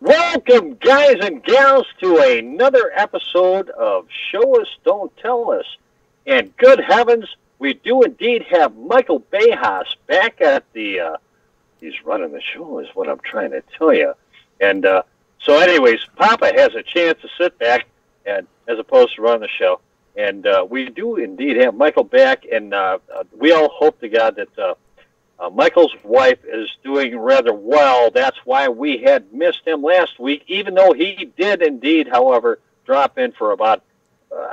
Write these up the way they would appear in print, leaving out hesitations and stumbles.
Welcome, guys and gals, to another episode of Show Us, Don't Tell Us. And good heavens, we do indeed have Michael Bejas back at the, he's running the show is what I'm trying to tell you. And so anyways, Papa has a chance to sit back and as opposed to run the show. And we do indeed have Michael back, and we all hope to God that Michael's wife is doing rather well. That's why we had missed him last week, even though he did indeed, however, drop in for about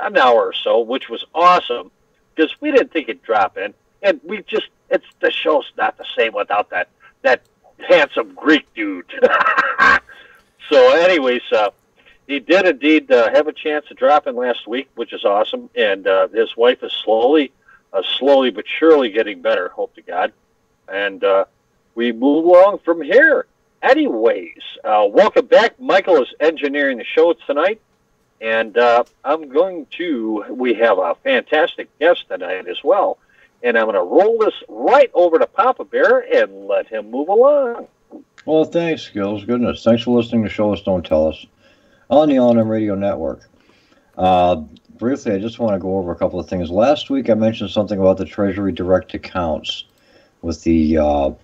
an hour or so, which was awesome, because we didn't think he'd drop in. And we just, it's the show's not the same without that handsome Greek dude. So anyways, he did indeed have a chance to drop in last week, which is awesome. And his wife is slowly but surely getting better, hope to God. And we move along from here. Anyways, welcome back. Michael is engineering the show tonight. And we have a fantastic guest tonight as well. And I'm going to roll this right over to Papa Bear and let him move along. Well, thanks, Skillzzz. Goodness. Thanks for listening to Show Us, Don't Tell Us on the L&M Radio Network. Briefly, I just want to go over a couple of things. Last week, I mentioned something about the Treasury Direct Accounts with the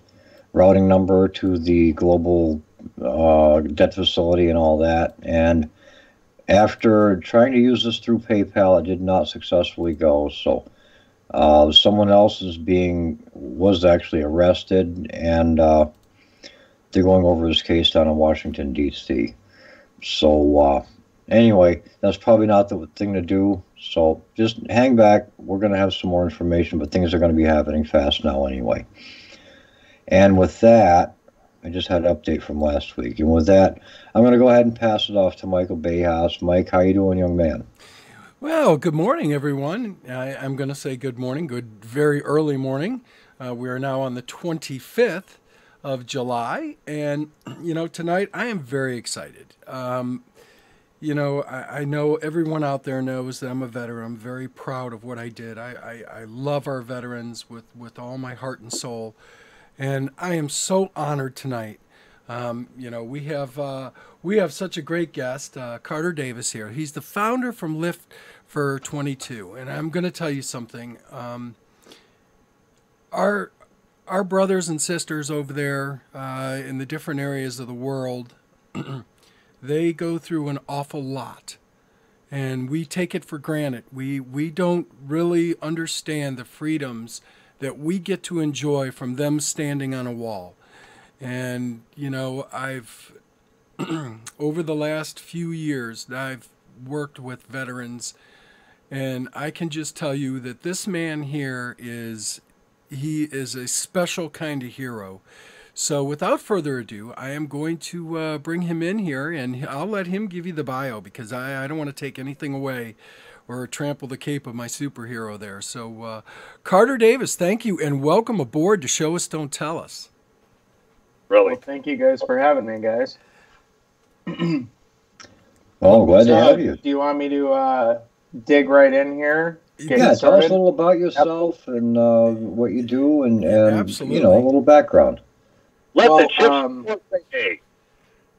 routing number to the global debt facility and all that. And after trying to use this through PayPal, it did not successfully go. So someone else was actually arrested, and they're going over this case down in Washington, D.C. So anyway, that's probably not the thing to do. So just hang back. We're going to have some more information, but things are going to be happening fast now anyway. And with that, I just had an update from last week. And with that, I'm going to go ahead and pass it off to Michael Bejas. Mike, how you doing, young man? Well, good morning, everyone. I'm going to say good morning, good very early morning. We are now on the 25th of July. And, tonight I am very excited. I know everyone out there knows that I'm a veteran. I'm very proud of what I did. I love our veterans with all my heart and soul. And I am so honored tonight. We have such a great guest, Carter Davis here. He's the founder from Lift for 22. And I'm going to tell you something. Our brothers and sisters over there in the different areas of the world, they go through an awful lot, and we take it for granted. We don't really understand the freedoms that we get to enjoy from them standing on a wall. And, I've, over the last few years, I've worked with veterans, and I can just tell you that this man here he is a special kind of hero. So without further ado, I am going to bring him in here, and I'll let him give you the bio, because I don't want to take anything away or trample the cape of my superhero there. So Carter Davis, thank you, and welcome aboard to Show Us, Don't Tell Us. Really? Well, thank you guys for having me, guys. Well, glad to have you. Do you want me to dig right in here? Yeah, tell us a little about yourself and what you do, and a little background. Let the chips say.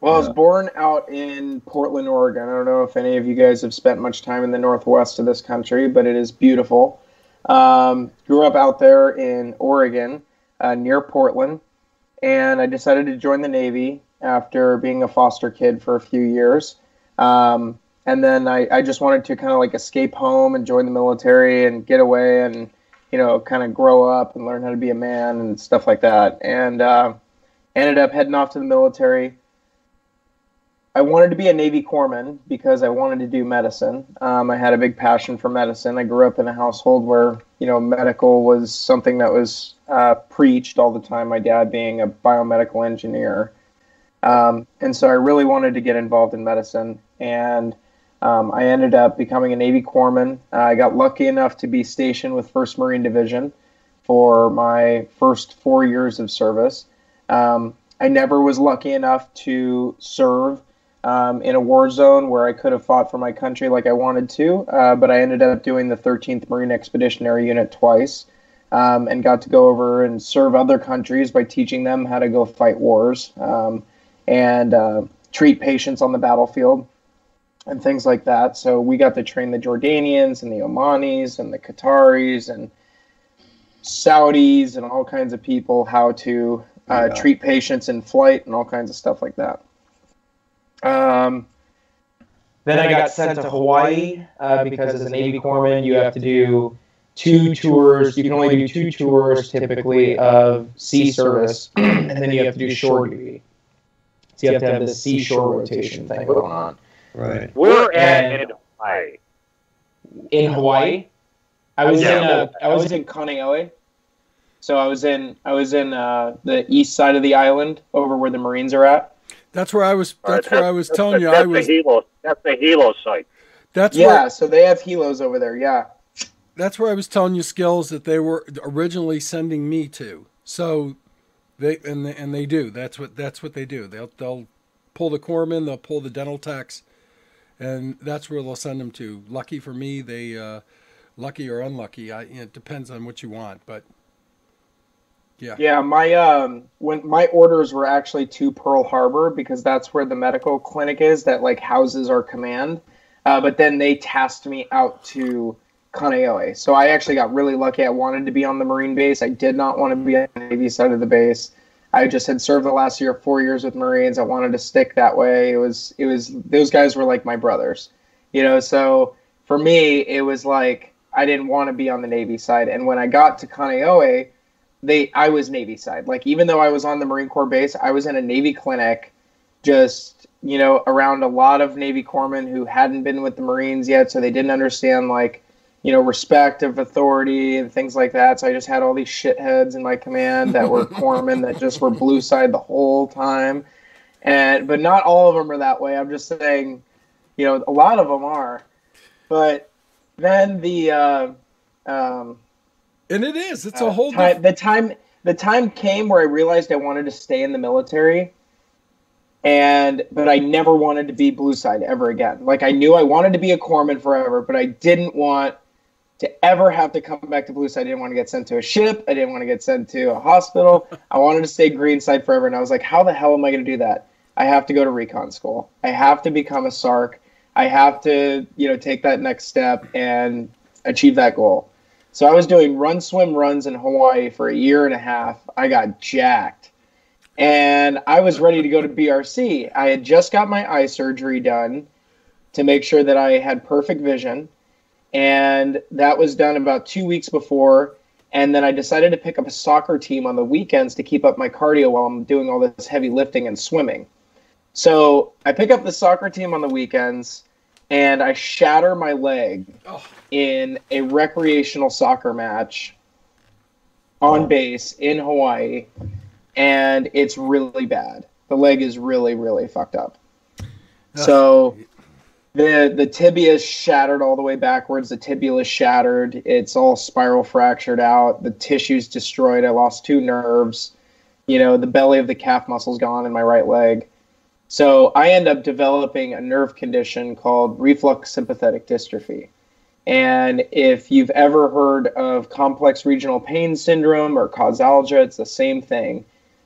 Well, I was born out in Portland, Oregon. I don't know if any of you guys have spent much time in the northwest of this country, but it is beautiful. Grew up out there in Oregon, near Portland. and I decided to join the Navy after being a foster kid for a few years. And then I just wanted to kind of like escape home and join the military and get away and, kind of grow up and learn how to be a man and stuff like that. And ended up heading off to the military. I wanted to be a Navy corpsman because I wanted to do medicine. I had a big passion for medicine. I grew up in a household where, medical was something that was preached all the time, my dad being a biomedical engineer. And so I really wanted to get involved in medicine. And I ended up becoming a Navy corpsman. I got lucky enough to be stationed with 1st Marine Division for my first 4 years of service. I never was lucky enough to serve in a war zone where I could have fought for my country like I wanted to, but I ended up doing the 13th Marine Expeditionary Unit twice, and got to go over and serve other countries by teaching them how to go fight wars and treat patients on the battlefield and things like that. So we got to train the Jordanians and the Omanis and the Qataris and Saudis and all kinds of people how to treat patients in flight and all kinds of stuff like that. Then I got sent to Hawaii because as a Navy corpsman, you have to do 2 tours. You can only do 2 tours typically of sea service, and then you have to do shore duty. So you have to have this seashore rotation thing going on. Right. We're in Hawaii. In Hawaii, I was in Kaneohe. So I was in the east side of the island, over where the Marines are at. That's where I was. That's where I was telling you. That's the helo site. So they have helos over there. Yeah. That's where I was telling you, Skillzzz, that they were originally sending me to. So they do. That's what they do. They'll pull the corpsman, they'll pull the dental techs, and that's where they'll send them to. Lucky for me, lucky or unlucky, it depends on what you want, but. Yeah. Yeah, when my orders were actually to Pearl Harbor because that's where the medical clinic is that like houses our command. But then they tasked me out to Kaneohe. So I actually got really lucky. I wanted to be on the Marine base. I did not want to be on the Navy side of the base. I just had served the last 4 years with Marines. I wanted to stick that way. It was those guys were like my brothers. So for me it was like I didn't want to be on the Navy side. And when I got to Kaneohe, I was Navy side. Like, even though I was on the Marine Corps base, I was in a Navy clinic just, around a lot of Navy corpsmen who hadn't been with the Marines yet, so they didn't understand, like, respect of authority and things like that. So I just had all these shitheads in my command that were corpsmen that just were blue side the whole time. But not all of them are that way. I'm just saying, a lot of them are. But then and it is. It's a whole the time came where I realized I wanted to stay in the military, but I never wanted to be blue side ever again. Like, I knew I wanted to be a corpsman forever, but I didn't want to ever have to come back to blue side. I didn't want to get sent to a ship. I didn't want to get sent to a hospital. I wanted to stay green side forever. And I was like, how the hell am I going to do that? I have to go to recon school. I have to become a SARC. I have to, take that next step and achieve that goal. So I was doing run, swim, runs in Hawaii for 1.5 years. I got jacked. And I was ready to go to BRC. I had just got my eye surgery done to make sure that I had perfect vision. And that was done about 2 weeks before. And then I decided to pick up a soccer team on the weekends to keep up my cardio while I'm doing all this heavy lifting and swimming. So I pick up the soccer team on the weekends, and I shatter my leg in a recreational soccer match on base in Hawaii, and it's really bad. The leg is really, really fucked up. So the tibia is shattered all the way backwards. The tibia is shattered. It's all spiral fractured out. The tissue's destroyed. I lost 2 nerves. The belly of the calf muscle's gone in my right leg. So I end up developing a nerve condition called reflex sympathetic dystrophy. And if you've ever heard of complex regional pain syndrome or causalgia, it's the same thing.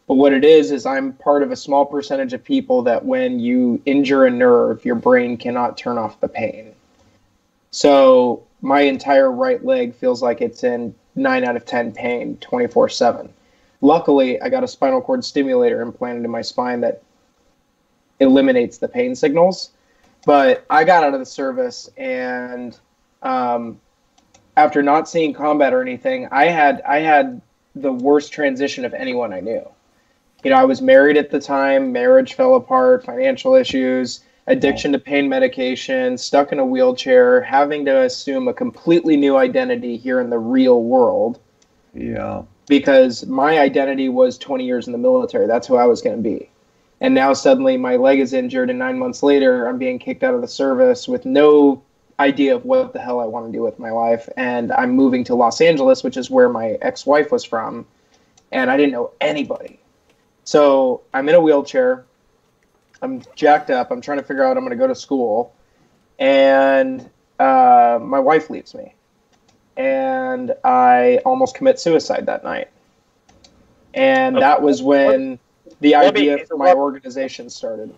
But what it is I'm part of a small percentage of people that when you injure a nerve, your brain cannot turn off the pain. So my entire right leg feels like it's in 9 out of 10 pain 24/7. Luckily, I got a spinal cord stimulator implanted in my spine that eliminates the pain signals. But I got out of the service, and after not seeing combat or anything, I had the worst transition of anyone I knew. You know, I was married at the time, marriage fell apart, financial issues, addiction to pain medication, stuck in a wheelchair, having to assume a completely new identity here in the real world. Yeah. Because my identity was 20 years in the military. That's who I was going to be. And now suddenly my leg is injured, and 9 months later I'm being kicked out of the service with no idea of what the hell I want to do with my life. And I'm moving to Los Angeles, which is where my ex-wife was from, and I didn't know anybody. So I'm in a wheelchair. I'm jacked up. I'm trying to figure out I'm going to go to school. And my wife leaves me. And I almost commit suicide that night. And that was when the idea for my organization started.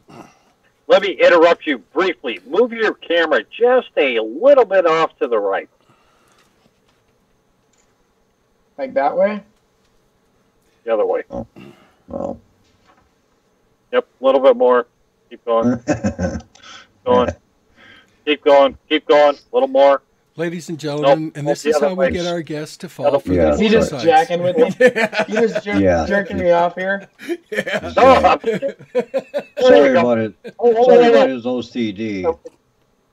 Let me interrupt you briefly. Move your camera just a little bit off to the right. Like that way? The other way. Oh. Well. Yep, a little bit more. Keep going. Going. Keep going. Keep going. A little more. Ladies and gentlemen, and this is how we get our guests to fall for Yeah. Is he just jacking with me? You just jerking me off here? Yeah. No, Sorry about it. Sorry about his OCD.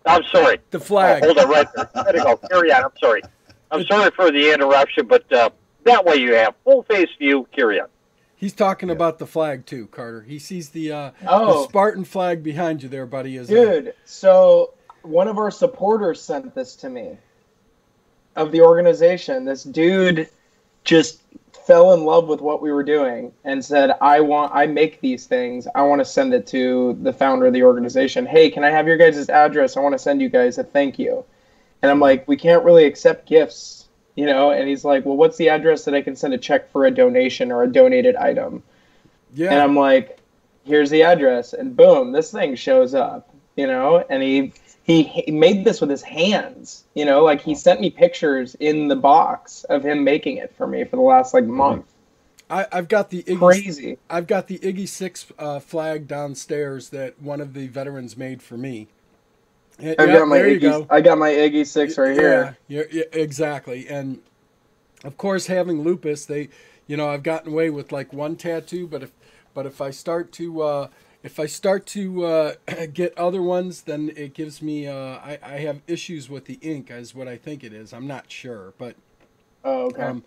I'm sorry. The flag. Hold it right there. There you go. Carry on. I'm sorry. I'm sorry for the interruption, but that way you have full face view. Carry on. He's talking about the flag too, Carter. He sees the Oh. Spartan flag behind you there, buddy. Dude, so one of our supporters sent this to me of the organization. This dude just fell in love with what we were doing and said, I make these things. I want to send it to the founder of the organization. Hey, can I have your guys' address? I want to send you guys a thank you. And I'm like, we can't really accept gifts, you know? And he's like, well, what's the address that I can send a check for a donation or a donated item? Yeah. And I'm like, here's the address. And boom, this thing shows up, you know? And he made this with his hands, you know? Like, he sent me pictures in the box of him making it for me for the last, like, month. I've got the Iggy, Crazy. I've got the Iggy 6 flag downstairs that one of the veterans made for me. I got my Iggy 6 right here. Yeah, exactly. And of course, having lupus, I've gotten away with like one tattoo, but if I start to get other ones, then it gives me I have issues with the ink, is what I think it is. I'm not sure, but okay.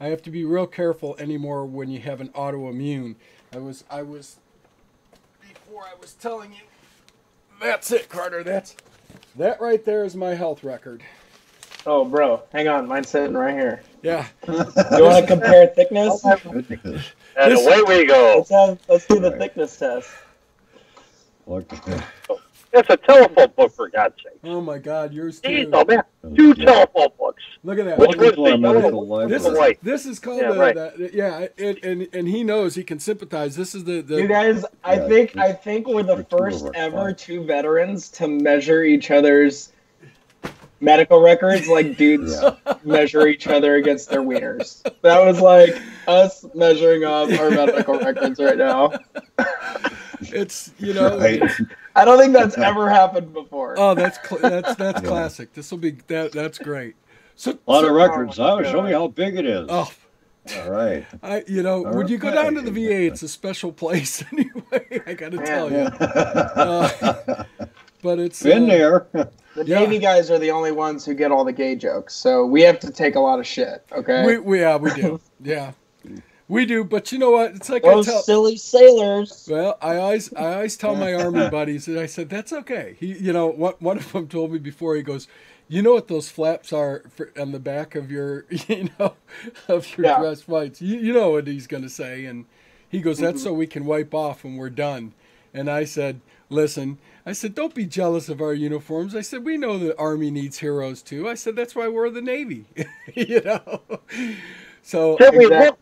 I have to be real careful anymore when you have an autoimmune. I was before I was telling you. That's it, Carter. That right there is my health record. Oh, bro, hang on. Mine's sitting right here. Yeah. You want to compare thickness? And away we go. Let's do the thickness test. Look at this. It's a telephone book, for God's sake. Oh my God, yours too. Jeez, oh man, 2 telephone books. Look at that. Which Welcome was to our the medical yellow? library. This is called and he knows, he can sympathize. This is the You guys, I think we're the first ever 2 veterans to measure each other's medical records like dudes measure each other against their wieners. That was like us measuring up our medical records right now. It's, you know, Right. I don't think that's ever happened before. oh, that's classic. This will be that's great. So A lot of so- records. Oh, my Show me God. how big it is. Oh, All right. when you go down to the VA, it's a special place anyway. I got to tell you. But it's Been there. The Navy guys are the only ones who get all the gay jokes, so we have to take a lot of shit. Okay. We do. Yeah, we do. But you know what? It's like Those silly sailors. Well, I always tell my Army buddies, and I said that's okay. One of them told me before. He goes, you know what those flaps are on the back of your, dress whites. You know what he's going to say, and he goes, that's so we can wipe off when we're done. And I said, listen. I said, don't be jealous of our uniforms. I said, we know the Army needs heroes too. I said, that's why we're the Navy. So Can we look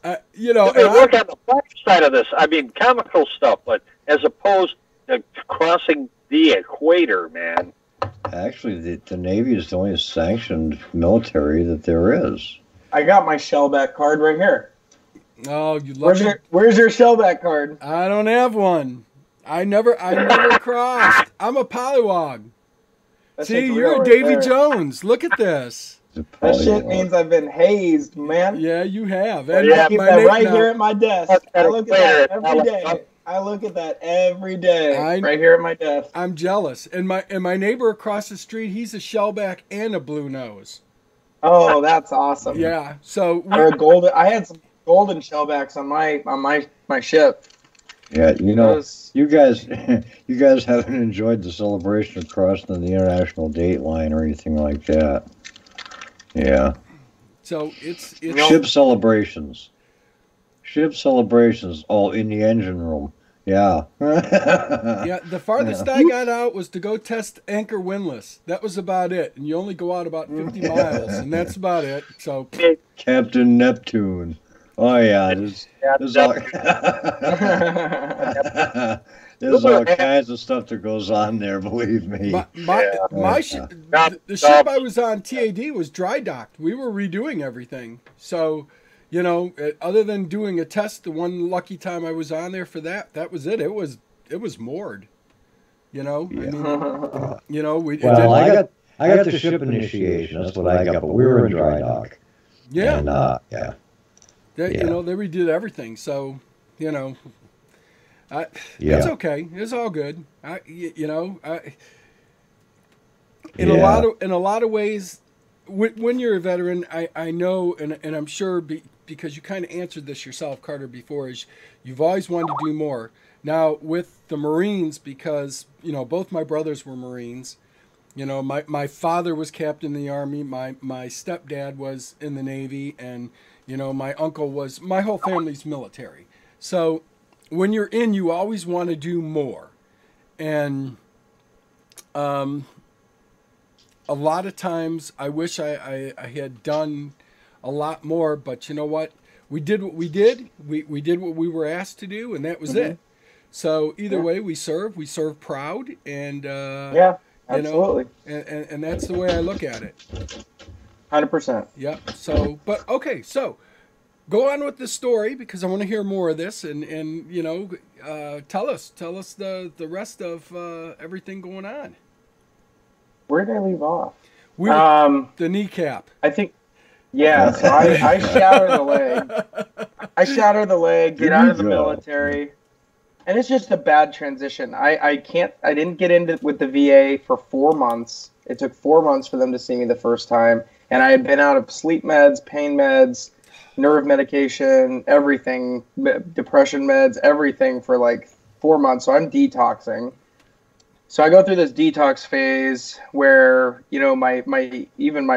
and on the black side of this? I mean, comical stuff, but as opposed to crossing the equator, man. Actually, the Navy is the only sanctioned military that there is. I got my Shellback card right here. Oh, you lucky. Where's your shellback card? I don't have one. I never crossed. I'm a pollywog. See, you're a Davy Jones. Look at this. That shit means I've been hazed, man. Yeah, you have. And I keep that right here at my desk. I look at that every day. Right here at my desk. I'm jealous. And my neighbor across the street, he's a shellback and a blue nose. Oh, that's awesome. Yeah. So I had some golden shellbacks on my ship. Yeah, you guys haven't enjoyed the celebration of crossing the international date line or anything like that. Yeah. So it's ship celebrations. Ship celebrations all in the engine room. Yeah. Yeah, the farthest I got out was to go test anchor windlass. That was about it. And you only go out about 50 miles, and that's about it. So Captain Neptune. Oh yeah, there's all kinds of stuff that goes on there, believe me. The ship I was on, TAD, was dry docked. We were redoing everything. So, other than doing a test, the one lucky time I was on there for that was it. It was moored. Yeah. I got the ship initiation. That's what I got, but we were in dry dock. Yeah. And, they redid everything. So, it's okay. It's all good. In a lot of ways, when you're a veteran, I know, and I'm sure because you kind of answered this yourself, Carter, before, is you've always wanted to do more. Now with the Marines, because both my brothers were Marines. My father was captain in the Army. My stepdad was in the Navy, and my uncle was. My whole family's military. So when you're in, you always want to do more, and a lot of times I wish I had done a lot more. But you know what? We did what we did. We did what we were asked to do, and that was it. So either way, we serve proud, and absolutely. And that's the way I look at it. 100%. Yep. So, but okay. So, go on with the story because I want to hear more of this, and tell us the rest of everything going on. Where did I leave off? The kneecap. I think. Yeah. So I shattered the leg. Get out of the military. And it's just a bad transition. I didn't get into with the VA for 4 months. It took 4 months for them to see me the first time. And I had been out of sleep meds, pain meds, nerve medication, everything, depression meds, everything for like 4 months. So I'm detoxing. So I go through this detox phase where, my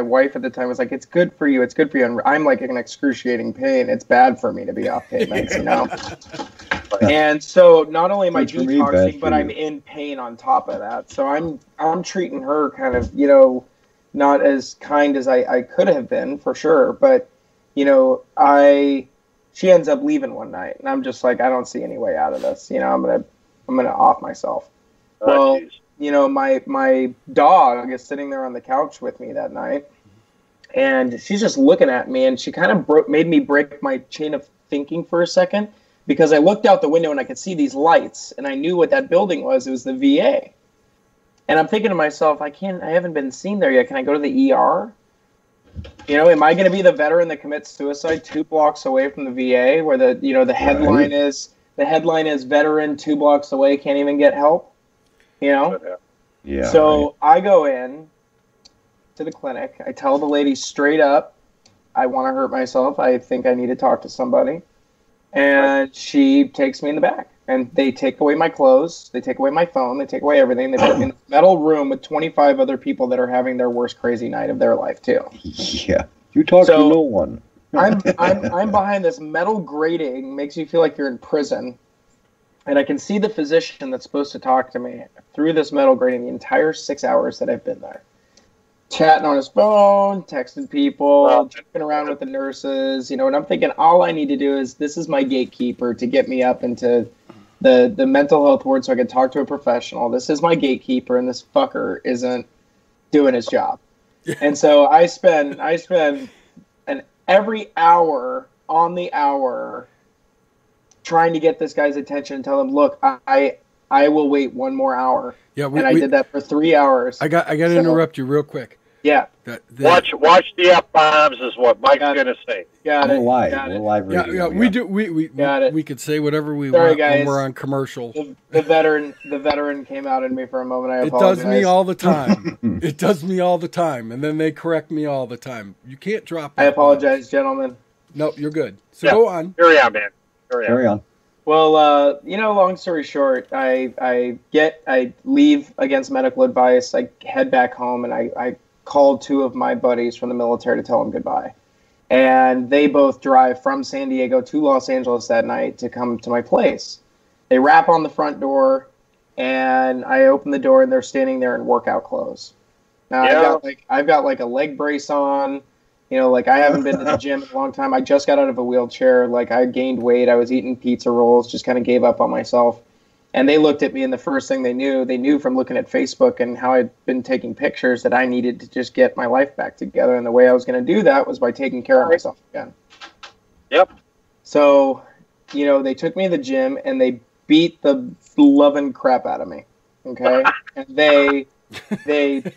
wife at the time was like, it's good for you. It's good for you. And I'm like in excruciating pain. It's bad for me to be off pain meds, And so not only am I detoxing, but I'm in pain on top of that. So I'm treating her kind of, not as kind as I could have been for sure. But, she ends up leaving one night and I'm just like, I don't see any way out of this. I'm going to off myself. Well, my dog is sitting there on the couch with me that night and she's just looking at me and she kind of made me break my chain of thinking for a second. Because I looked out the window and I could see these lights, and I knew what that building was. It was the VA, and I'm thinking to myself, I haven't been seen there yet. Can I go to the ER? Am I going to be the veteran that commits suicide 2 blocks away from the VA, where the headline is veteran 2 blocks away, can't even get help? Yeah. So I go in to the clinic. I tell the lady straight up, I want to hurt myself. I think I need to talk to somebody. And she takes me in the back, and they take away my clothes, they take away my phone, they take away everything. They put me in a metal room with 25 other people that are having their worst crazy night of their life too. Yeah, you talk to no one. I'm behind this metal grating, makes you feel like you're in prison, and I can see the physician that's supposed to talk to me through this metal grating the entire 6 hours that I've been there. Chatting on his phone, texting people, joking around with the nurses, and I'm thinking all I need to do is this is my gatekeeper to get me up into the mental health ward so I can talk to a professional. This is my gatekeeper, and this fucker isn't doing his job. And so I spend every hour on the hour trying to get this guy's attention and tell him, look, I will wait 1 more hour. Yeah, I did that for 3 hours. I got to interrupt you real quick. Yeah. Watch the F-bombs is what Mike's going to say. Got it. We're live. Got We're it. live radio. Yeah, we do. We Got it. We could say whatever we Sorry, want guys. when we're on commercial. The veteran came out in me for a moment. I It apologize. does me all the time. It does me all the time, and then they correct me all the time. You can't drop. I apologize, gentlemen. No, you're good. So go on. Carry on, man. Carry on. Well, long story short, I leave against medical advice. I head back home, and I called 2 of my buddies from the military to tell them goodbye. And they both drive from San Diego to Los Angeles that night to come to my place. They rap on the front door, and I open the door, and they're standing there in workout clothes. Now, I've got like a leg brace on. You know, like I haven't been to the gym in a long time. I just got out of a wheelchair. Like I gained weight. I was eating pizza rolls, just kind of gave up on myself. And they looked at me, and the first thing they knew from looking at Facebook and how I'd been taking pictures that I needed to just get my life back together. And the way I was going to do that was by taking care of myself again. Yep. So, you know, they took me to the gym, and they beat the loving crap out of me. Okay? And they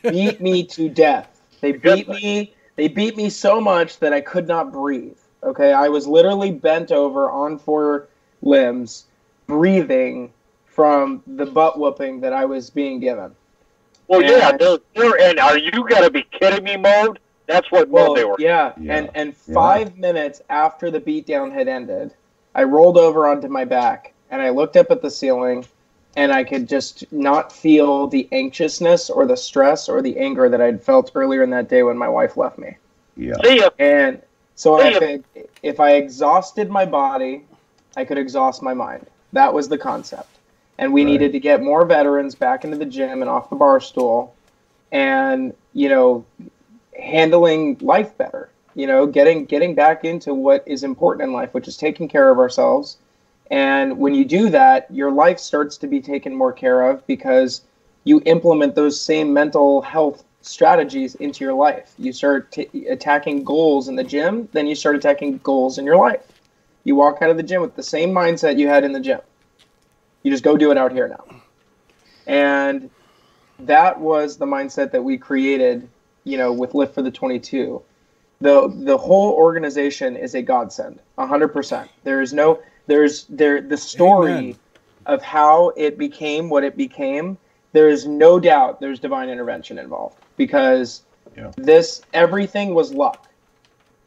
beat me to death. They beat me so much that I could not breathe. Okay? I was literally bent over on 4 limbs, breathing from the butt whooping that I was being given. Well, and are you gonna be kidding me mode? That's what mode they were. Yeah. And 5 minutes after the beatdown had ended, I rolled over onto my back, and I looked up at the ceiling, and I could just not feel the anxiousness or the stress or the anger that I'd felt earlier in that day when my wife left me. Yeah. See ya. And so if I exhausted my body, I could exhaust my mind. That was the concept. And we needed to get more veterans back into the gym and off the bar stool and, you know, handling life better, you know, getting back into what is important in life, which is taking care of ourselves. And when you do that, your life starts to be taken more care of because you implement those same mental health strategies into your life. You start attacking goals in the gym, then you start attacking goals in your life. You walk out of the gym with the same mindset you had in the gym. You just go do it out here now. And that was the mindset that we created, you know, with Lift for the 22. The whole organization is a godsend, 100%. The story Amen. of how it became what it became, there is no doubt there's divine intervention involved because everything was luck.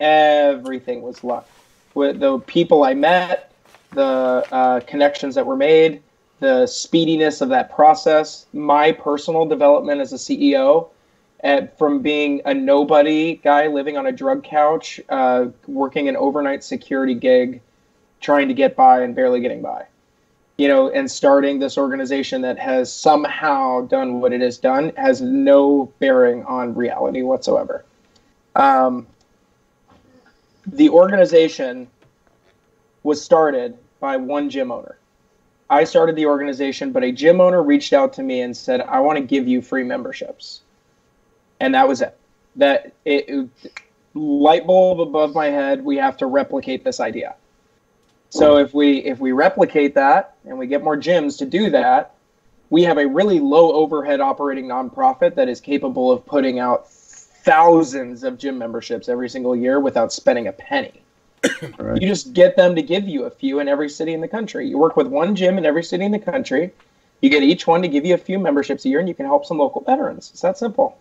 Everything was luck. With the people I met, the connections that were made, the speediness of that process, my personal development as a CEO, from being a nobody guy living on a drug couch, working an overnight security gig, trying to get by and barely getting by, you know, and starting this organization that has somehow done what it has done has no bearing on reality whatsoever. The organization was started by one gym owner. I started the organization, but a gym owner reached out to me and said, I want to give you free memberships. And that was it. Light bulb above my head, we have to replicate this idea. So if we replicate that and we get more gyms to do that, we have a really low overhead operating nonprofit that is capable of putting out thousands of gym memberships every single year without spending a penny. Right. You just get them to give you a few in every city in the country. You work with one gym in every city in the country. You get each one to give you a few memberships a year, and you can help some local veterans. It's that simple.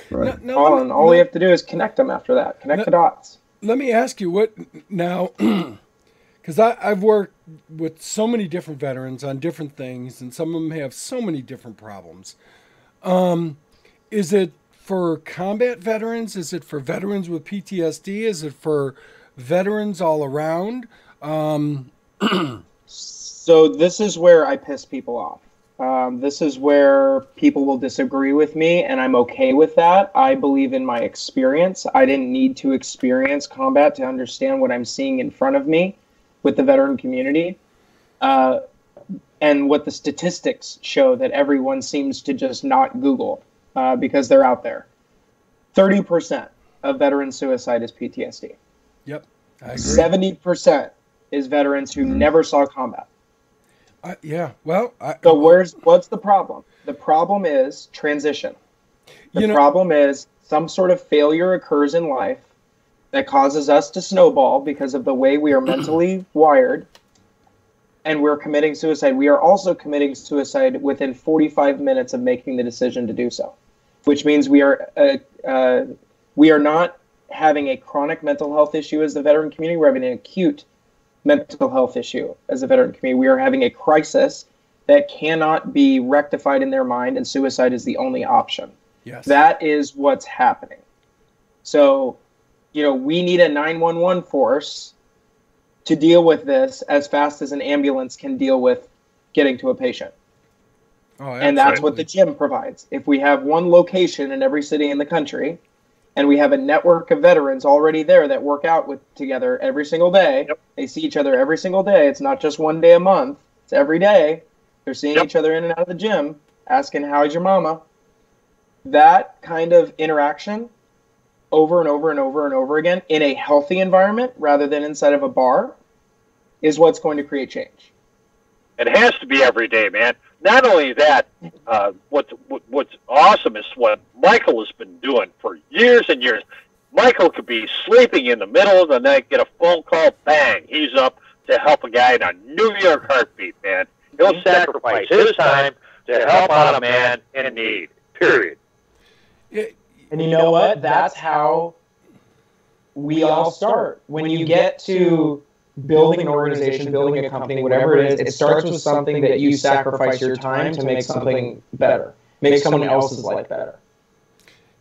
Right. All we have to do is connect them after that. Connect the dots. Let me ask you what now, because I've worked with so many different veterans on different things, and some of them have so many different problems. Is it for combat veterans? Is it for veterans with PTSD? Is it for veterans all around? So this is where I piss people off. This is where people will disagree with me, and I'm okay with that. I believe in my experience. I didn't need to experience combat to understand what I'm seeing in front of me with the veteran community, and what the statistics show that everyone seems to just not Google because they're out there. 30% of veteran suicide is PTSD. Yep, I agree. 70% is veterans who never saw combat. Yeah, well, so what's the problem? The problem is transition. The problem is some sort of failure occurs in life that causes us to snowball because of the way we are mentally wired, and we're committing suicide. We are also committing suicide within 45 minutes of making the decision to do so, which means we are not having a chronic mental health issue as the veteran community. We're having an acute mental health issue as a veteran community. We are having a crisis that cannot be rectified in their mind, and suicide is the only option. Yes. That is what's happening. So, we need a 911 force to deal with this as fast as an ambulance can deal with getting to a patient. Oh, and that's what the gym provides. If we have one location in every city in the country, and we have a network of veterans already there that work out together every single day. Yep. They see each other every single day. It's not just one day a month. It's every day. They're seeing each other in and out of the gym, asking, how's your mama? That kind of interaction over and over and over and over again in a healthy environment rather than inside of a bar is what's going to create change. It has to be every day, man. Not only that, what's awesome is what Michael has been doing for years and years. Michael could be sleeping in the middle of the night, get a phone call, bang, he's up to help a guy in a New York heartbeat, man. He'll sacrifice his time to help out a man in need, period. And you know what? That's how we all start. When you get to building an organization, building a company, whatever it is, it starts with something that you sacrifice your time to make something better, make someone else's life better.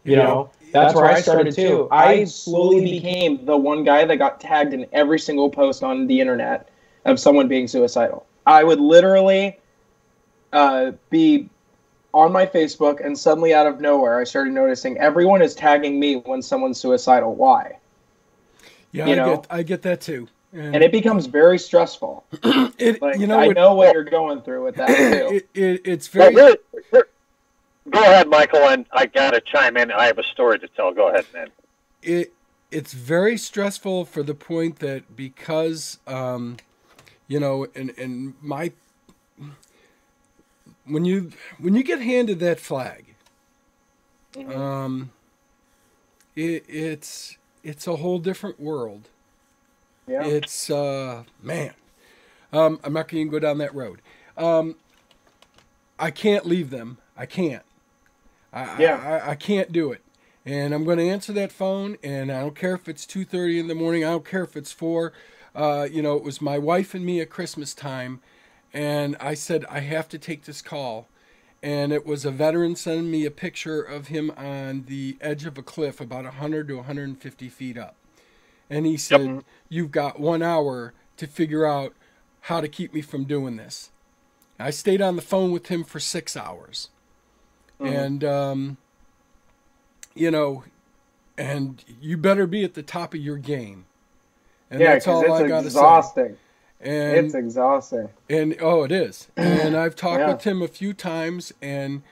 That's where I started too. I slowly became the one guy that got tagged in every single post on the internet of someone being suicidal. I would literally be on my Facebook, and suddenly out of nowhere, I started noticing everyone is tagging me when someone's suicidal. Why? Yeah, I get that too. And it becomes very stressful. I know what you're going through with that too. It's very. Well, go ahead, Michael, and I gotta chime in. I have a story to tell. Go ahead, man. It's very stressful for the point that because and my when you get handed that flag, it's a whole different world. Yeah. It's man. I'm not going to go down that road. I can't leave them. I can't. I can't do it. And I'm going to answer that phone, and I don't care if it's 2:30 in the morning. I don't care if it's 4. It was my wife and me at Christmas time, and I said, I have to take this call. And it was a veteran sending me a picture of him on the edge of a cliff about 100 to 150 feet up. And he said, You've got 1 hour to figure out how to keep me from doing this. I stayed on the phone with him for 6 hours. And, and you better be at the top of your game. And that's all I got to say. And it's exhausting. And it is. And I've talked with him a few times, and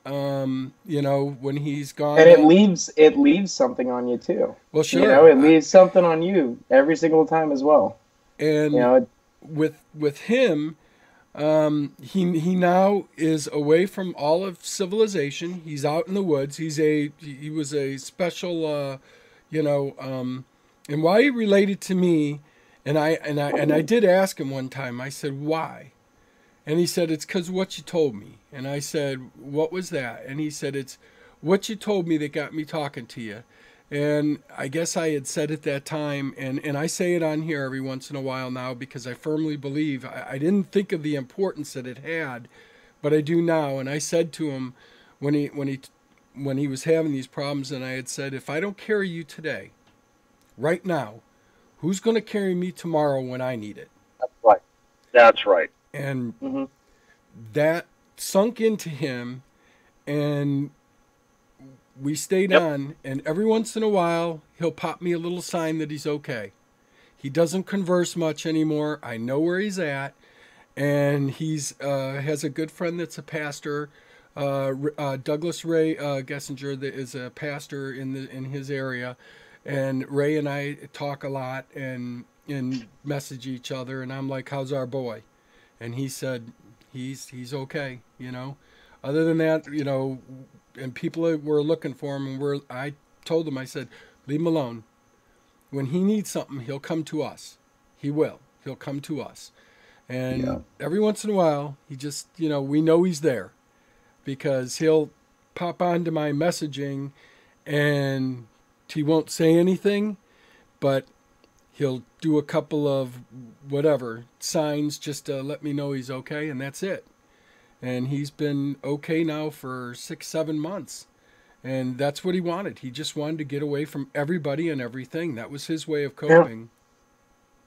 when he's gone, and it leaves something on you too. Well, sure, it leaves something on you every single time as well. And with him, he now is away from all of civilization. He's out in the woods. He was a special, and why he related to me. And I did ask him one time. I said, why? And he said, it's because what you told me. And I said, what was that? And he said, it's what you told me that got me talking to you. And I guess I had said at that time, and I say it on here every once in a while now because I firmly believe, I didn't think of the importance that it had, but I do now. And I said to him when he was having these problems, and I had said, if I don't carry you today, right now, who's going to carry me tomorrow when I need it? That's right. And that sunk into him, and we stayed on. And every once in a while, he'll pop me a little sign that he's okay. He doesn't converse much anymore. I know where he's at. And he's has a good friend that's a pastor, Douglas Ray Gessinger, that is a pastor in his area. And Ray and I talk a lot, and and message each other, and I'm like, how's our boy? And he said, he's okay, you know. Other than that, you know, and people were looking for him, and I told him, I said, leave him alone. When he needs something, he'll come to us. He will. He'll come to us. And every once in a while, he just, you know, we know he's there because he'll pop onto my messaging and he won't say anything, but he'll do a couple of whatever signs just to let me know he's okay, and that's it. And he's been okay now for 6-7 months. And that's what he wanted. He just wanted to get away from everybody and everything. That was his way of coping.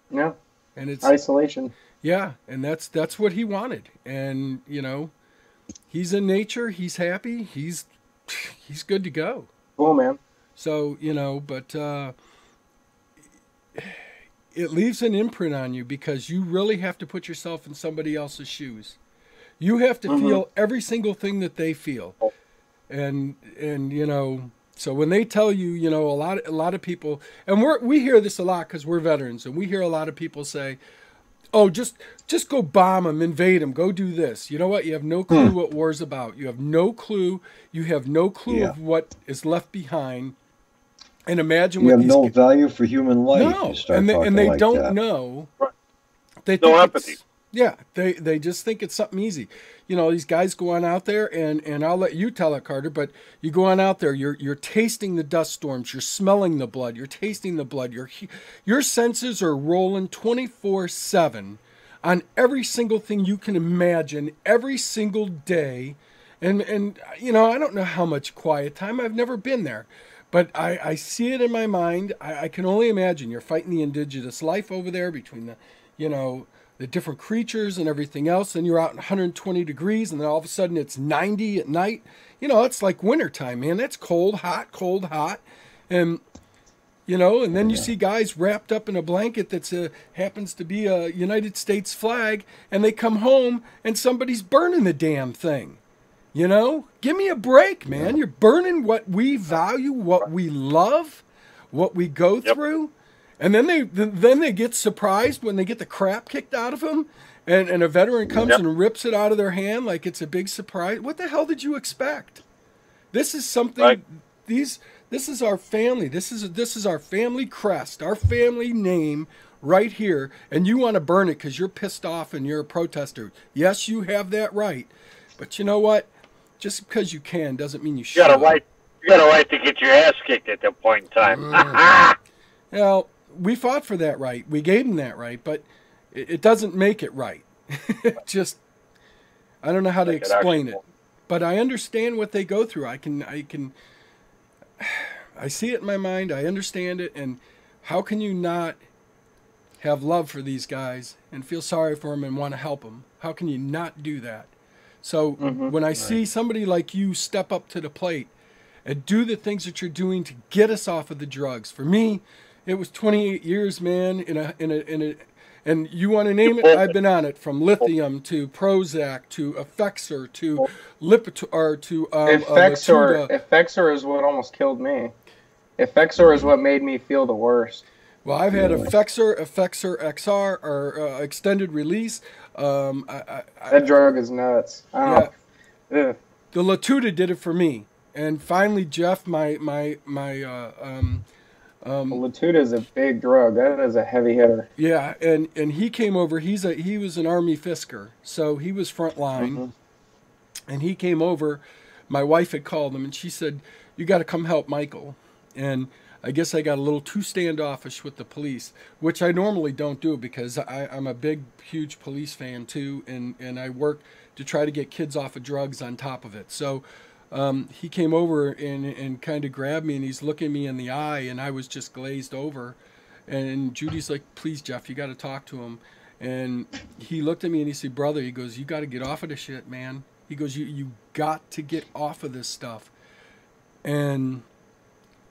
Yeah. And it's isolation. Yeah, and that's what he wanted. And, you know, he's in nature, he's happy, he's good to go. Cool, man. So, you know, but it leaves an imprint on you because you really have to put yourself in somebody else's shoes. You have to feel every single thing that they feel. And you know, so when they tell you, you know, a lot of people, and we hear this a lot because we're veterans, and we hear a lot of people say, oh, just go bomb them, invade them, go do this. You know what? You have no clue what war's about. You have no clue. You have no clue of what is left behind. And imagine you what have no value for human life. No, and they like don't that. know. Right. They No think empathy. Yeah, they just think it's something easy. You know, these guys go on out there, and I'll let you tell it, Carter, but you go on out there, you're tasting the dust storms, you're smelling the blood, you're tasting the blood, your senses are rolling 24/7 on every single thing you can imagine every single day. And you know, I don't know how much quiet time, I've never been there. But I see it in my mind. I can only imagine you're fighting the indigenous life over there between the, you know, the different creatures and everything else, and you're out in 120 degrees, and then all of a sudden it's 90 at night. You know, it's like wintertime, man. That's cold, hot. And, you know, and then you see guys wrapped up in a blanket that's happens to be a United States flag, and they come home and somebody's burning the damn thing. You know? Give me a break, man. You're burning what we value, what we love, what we go through. And then they get surprised when they get the crap kicked out of them, and a veteran comes and rips it out of their hand like it's a big surprise. What the hell did you expect? This is something. Right. This is our family. This is our family crest, our family name right here. And you want to burn it because you're pissed off and you're a protester. Yes, you have that right. But you know what? Just because you can doesn't mean you should. You got a right to get your ass kicked at that point in time. You know, we fought for that right. We gave them that right, but it doesn't make it right. Just, I don't know how to explain it, but I understand what they go through. I see it in my mind. I understand it. And how can you not have love for these guys and feel sorry for them and want to help them? How can you not do that? So when I see somebody like you step up to the plate and do the things that you're doing to get us off of the drugs, for me, it was 28 years, man. And you want to name it? I've been on it, from lithium to Prozac to Effexor to Lipitor to Effexor. Effexor is what almost killed me. Effexor is what made me feel the worst. Well, I've had Effexor XR, or extended release. That drug is nuts. The Latuda did it for me, and finally Jeff, Latuda is a big drug. That is a heavy hitter. Yeah, and he came over. He was an Army Fisker, so he was front line, and he came over. My wife had called him, and she said, "You got to come help Michael." And I guess I got a little too standoffish with the police, which I normally don't do because I'm a big, huge police fan too, and I work to try to get kids off of drugs on top of it. So he came over and kind of grabbed me, and he's looking me in the eye, and I was just glazed over. And Judy's like, "Please, Jeff, you got to talk to him." And he looked at me and he said, "Brother," he goes, "you got to get off of the shit, man." He goes, you got to get off of this stuff. And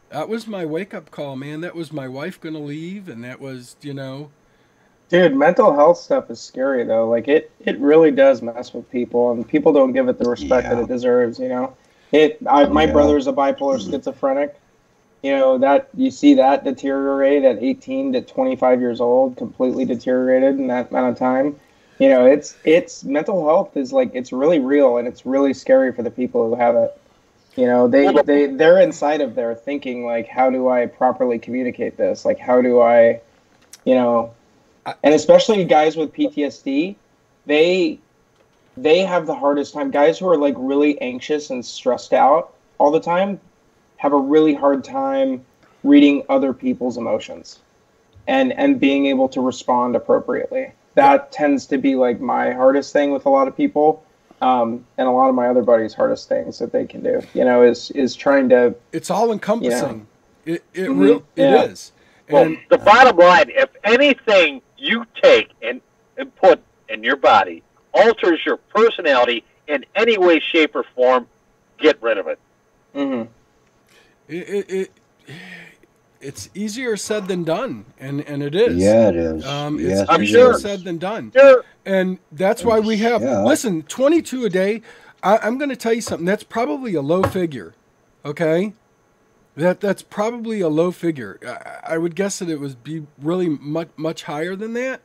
that was my wake-up call, man. That was my wife going to leave, and that was, you know. Dude, mental health stuff is scary, though. Like, it really does mess with people, and people don't give it the respect that it deserves, you know. My brother's a bipolar schizophrenic, You know, that you see that deteriorate at 18 to 25 years old, completely deteriorated in that amount of time. You know, it's mental health is like, it's really real, and it's really scary for the people who have it. You know, they're inside of there thinking like, how do I properly communicate this? Like, how do I, you know, and especially guys with PTSD, they have the hardest time. Guys who are like really anxious and stressed out all the time have a really hard time reading other people's emotions and being able to respond appropriately. That tends to be like my hardest thing with a lot of people. And a lot of my other buddies' hardest things that they can do, you know, is trying to. It's all encompassing. You know. It is. Well, And the bottom line, if anything you take and put in your body alters your personality in any way, shape, or form, get rid of it. Mm-hmm. It's easier said than done, and it is. Yeah, it is. It's I'm easier sure. said than done. Sure. And that's why we have, listen, 22 a day. I'm going to tell you something. That's probably a low figure. Okay? That's probably a low figure. I would guess that it would be really much higher than that.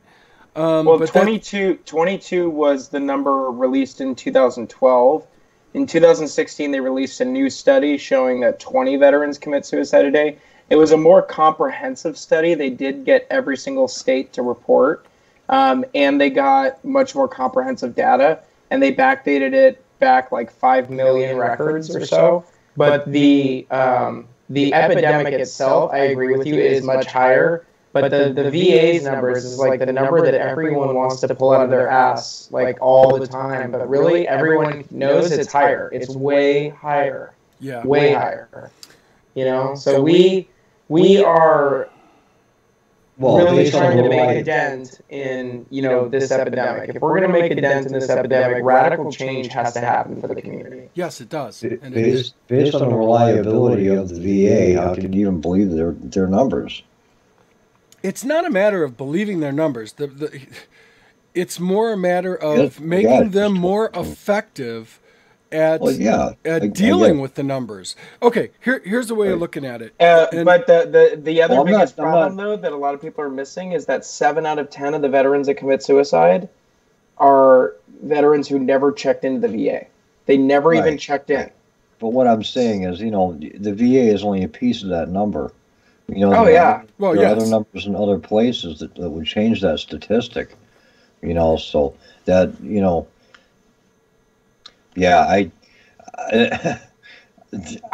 Well, but 22 was the number released in 2012. In 2016, they released a new study showing that 20 veterans commit suicide a day. It was a more comprehensive study. They did get every single state to report, and they got much more comprehensive data, and they backdated it back like 5 million records or so. But the epidemic itself, I agree with you, is much higher. But the VA's numbers is like the number that everyone wants to pull out of their ass like all the time. But really, everyone knows it's higher. It's way higher. Yeah. Way higher. You know, so we are really trying to make a dent in, you know, this epidemic. If we're going to make a dent in this epidemic, radical change has to happen for the community. Yes, it does. And Based on the reliability of the VA, how can you even believe their numbers? It's not a matter of believing their numbers. It's more a matter of making them more effective at dealing with the numbers. Okay, here's the way of looking at it. But the other biggest problem, though, that a lot of people are missing is that 7 out of 10 of the veterans that commit suicide are veterans who never checked into the VA. They never even checked in. But what I'm saying is, you know, the VA is only a piece of that number. You know, Well, there are yes. other numbers in other places that would change that statistic. You know, so that, you know, yeah, I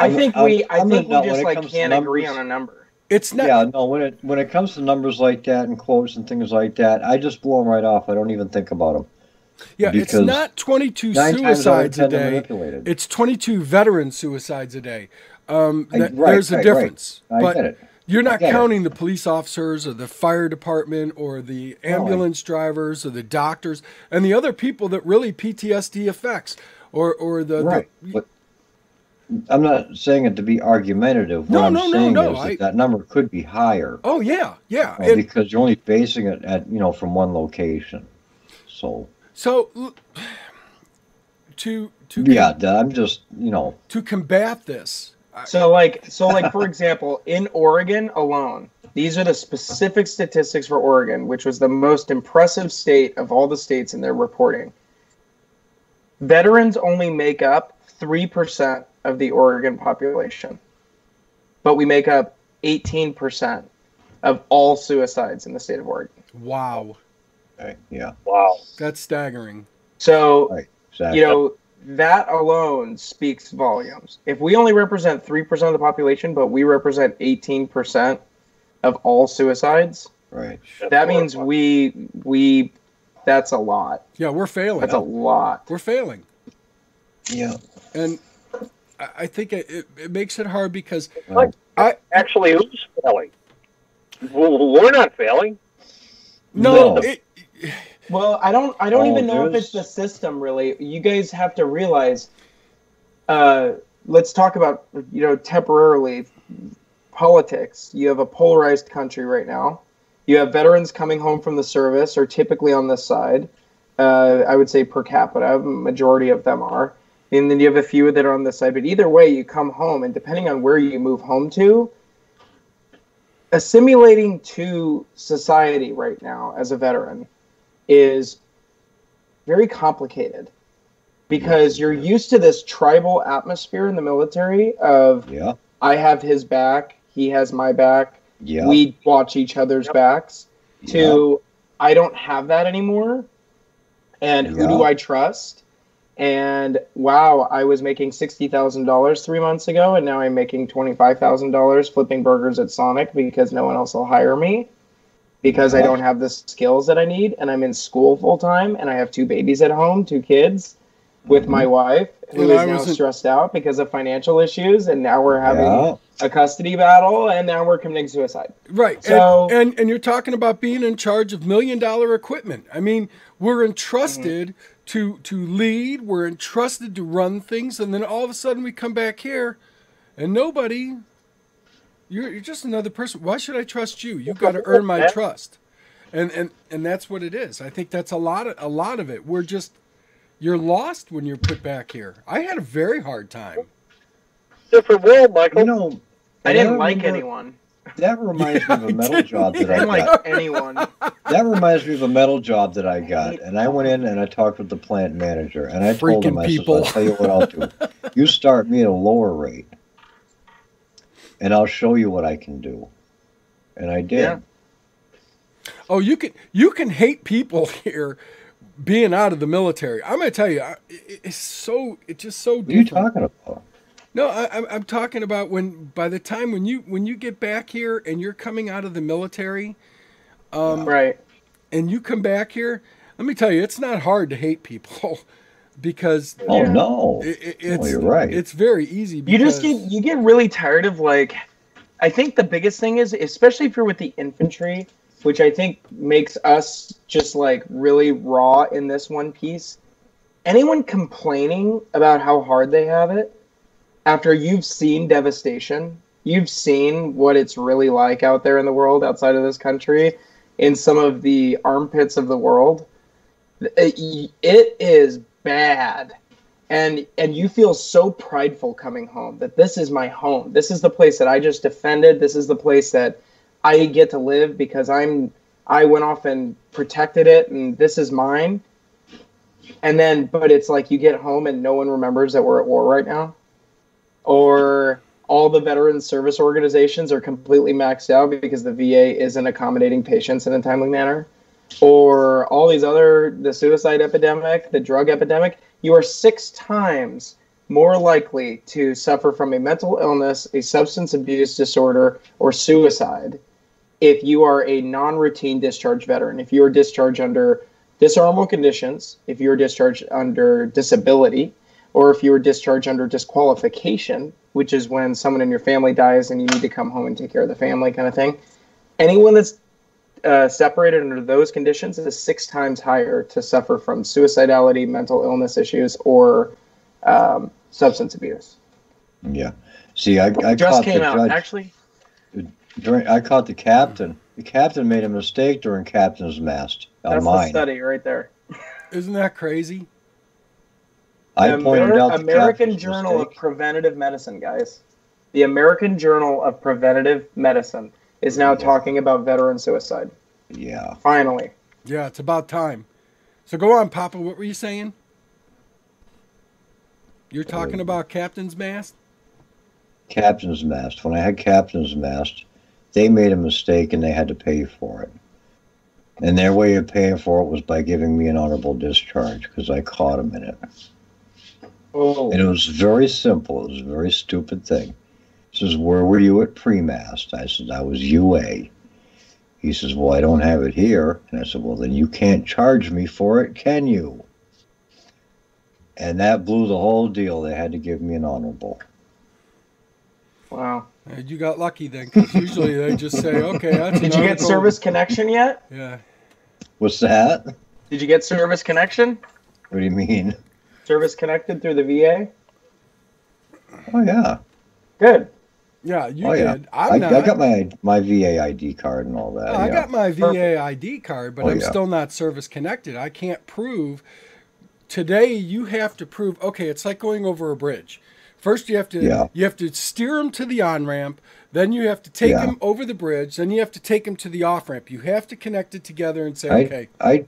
think we just like can't agree on a number. It's not. Yeah, no. When it comes to numbers like that and quotes and things like that, I just blow them right off. I don't even think about them. Yeah, it's not 22 suicides a day. It's 22 veteran suicides a day. There's a difference. I get it. You're not counting the police officers or the fire department or the ambulance drivers or the doctors and the other people that really PTSD affects or the But I'm not saying it to be argumentative. What I'm saying is that number could be higher. Oh yeah. Because you're only basing it at, you know, from one location. So I'm just, you know, to combat this. So like for example, in Oregon alone, these are the specific statistics for Oregon, which was the most impressive state of all the states in their reporting. Veterans only make up 3% of the Oregon population, but we make up 18% of all suicides in the state of Oregon. Wow. Okay, yeah. Wow. That's staggering. So, exactly. You know, that alone speaks volumes. If we only represent 3% of the population, but we represent 18% of all suicides, that means we that's a lot. Yeah, we're failing. That's a lot. We're failing. Yeah. And I think it makes it hard because Actually, who's failing? We're not failing. No. Well, I don't even know if it's the system, really. You guys have to realize, let's talk about, you know, temporarily politics. You have a polarized country right now. You have veterans coming home from the service, or typically on this side. I would say per capita, majority of them are. And then you have a few that are on this side. But either way, you come home, and depending on where you move home to, assimilating to society right now as a veteran is very complicated because you're used to this tribal atmosphere in the military of I have his back, he has my back, we watch each other's backs, to I don't have that anymore, and who do I trust? And wow, I was making $60,000 3 months ago, and now I'm making $25,000 flipping burgers at Sonic because no one else will hire me because I don't have the skills that I need, and I'm in school full time, and I have 2 babies at home, 2 kids, with my wife, who is now stressed out because of financial issues, and now we're having a custody battle, and now we're committing suicide. Right. So, and you're talking about being in charge of $1 million equipment. I mean, we're entrusted to lead, we're entrusted to run things, and then all of a sudden we come back here, and nobody, you're just another person. Why should I trust you? You've got to earn my trust. And that's what it is. I think that's a lot of it. You're lost when you're put back here. I had a very hard time. Different world, Michael. You know, I didn't like anyone. That reminds me of a metal job that I got. Like anyone. That reminds me of a metal job that I got. And I went in and I talked with the plant manager. And I told him, I said, I'll tell you what I'll do. You start me at a lower rate. And I'll show you what I can do. And I did. Yeah. Oh, you can hate people here being out of the military. I'm going to tell you, it's just so different. What are you talking about? No, I'm talking about by the time when you get back here and you're coming out of the military, right, and you come back here, let me tell you, it's not hard to hate people because no, you're right. It's very easy. You get really tired of, like, I think the biggest thing is, especially if you're with the infantry, which I think makes us just like really raw in this one piece. Anyone complaining about how hard they have it after you've seen devastation, you've seen what it's really like out there in the world outside of this country, in some of the armpits of the world, it is bad. And you feel so prideful coming home that this is my home. This is the place that I just defended. This is the place that I get to live because I went off and protected it, and this is mine. And then, but it's like you get home and no one remembers that we're at war right now. Or all the veteran service organizations are completely maxed out because the VA isn't accommodating patients in a timely manner. Or all these the suicide epidemic, the drug epidemic, you are 6 times more likely to suffer from a mental illness, a substance abuse disorder, or suicide if you are a non-routine discharge veteran. If you are discharged under dishonorable conditions, if you are discharged under disability, or if you are discharged under disqualification, which is when someone in your family dies and you need to come home and take care of the family kind of thing. Anyone that's separated under those conditions is 6 times higher to suffer from suicidality, mental illness issues, or substance abuse. Yeah. See, I just caught came the out judge. actually. I caught the captain. The captain made a mistake during captain's mast on That's mine. the study right there. Isn't that crazy? I pointed out the American captain's Journal mistake. of Preventative Medicine, guys. The American Journal of Preventative Medicine is now talking about veteran suicide. Yeah. Finally. Yeah, it's about time. So go on, Papa. What were you saying? You're talking about captain's mast? Captain's mast. When I had captain's mast, they made a mistake and they had to pay for it. And their way of paying for it was by giving me an honorable discharge because I caught them in it. Oh. And it was very simple. It was a very stupid thing. He says, where were you at pre-mast? I said, I was UA. He says, well, I don't have it here. And I said, well, then you can't charge me for it, can you? And that blew the whole deal. They had to give me an honorable. Wow. You got lucky then, because usually they just say, okay, that's Did you get Service Connection yet? Yeah. What's that? Did you get Service Connection? What do you mean? Service connected through the VA? Oh, yeah. Good. Yeah, you Yeah. did. I got my VA ID card and all that. I got my VA ID card, but I'm yeah. still not service connected. I can't prove. Today, you have to prove, okay, it's like going over a bridge. First, you have to steer them to the on-ramp. Then you have to take them over the bridge. Then you have to take them to the off ramp. You have to connect it together and say, okay. I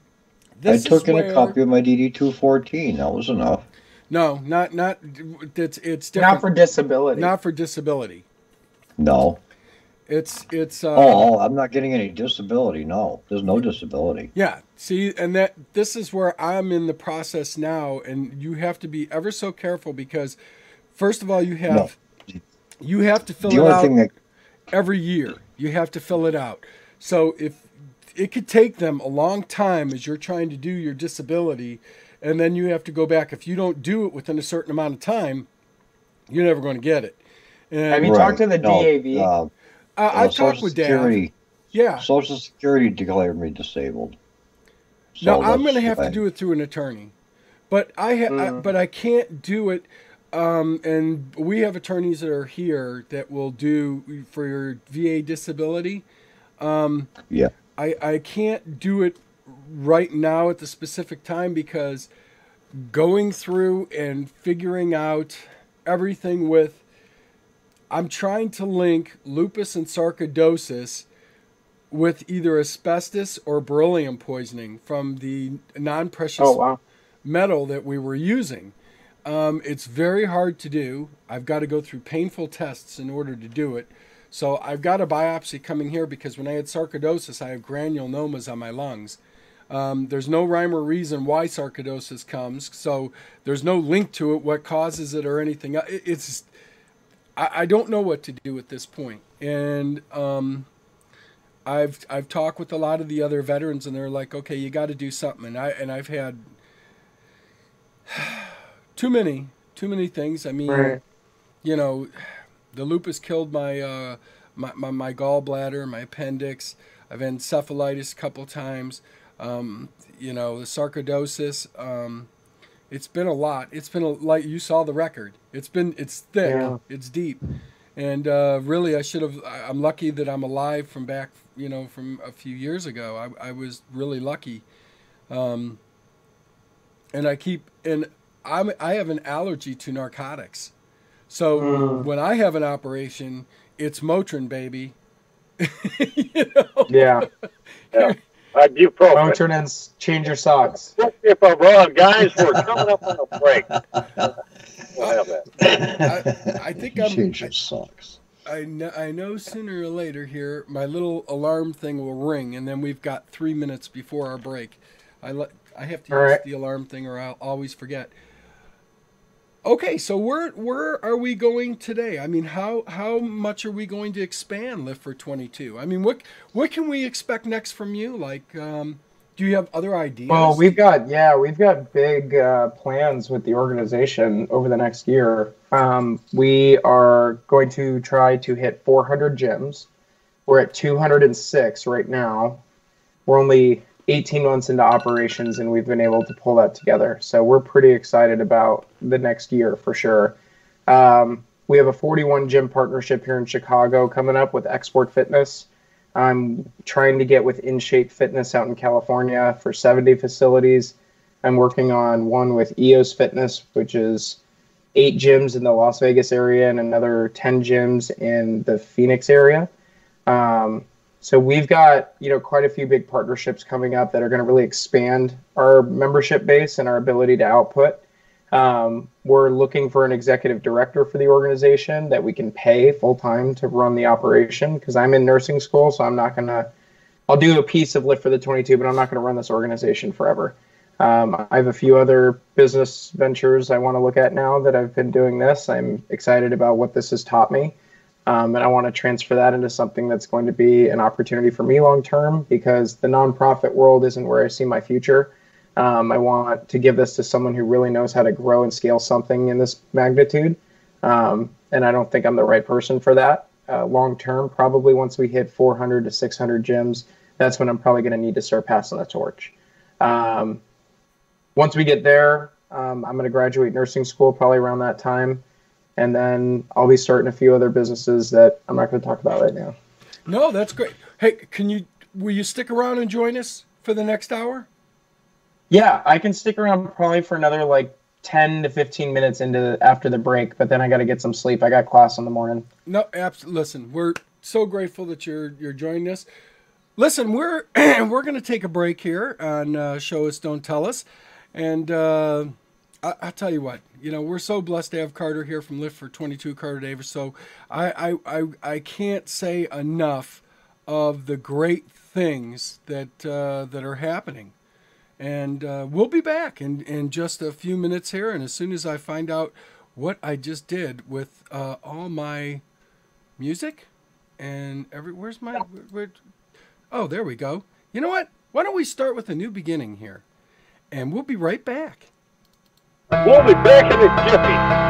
took in a copy of my DD-214. That was enough. No, not. It's different. Not for disability. Not for disability. No. It's. I'm not getting any disability. No, there's no disability. Yeah. See, and this is where I'm in the process now, and you have to be ever so careful because, first of all, you have to fill it out every year. You have to fill it out. So if it could take them a long time as you're trying to do your disability, and then you have to go back. If you don't do it within a certain amount of time, you're never going to get it. And have you talked to the DAV? I talked with Dad. Yeah. Social Security declared me disabled. So no, I'm going to have to do it through an attorney, but I can't do it. And we have attorneys that are here that will do for your VA disability. I can't do it right now at the specific time because going through and figuring out everything with, I'm trying to link lupus and sarcoidosis with either asbestos or beryllium poisoning from the non-precious metal that we were using. It's very hard to do. I've got to go through painful tests in order to do it. So I've got a biopsy coming here because when I had sarcoidosis, I have granulomas on my lungs. There's no rhyme or reason why sarcoidosis comes, so there's no link to it, what causes it or anything. I don't know what to do at this point. And I've talked with a lot of the other veterans, and they're like, okay, you got to do something. And I've had too many things. I mean, you know, the lupus killed my my gallbladder, my appendix. I've had encephalitis a couple times. You know, the sarcoidosis. It's been a lot. It's been like you saw the record. It's thick. It's deep. And really, I'm lucky that I'm alive from back, from a few years ago. I was really lucky. And I have an allergy to narcotics. So when I have an operation, it's Motrin, baby. Yeah. Ibuprofen. Motrin and change your socks. If I'm wrong, guys, we're coming up on a break. We'll have that. I think change your socks. I know sooner or later here, my little alarm thing will ring, and then we've got 3 minutes before our break. I have to use the alarm thing, or I'll always forget. Okay, so where are we going today? I mean, how much are we going to expand Lift for 22? I mean, what can we expect next from you? Like, do you have other ideas? Well, we've got big plans with the organization over the next year. We are going to try to hit 400 gyms. We're at 206 right now. We're only 18 months into operations, and we've been able to pull that together. So we're pretty excited about the next year for sure. We have a 41 gym partnership here in Chicago coming up with Export Fitness. I'm trying to get with In Shape Fitness out in California for 70 facilities. I'm working on one with EOS Fitness, which is 8 gyms in the Las Vegas area and another 10 gyms in the Phoenix area. So we've got, quite a few big partnerships coming up that are going to really expand our membership base and our ability to output. We're looking for an executive director for the organization that we can pay full-time to run the operation, because I'm in nursing school, so I'll do a piece of Lift for the 22, but I'm not going to run this organization forever. I have a few other business ventures I want to look at now that I've been doing this. I'm excited about what this has taught me. And I want to transfer that into something that's going to be an opportunity for me long term, because the nonprofit world isn't where I see my future. I want to give this to someone who really knows how to grow and scale something in this magnitude. And I don't think I'm the right person for that. Long term, probably once we hit 400 to 600 gyms, that's when I'm probably going to need to start passing the torch. Once we get there, I'm going to graduate nursing school probably around that time. And then I'll be starting a few other businesses that I'm not going to talk about right now. No, that's great. Hey, will you stick around and join us for the next hour? Yeah, I can stick around probably for another 10 to 15 minutes after the break, but then I got to get some sleep. I got class in the morning. No, absolutely. Listen, we're so grateful that you're joining us. Listen, we're going to take a break here on Show Us, Don't Tell Us. And I'll tell you what, we're so blessed to have Carter here from Lift for 22, Carter Davis. So I can't say enough of the great things that are happening. And we'll be back in just a few minutes here. And as soon as I find out what I just did with all my music and where's my... Oh, there we go. You know what? Why don't we start with a new beginning here? And we'll be right back. We'll be back in a jiffy.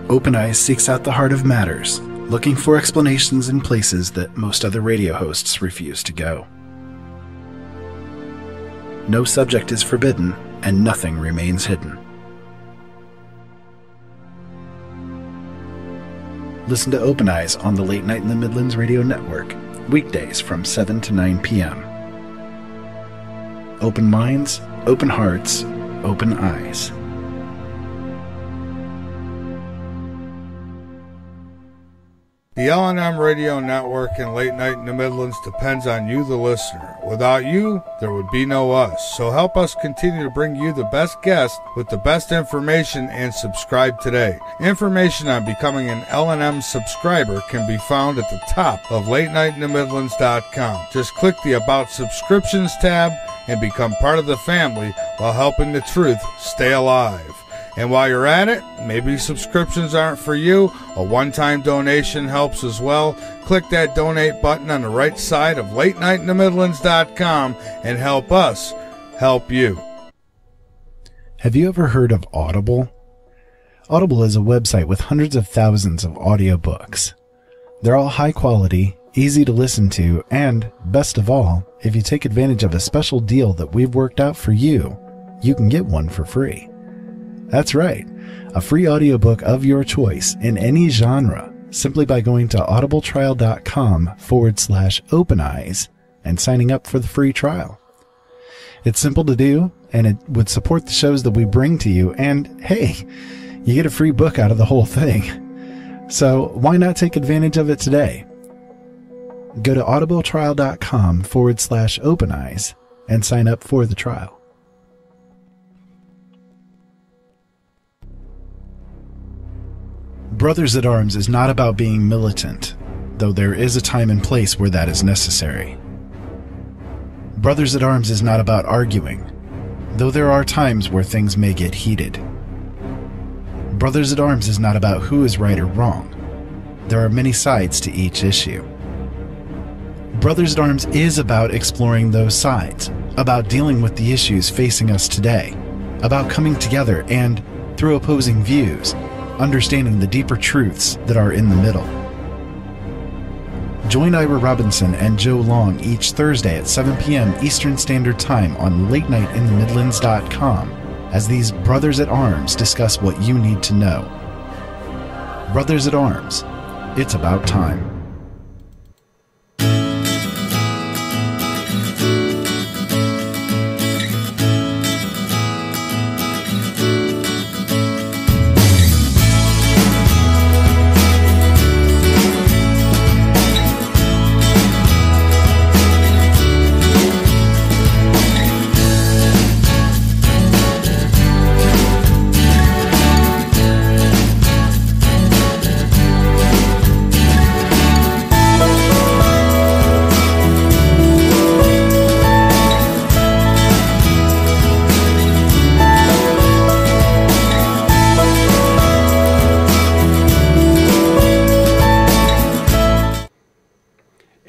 Open Eyes seeks out the heart of matters, looking for explanations in places that most other radio hosts refuse to go. No subject is forbidden, and nothing remains hidden. Listen to Open Eyes on the Late Night in the Midlands Radio Network, weekdays from 7 to 9 p.m. Open minds, open hearts, open eyes. The L&M Radio Network and Late Night in the Midlands depends on you, the listener. Without you, there would be no us. So help us continue to bring you the best guests with the best information and subscribe today. Information on becoming an L&M subscriber can be found at the top of LateNightInTheMidlands.com. Just click the About Subscriptions tab and become part of the family while helping the truth stay alive. And while you're at it, maybe subscriptions aren't for you. A one-time donation helps as well. Click that donate button on the right side of latenightinthe-midlands.com and help us help you. Have you ever heard of Audible? Audible is a website with hundreds of thousands of audiobooks. They're all high quality, easy to listen to, and, best of all, if you take advantage of a special deal that we've worked out for you, you can get one for free. That's right, a free audiobook of your choice in any genre, simply by going to audibletrial.com/openeyes and signing up for the free trial. It's simple to do, and it would support the shows that we bring to you, and hey, you get a free book out of the whole thing. So why not take advantage of it today? Go to audibletrial.com/openeyes and sign up for the trial. Brothers at Arms is not about being militant, though there is a time and place where that is necessary. Brothers at Arms is not about arguing, though there are times where things may get heated. Brothers at Arms is not about who is right or wrong. There are many sides to each issue. Brothers at Arms is about exploring those sides, about dealing with the issues facing us today, about coming together and, through opposing views, understanding the deeper truths that are in the middle. Join Ira Robinson and Joe Long each Thursday at 7 p.m. Eastern Standard Time on latenightinthe-midlands.com as these Brothers at Arms discuss what you need to know. Brothers at Arms, it's about time.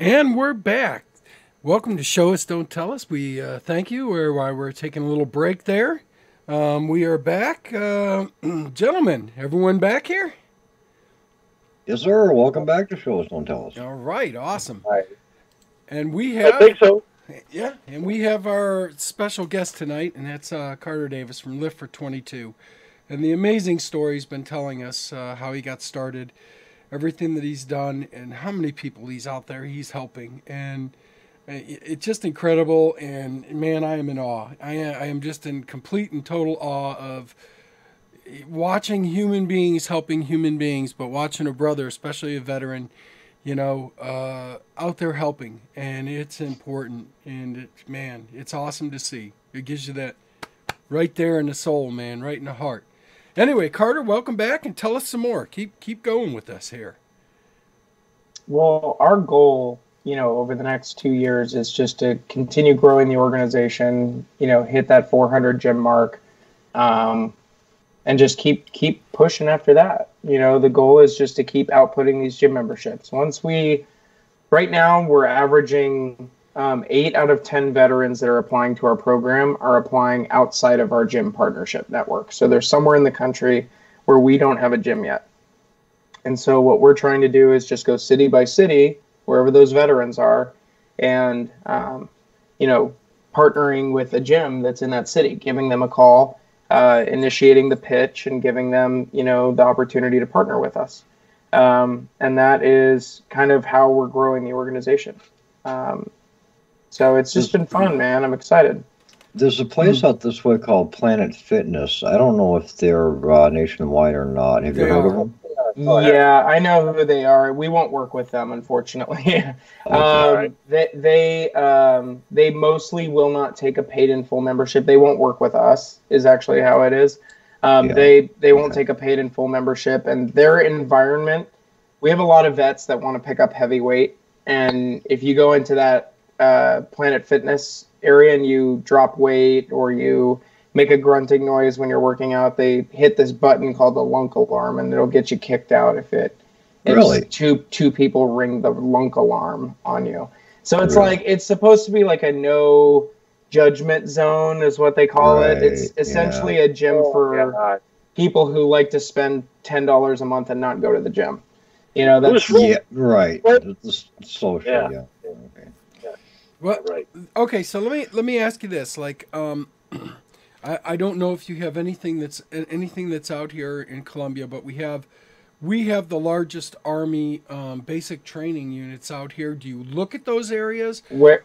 And we're back. Welcome to Show Us, Don't Tell Us. We thank you while we're taking a little break there. We are back. Gentlemen, everyone back here? Yes, sir. Welcome back to Show Us, Don't Tell Us. All right, awesome. All right. And we have... I think so. Yeah, and we have our special guest tonight, and that's Carter Davis from Lift for 22. And the amazing story he's been telling us, how he got started, everything that he's done, and how many people he's out there he's helping. And it's just incredible, and man, I am in awe. I am just in complete and total awe of watching human beings helping human beings, but watching a brother, especially a veteran, out there helping. And it's important, and it's awesome to see. It gives you that right there in the soul, man, right in the heart. Anyway, Carter, welcome back, and tell us some more. Keep going with us here. Well, our goal, over the next 2 years is just to continue growing the organization, hit that 400 gym mark, and just keep pushing after that. The goal is just to keep outputting these gym memberships. Right now we're averaging 8 out of 10 veterans that are applying to our program are applying outside of our gym partnership network. So they're somewhere in the country where we don't have a gym yet. And so what we're trying to do is just go city by city, wherever those veterans are, and, partnering with a gym that's in that city, giving them a call, initiating the pitch, and giving them, the opportunity to partner with us. And that is kind of how we're growing the organization. So it's just been fun, man. I'm excited. There's a place out this way called Planet Fitness. I don't know if they're nationwide or not. Have you heard of them? Yeah, I know who they are. We won't work with them, unfortunately. They mostly will not take a paid in full membership. They won't work with us, is actually how it is. They won't take a paid in full membership, and their environment, we have a lot of vets that want to pick up heavy weight, and if you go into that Planet Fitness area and you drop weight or you make a grunting noise when you're working out, they hit this button called the lunk alarm, and it'll get you kicked out if Really? two people ring the lunk alarm on you. So it's Really? like, it's supposed to be like a no judgment zone is what they call it. It's Right, essentially a gym for people who like to spend $10 a month and not go to the gym. You know, that's Yeah, right. It's social, yeah. Okay. Well, Right. okay, so let me ask you this. Like, I don't know if you have anything that's out here in Colombia, but we have the largest Army basic training units out here. Do you look at those areas? where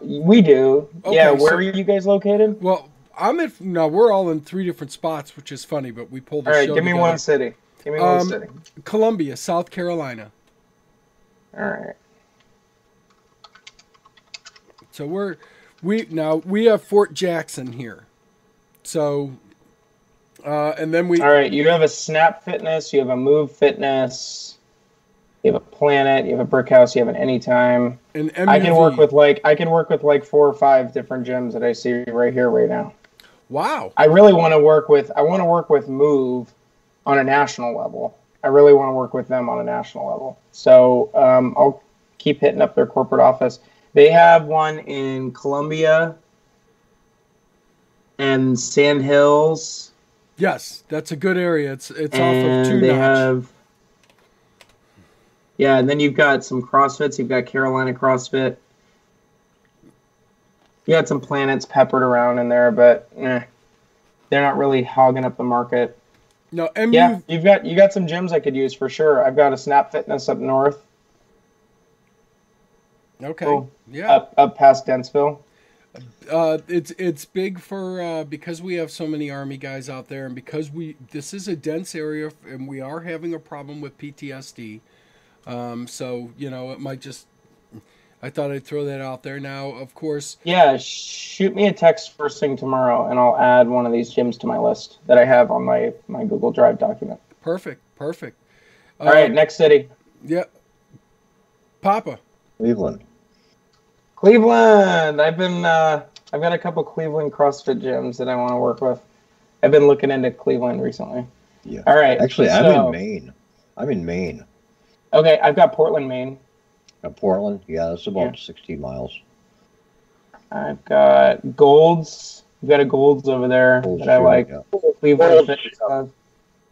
we do. Okay, Yeah, where so- are you guys located? Well, we're all in 3 different spots, which is funny, but we pulled a All right, show give me together. one city. Give me one city. Columbia, South Carolina. All right. So we have Fort Jackson here. So, and then All right, you have a Snap Fitness, you have a Move Fitness, you have a Planet, you have a Brick House, you have an Anytime. and I can work with like 4 or 5 different gyms that I see right here, right now. Wow. I really want to work with. I want to work with Move on a national level. I really want to work with them on a national level. So I'll keep hitting up their corporate office. They have one in Columbia and Sand Hills. Yes, that's a good area. It's off And of Two they Notch. have, yeah, and then you've got some CrossFits. You've got Carolina CrossFit. You got some Planets peppered around in there, but they're not really hogging up the market. No, MU. Yeah, you got some gyms I could use for sure. I've got a Snap Fitness up north. Okay. Cool. Yeah. Up past Dentsville. It's big for because we have so many Army guys out there, and because this is a dense area, and we are having a problem with PTSD. So it might just. I thought I'd throw that out there. Now, of course. Yeah, shoot me a text first thing tomorrow, and I'll add one of these gyms to my list that I have on my Google Drive document. Perfect. All right, next city. Yeah. Papa. Cleveland. I've got a couple Cleveland CrossFit gyms that I want to work with. I've been looking into Cleveland recently. Yeah. All right. Actually, I'm in Maine. Okay, I've got Portland, Maine. Portland? Yeah, that's about 60 miles. I've got Gold's. I've got a Gold's over there Gold's that I Gym, like. yeah. Cleveland Gold's Fitness Club,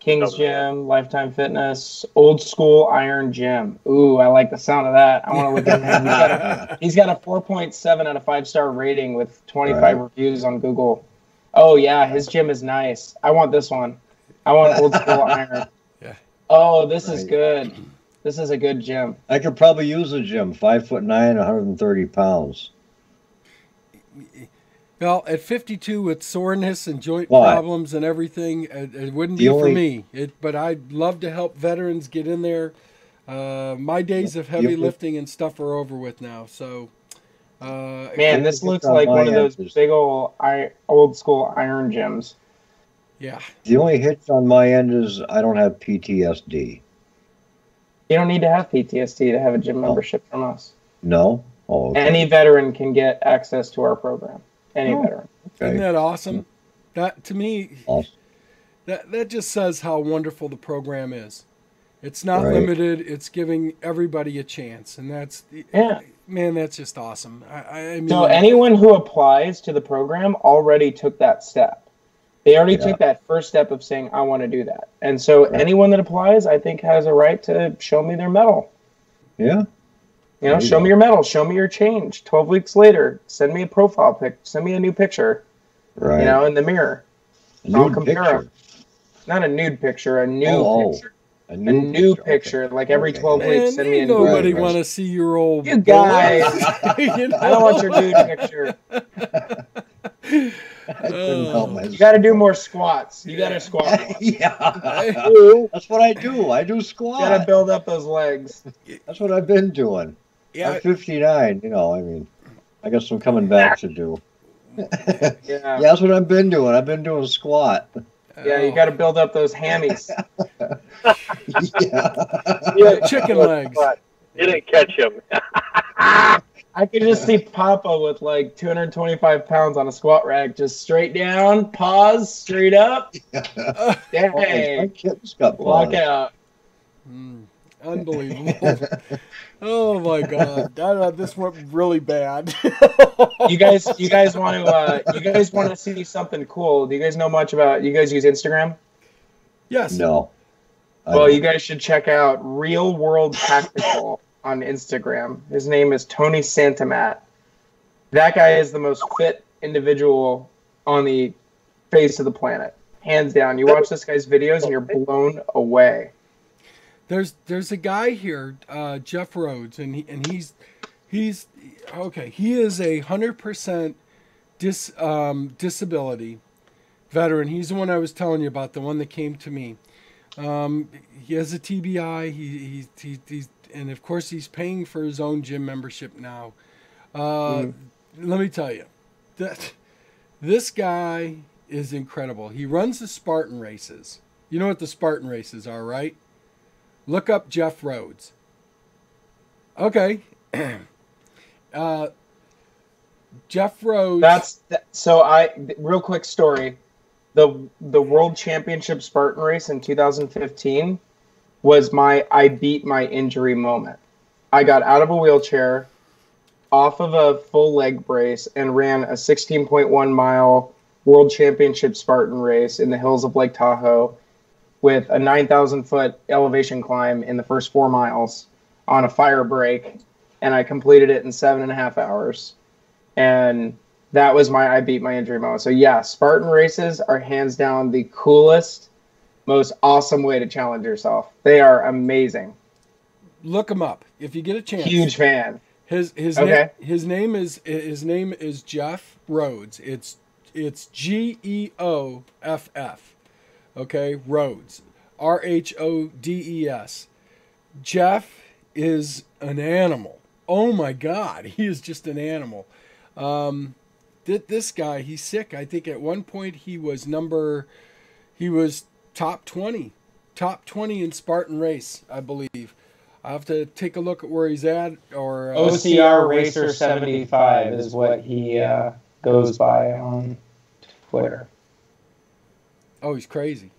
King's Gym, Lifetime Fitness, Old School Iron Gym. Ooh, I like the sound of that. I want to look at him. He's got a 4.7 out of 5-star rating with 25 reviews on Google. Oh yeah, his gym is nice. I want this one. I want Old School Iron. Yeah. Oh, this is good. This is a good gym. I could probably use a gym. 5'9", 130 pounds. Well, at 52 with soreness and joint problems and everything, it wouldn't be for me. But I'd love to help veterans get in there. My days of heavy lifting and stuff are over with now. So, man, this looks like one of those big old school iron gyms. Yeah. The only hitch on my end is I don't have PTSD. You don't need to have PTSD to have a gym membership from us. No? Oh, okay. Any veteran can get access to our program. Any veteran. Okay. Isn't that awesome? That, to me, Awesome. that just says how wonderful the program is. It's not limited. It's giving everybody a chance. And that's, man, that's just awesome. I mean, so anyone who applies to the program already took that step. They already took that first step of saying, I want to do that. And so anyone that applies, I think, has a right to show me their medal. Yeah. You know, show me your medal. Show me your change. 12 weeks later, send me a profile pic. Send me a new picture. Right. You know, in the mirror. I'll compare them. Not a nude picture, a new picture. A new picture. Like every 12 weeks, send me a new picture. Nobody want to see your old... You guys. I don't want your nude picture. I couldn't help myself. You got to do more squats. You got to squat more. That's what I do. I do squats. You got to build up those legs. That's what I've been doing. I'm 59. You know, I mean, I got some coming back to do. Yeah, that's what I've been doing. I've been doing squat. Yeah, you got to build up those hammies. Yeah, chicken legs. You didn't catch him. I could just see Papa with like 225 pounds on a squat rack, just straight down, pause, straight up. Dang. My kid's got Walk paws. out. Unbelievable. Oh my God, this went really bad. You guys want to see something cool? Do you guys know much about? You guys use Instagram? Yes. No. Well, you guys should check out Real World Tactical on Instagram. His name is Tony Santamat. That guy is the most fit individual on the face of the planet, hands down. You watch this guy's videos and you're blown away. There's a guy here, Jeff Rhodes, and he's okay. He is 100% disability veteran. He's the one I was telling you about, the one that came to me. He has a TBI. He's and of course he's paying for his own gym membership now. Let me tell you, that this guy is incredible. He runs the Spartan races. You know what the Spartan races are, right? Look up Jeff Rhodes. Okay. Jeff Rhodes. Real quick story. The World Championship Spartan race in 2015 was I beat my injury moment. I got out of a wheelchair, off of a full leg brace, and ran a 16.1 mile World Championship Spartan race in the hills of Lake Tahoe with a 9,000 foot elevation climb in the first 4 miles on a fire break, and I completed it in 7.5 hours. And that was I beat my injury moment. So yeah, Spartan races are hands down the coolest, most awesome way to challenge yourself. They are amazing. Look him up if you get a chance. Huge fan. His name is Jeff Rhodes. It's GEOFF. Okay, Rhodes, RHODES. Jeff is an animal. Oh my God, he is just an animal. This guy, he's sick. I think at one point he was top 20 in Spartan race, I believe. I have to take a look at where he's at. Or OCR Racer 75 is what he goes by on Twitter. Oh, he's crazy.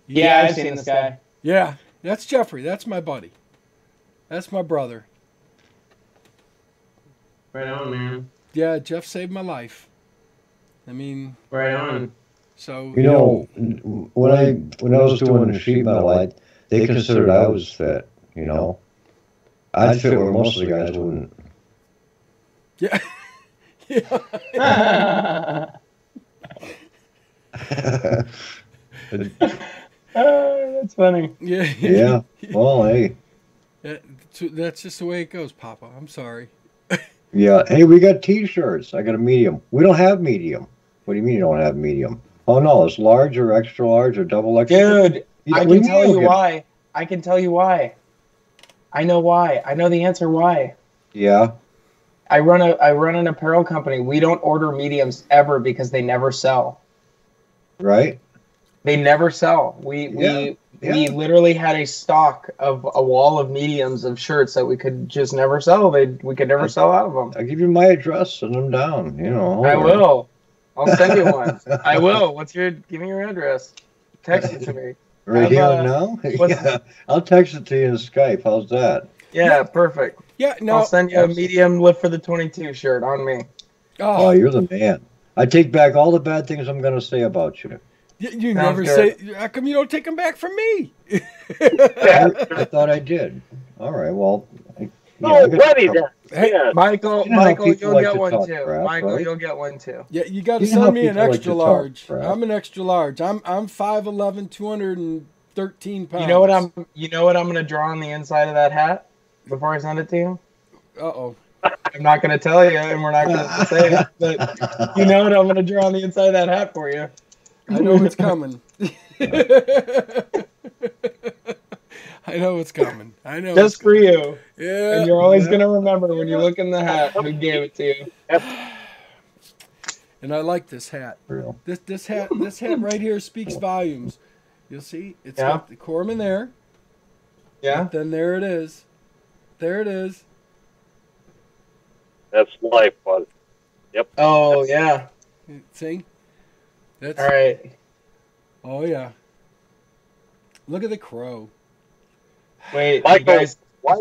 Yeah, I've seen this guy. Yeah, that's Jeffrey. That's my buddy. That's my brother. Right on, man. Yeah, Jeff saved my life. I mean, right on. So you know, when I was doing sheet metal, they considered I was fit. You know, I'd fit where most of the guys wouldn't. Yeah. That's funny. Yeah. Yeah. Well, hey. That's just the way it goes, Papa. I'm sorry. Yeah. Hey, we got T-shirts. I got a medium. We don't have medium. What do you mean you don't have medium? Oh no, it's large or extra large or double extra. Dude, I can tell you why. I can tell you why. I know why. I know the answer why. Yeah. I run an apparel company. We don't order mediums ever because they never sell. Right. They never sell. We literally had a stock of a wall of mediums of shirts that we could just never sell. We could never sell out of them. I'll give you my address, send them down. You know. I will. I'll send you one. I will. Give me your address. Text it to me. Right here now? Yeah. I'll text it to you in Skype. How's that? Yeah, perfect. Yeah, no. I'll send you a medium lift for the 22 shirt on me. Oh, you're the man. I take back all the bad things I'm going to say about you. You never say. How come you don't take them back from me? I thought I did. All right. Well. Already then. Hey, Michael, you'll get one too. Michael, you'll get one too. Yeah, you got to send me an extra large. I'm an extra large. I'm 5'11", 213 pounds. You know what I'm gonna draw on the inside of that hat before I send it to you? Uh-oh. I'm not gonna tell you, and we're not gonna say it. But you know what I'm gonna draw on the inside of that hat for you? I know what's coming. I know what's coming. I know. Just for you. Yeah. And you're always going to remember when you look in the hat who gave it to you. And I like this hat. This hat right here speaks volumes. You'll see. It's got the Corman there. Yeah. But then there it is. There it is. That's life, bud. Yep. Oh, yeah. See? That's All right. Oh yeah. Look at the crow. Wait, Michael, you guys.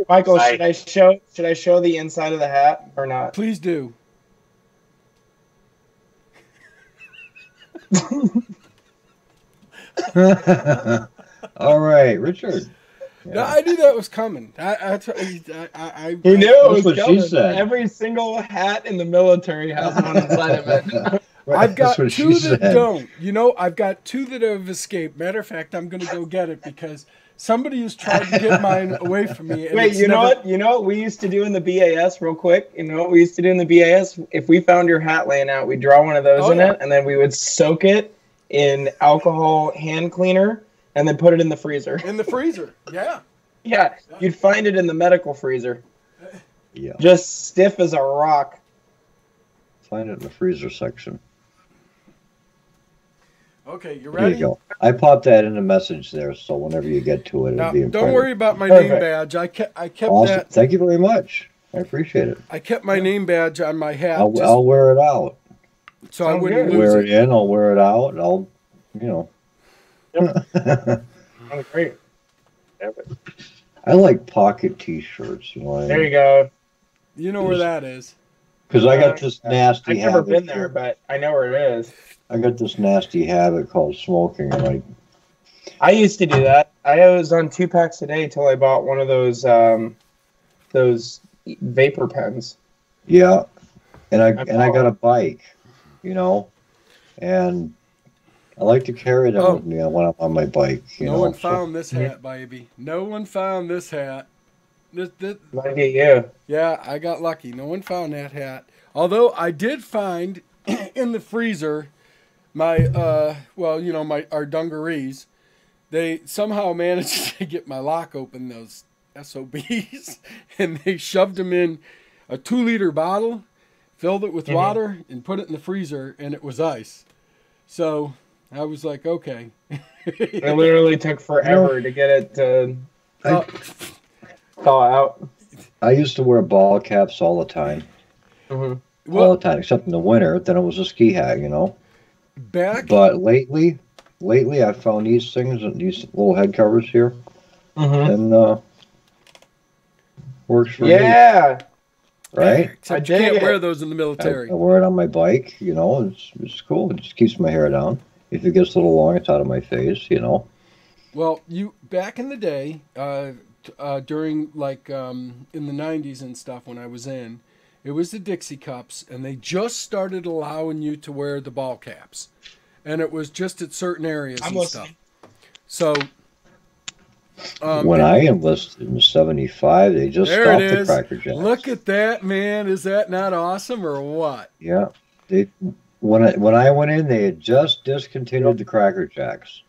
Michael, I- should I show the inside of the hat or not? Please do. All right, Richard. No, I knew that was coming. I You knew it was That's what she coming. said. Every single hat in the military has one inside of it. I've got That's what two she that said. don't. You know, I've got two that have escaped. Matter of fact, I'm going to go get it because somebody has tried to get mine away from me. And Wait, it's know never- what? You know what we used to do in the BAS, real quick? You know what we used to do in the BAS? If we found your hat laying out, we'd draw one of those Oh, in yeah. it, and then we would soak it in alcohol hand cleaner, and then put it in the freezer. In the freezer. Yeah. Yeah, you'd find it in the medical freezer, Yeah, just stiff as a rock. find it in the freezer section. Okay, you There ready? you go. I popped that in the message there, so whenever you get to it, Now, it'll be in don't front worry of about my Perfect. name badge. I kept Awesome. that. Thank you very much. I appreciate it. I kept my name badge on my hat I'll wear it out. so I Sounds wouldn't good. lose Wear it. it in. I'll wear it out. I'll, you know. Oh, great. I like pocket T-shirts. You know what I There mean? you go. You know where that is. Because I got this nasty I've never habit. been there, but I know where it is. I got this nasty habit called smoking, and I used to do that. I was on 2 packs a day till I bought one of those vapor pens. yeah, and I got a bike, you know, and I like to carry them with me when I'm on my bike. No one found this hat, baby. No one found this hat. This, Lucky you. yeah, I got lucky. No one found that hat. Although I did find in the freezer my our dungarees. They somehow managed to get my lock open, those SOBs, and they shoved them in a 2-liter bottle, filled it with water, and put it in the freezer, and it was ice. So I was like, okay. It literally took forever to get it to thaw out. I used to wear ball caps all the time. Mm-hmm. All the time, except in the winter. Then it was a ski hat, you know. Back. But lately I found these things, these little head covers here, Mm-hmm. and works for me, Yeah. right? Except I you can't dig wear it. those in the I military. wear it on my bike, you know. It's cool. It just keeps my hair down. If it gets a little long, it's out of my face, you know. Well, you back in the day, during like in the 90s and stuff when I was in, it was the Dixie cups, and they just started allowing you to wear the ball caps, and it was just at certain areas I'm and listening. stuff. So When I enlisted in '75, they just there stopped it the is. Cracker Jacks. Look at that, man! Is that not awesome or what? Yeah, when I went in, they had just discontinued the Cracker Jacks.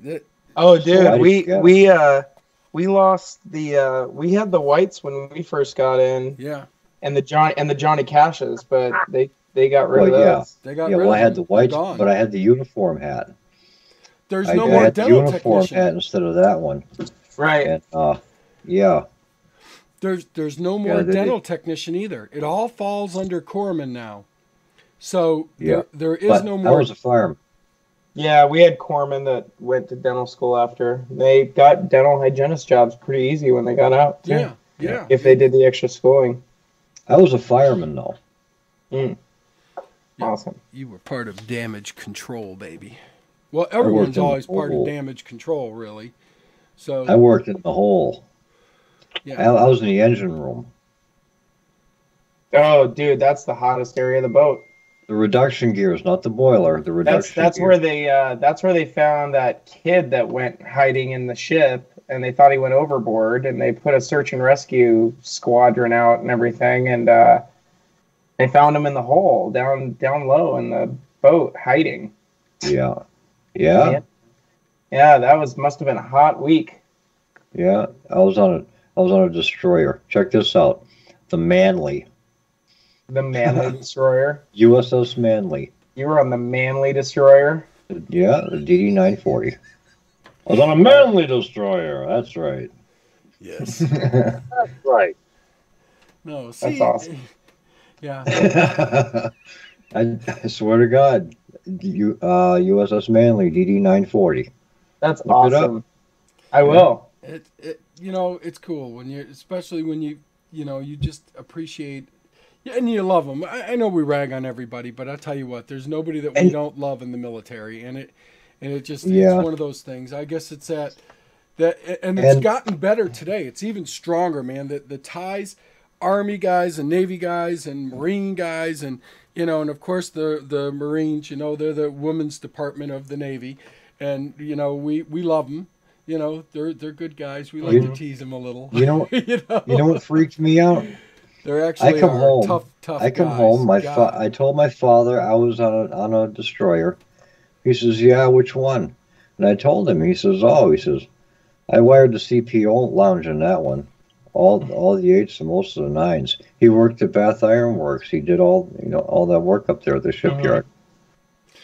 That, Oh, dude, Slide we together. we lost the we had the whites when we first got in, yeah, and the Johnny Cashes, but they got rid of Well, yeah. those. they got Yeah, rid well, of I had them. the whites, They're gone. but I had the uniform hat. There's I no more had the dental uniform technician. hat instead of that one. Right. And yeah, There's no more they- dental technician either. It all falls under corpsman now. So Yeah. there is but no I more. was a fireman. Yeah, we had corpsmen that went to dental school after. They got dental hygienist jobs pretty easy when they got out, too, yeah. if they did the extra schooling. I was a fireman though. Mm. Awesome. You were part of damage control, baby. Well, worked everyone's in the always part of hole. damage control, really. So I worked in the hole. yeah, I was in the engine room. Oh, dude, that's the hottest area of the boat. The reduction gears, not the boiler. The reduction. That's gears. where they found that kid that went hiding in the ship, and they thought he went overboard, and they put a search and rescue squadron out and everything, and they found him in the hole down low in the boat hiding. Yeah. Yeah. Yeah, that must have been a hot week. Yeah. I was on a destroyer. Check this out. The Manly. The Manly destroyer. USS Manly. You were on the Manly destroyer. Yeah, the DD-940. I was on a Manly destroyer. That's right. yes. That's right. No, see, awesome. Yeah. I swear to God, USS Manly DD-940. That's Look it up. awesome. I will. It's cool when especially when you just appreciate, yeah, and you love them. I know we rag on everybody, but I tell you what, there's nobody that we don't love in the military, and it just it's one of those things. I guess it's and it's gotten better today. It's even stronger, man. The ties, Army guys and Navy guys and Marine guys, and and of course the Marines. They're the women's department of the Navy, and we love them. They're good guys. We like to tease them a little. You know what freaked me out? They're actually I come home. tough I come guys. home. I told my father I was on a destroyer. He says, "Yeah, which one?" And I told him. He says, "Oh," he says, "I wired the CPO lounge in that one. All the 8s and most of the 9s. He worked at Bath Iron Works. He did all that work up there at the shipyard.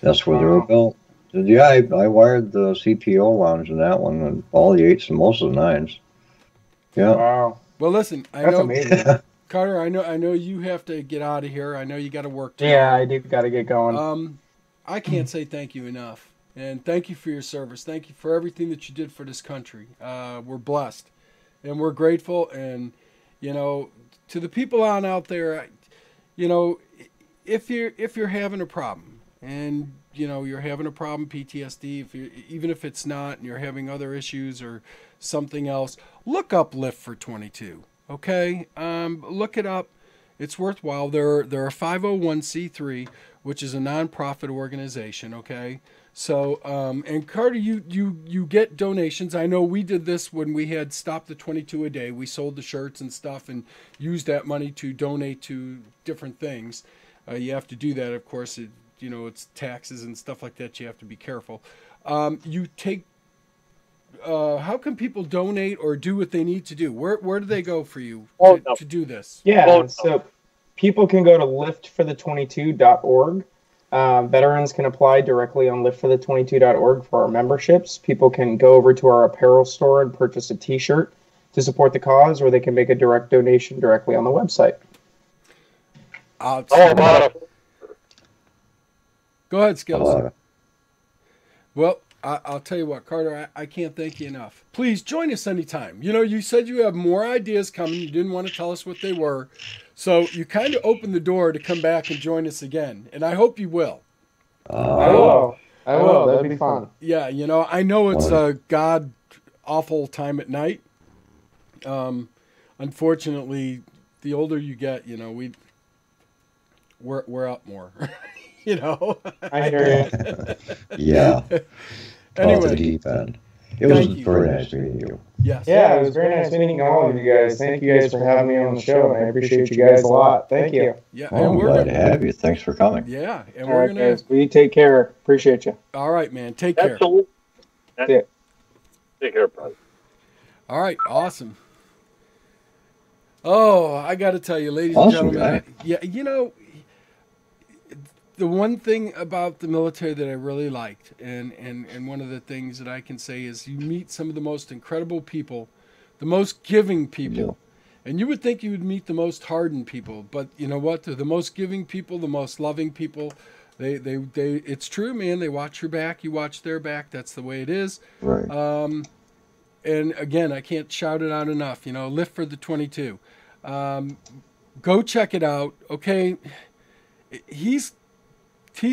That's where they were built." Yeah, I wired the CPO lounge in that one, and all the 8s and most of the 9s. Yeah. Wow. Well, listen, That's amazing. Carter, I know you have to get out of here. I know you got to work tomorrow. Yeah, I do got to get going. I can't say thank you enough, and thank you for your service. Thank you for everything that you did for this country. We're blessed, and we're grateful. And to the people out there, if you're having a problem, and you're having a problem, PTSD, even if it's not, and you're having other issues or something else, look up Lift for 22. Okay, look it up. It's worthwhile. They're a 501c3, which is a nonprofit organization. Okay, so and Carter, you get donations. I know we did this when we had Stop the 22 a Day. We sold the shirts and stuff and used that money to donate to different things. You have to do that, of course. It's taxes and stuff like that. You have to be careful. You take. How can people donate or do what they need to do? Where do they go for you to do this? Yeah, so people can go to liftforthe22.org. Veterans can apply directly on liftforthe22.org for our memberships. People can go over to our apparel store and purchase a T-shirt to support the cause, or they can make a direct donation directly on the website. Go ahead, Skillzzz. Well, I'll tell you what, Carter, I can't thank you enough. Please join us anytime. You said you have more ideas coming. You didn't want to tell us what they were. So you kind of opened the door to come back and join us again. And I hope you will. I will. That'd be fun. Yeah, I know it's a god-awful time at night. Unfortunately, the older you get, we're up more. I hear you. Yeah. Anyway, the deep end. It was very nice meeting you. Yes. Yeah, it was very nice meeting all of you guys. Thank you guys for having me on the show, and I appreciate you guys a lot. Thank you. Yeah, I'm glad to have you. Thanks for coming. Yeah, and All right, guys. We take care. Appreciate you. All right, man. Take care. Absolutely. Yeah. Take care, brother. All right, awesome. Oh, I got to tell you, ladies and gentlemen. Yeah, the one thing about the military that I really liked, and one of the things that I can say is you meet some of the most incredible people, the most giving people. Yeah. And you would think you would meet the most hardened people, but you know what? They're the most giving people, the most loving people. They it's true, man. They watch your back, you watch their back. That's the way it is. Right. And again, I can't shout it out enough. Lift for the 22. Go check it out. Okay. He's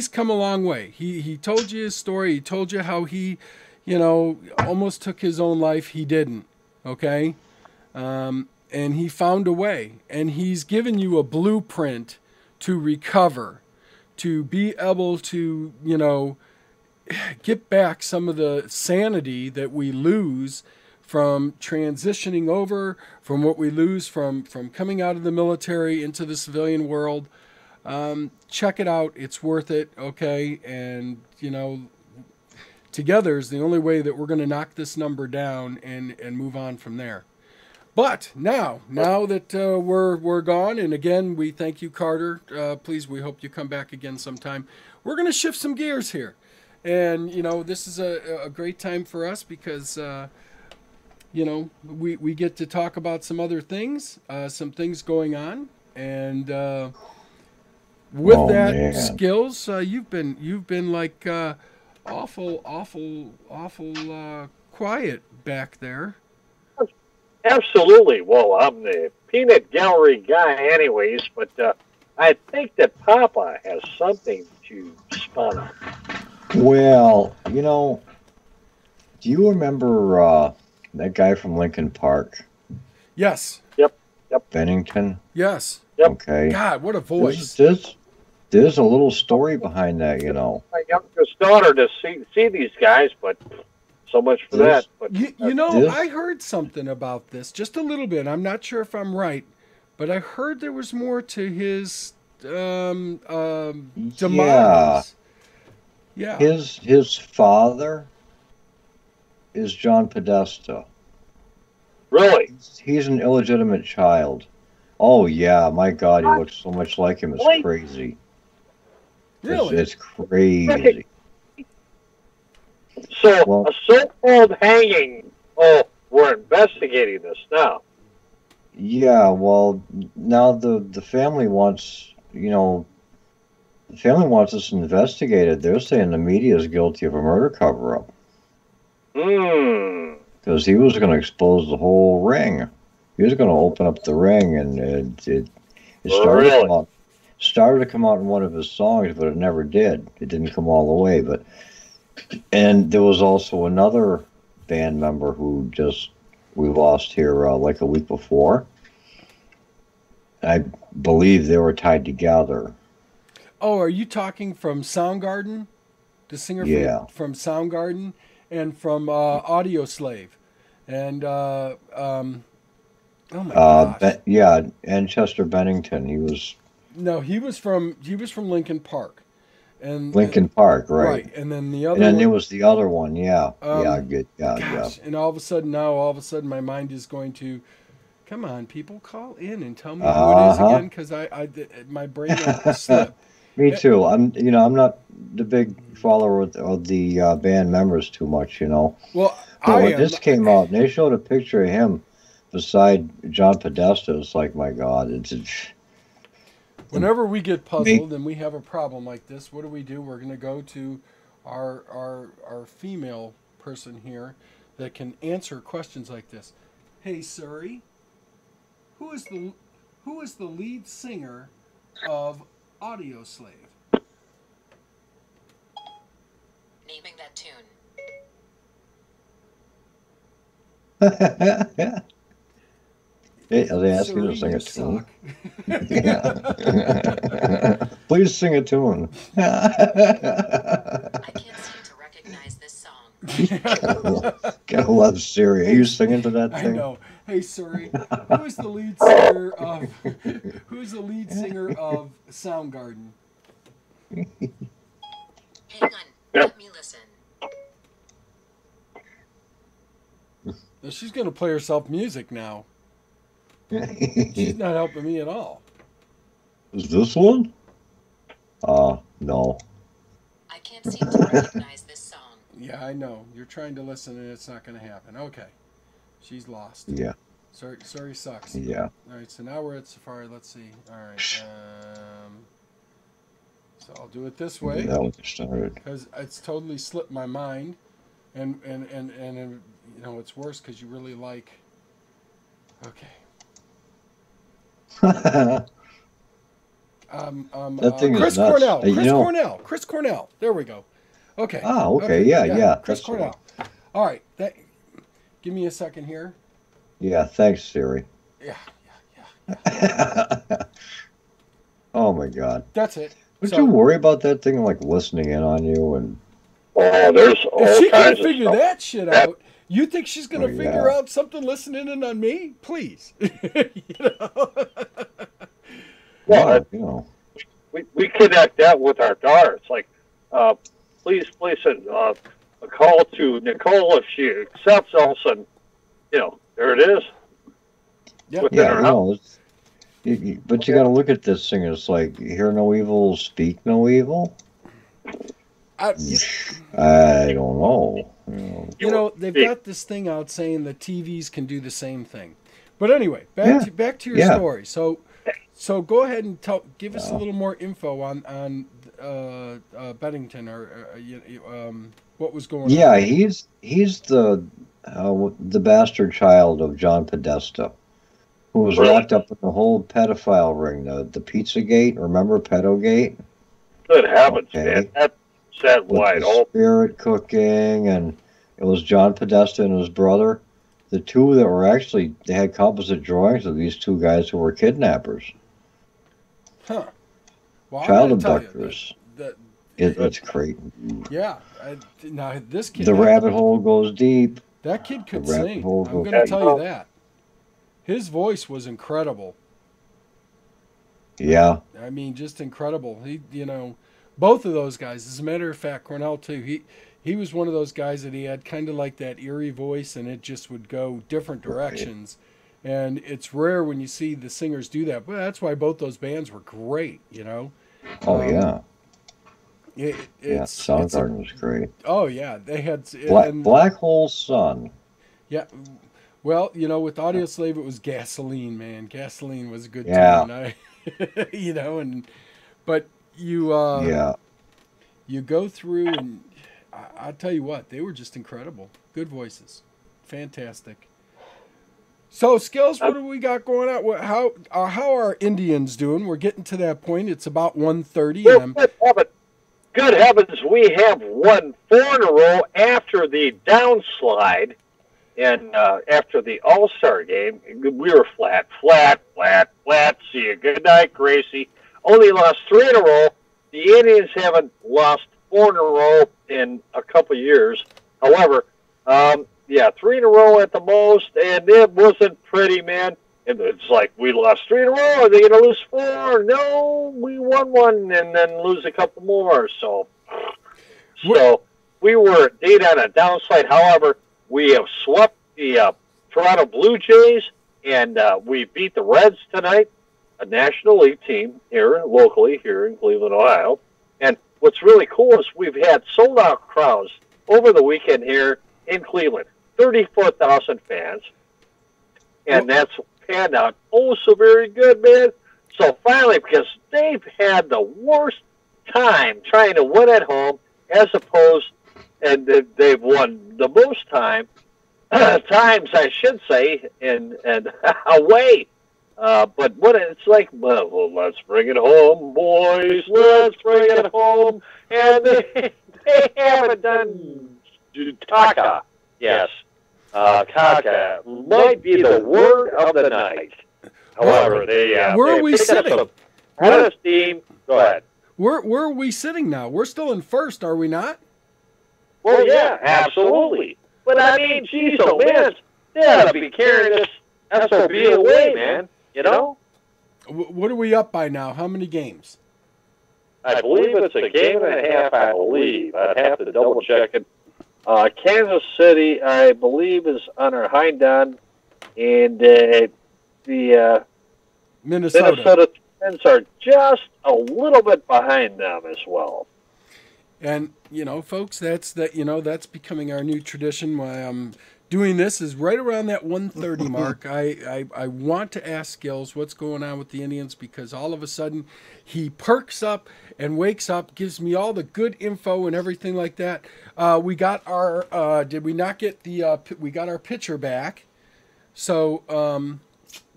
come a long way. He told you his story. He told you how he, almost took his own life. He didn't. Okay. And he found a way, and he's given you a blueprint to recover, to be able to, get back some of the sanity that we lose from transitioning over, from what we lose from coming out of the military into the civilian world. Check it out. It's worth it. Okay. And, together is the only way that we're going to knock this number down and move on from there. But now that we're gone, and again, we thank you, Carter. Please, we hope you come back again sometime. We're going to shift some gears here. And, this is a great time for us because, we get to talk about some other things, some things going on. And with Oh, that, man. Skillzzz, you've been like awful quiet back there. Absolutely. Well, I'm the peanut gallery guy anyways, but I think that Papa has something to spun up. Well, do you remember that guy from Lincoln Park, Yes. Yep. Bennington? Yes. Yep. Okay. God, what a voice. There's a little story behind that, My youngest daughter to see these guys, but so much for that. But I heard something about this, just a little bit. I'm not sure if I'm right, but I heard there was more to his demise. Yeah. His father is John Podesta. really, He's an illegitimate child. Oh yeah, my God, he looks so much like him. It's Really? crazy. Really? It's crazy. so Well- a so-called hanging. Oh, we're investigating this now. Yeah, well, now the family wants, the family wants us investigated. They're saying the media is guilty of a murder cover-up Hmm. because he was going to expose the whole ring. He was going to open up the ring, and it started to come out. Started to come out in one of his songs, but it never did. It didn't come all the way. And there was also another band member who we lost here like a week before. I believe they were tied together. Oh, are you talking from Soundgarden? The singer Yeah. from Soundgarden and from Audio Slave. And oh my gosh. And Chester Bennington. He was from Lincoln Park. And Lincoln Park, right? Right. And then the other And then one, there was the other one. Yeah. Gosh, Yeah. and all of a sudden my mind is going to, come on, people, call in and tell me who it is again, because my brain will slip. Me too. I'm not the big follower of the band members too much, Well, But when this came out, and they showed a picture of him beside John Podesta, it's like, my God, whenever we get puzzled and we have a problem like this, what do? We're going to go to our female person here that can answer questions like this. Hey, Suri, who is the lead singer of Audio Slave? Naming that tune. Hey, are they asking you to sing a tune? Yeah. Please sing a tune. I can't seem to recognize this song. Gotta love Siri. Are you singing to that thing? I know. Hey, Suri, who is the lead singer of Soundgarden? Hang on, let me listen. Now, she's going to play herself music now. She's not helping me at all. Is this one? No. I can't seem to recognize this song. Yeah, I know. You're trying to listen and it's not going to happen. Okay. She's lost. Yeah. Sorry sucks. Yeah. All right, so now we're at Safari. Let's see. All right. So I'll do it this way. That one started. Because it's totally slipped my mind. And it's worse because you really like... Okay. That thing Chris is nuts. Cornell. Chris Cornell. There we go. Okay. Oh, okay. Yeah. Chris That's Cornell. All right. Give me a second here. Yeah, thanks, Siri. Yeah. Oh, my God. That's it. Would you worry about that thing, like, listening in on you? And There's all if she kinds can figure of stuff. that shit out, you think she's going to Oh, figure yeah. out something listening in on me? Please. Well, we connect that with our daughter. It's like, please place a call to Nicole if she accepts. All of a sudden, there it is. Yep. Within her house. But you got to look at this thing. It's like, hear no evil, speak no evil. I don't know. They've got this thing out saying that TVs can do the same thing. But anyway, back to your story. So So go ahead and give us a little more info on Bennington what was going on. Yeah, he's the bastard child of John Podesta, who was locked up in the whole pedophile ring, the Pizzagate. Remember Pedogate? Good heavens, man! That set wide open. Spirit cooking, and it was John Podesta and his brother, the two that were actually, they had composite drawings of these two guys who were kidnappers. Huh. Well, Child abductors. It's great. Yeah. Now this kid. The rabbit hole goes deep. That kid could sing. I'm going to tell you that. His voice was incredible. Yeah. I mean, just incredible. He, both of those guys. As a matter of fact, Cornell too. He was one of those guys that he had kind of like that eerie voice, and it just would go different directions. Right. And it's rare when you see the singers do that. But that's why both those bands were great, Oh, yeah. Soundgarden was great. Oh, yeah. They had... Black Hole Sun. Yeah. Well, with Audioslave, it was Gasoline, man. Gasoline was a good tune. But you... You go through, and I'll tell you what, they were just incredible. Good voices. Fantastic. So, Skillz, what do we got going on? How are Indians doing? We're getting to that point. It's about 1:30. Good heavens, we have won 4 in a row after the downslide and after the All-Star game. We were flat. See you. Good night, Gracie. Only lost 3 in a row. The Indians haven't lost 4 in a row in a couple years. However, 3 in a row at the most, and it wasn't pretty, man. And it's like, we lost 3 in a row. Are they going to lose 4? No, we won 1 and then lose a couple more. So we were indeed on a downside. However, we have swept the Toronto Blue Jays, and we beat the Reds tonight, a National League team locally here in Cleveland, Ohio. And what's really cool is we've had sold-out crowds over the weekend here in Cleveland. 34,000 fans, and that's panned out so very good, man. So finally, because they've had the worst time trying to win at home, as opposed, and they've won the most times, I should say, and away. But what it's like, well, let's bring it home, boys. Let's bring it home, and they haven't done Taka. Yes. Kaka might be the word of the night. However, where are we sitting? Team. Go ahead. Where are we sitting now? We're still in first, are we not? Well, yeah, absolutely. But I mean, geez, man, they ought to be carrying this SOB away, man. What are we up by now? How many games? I believe it's a game and a half. I believe I'd have to double check it. Kansas City, I believe, is on our hind on, and the Minnesota Twins are just a little bit behind them as well. And folks, that's becoming our new tradition. Why I'm doing this is right around that 1:30 mark. I want to ask Skillz what's going on with the Indians, because all of a sudden he perks up and wakes up, gives me all the good info and everything like that. We got our did we not get we got our pitcher back? So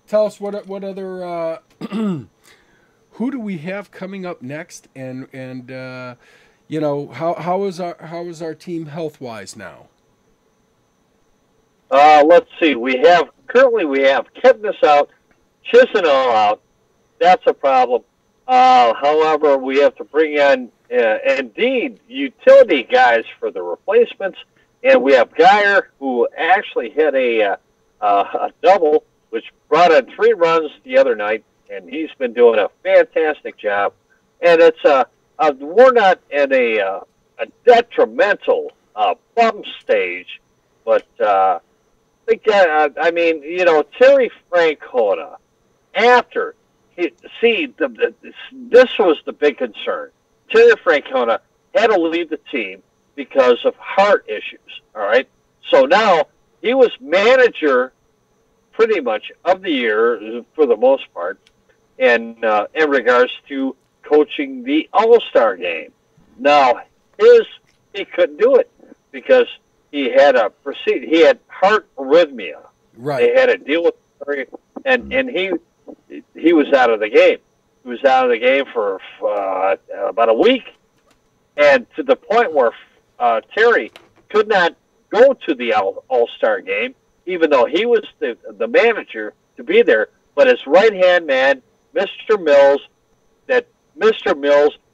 tell us what other who do we have coming up next, and how is our team health wise now? Let's see. We have Kipnis out, Chisenhall out. That's a problem. However, we have to bring in indeed utility guys for the replacements, and we have Geyer, who actually hit a double, which brought in 3 runs the other night, and he's been doing a fantastic job. And it's we're not in a detrimental bump stage, but I mean, Terry Francona, after this was the big concern. Terry Francona had to leave the team because of heart issues. All right, so now he was manager pretty much of the year for the most part, in regards to coaching the All-Star game. Now, he couldn't do it because he had heart arrhythmia. Right. They had to deal with it, and he was out of the game. He was out of the game for about a week, and to the point where Terry could not go to the All-Star game, even though he was the manager to be there. But his right-hand man, Mr. Mills,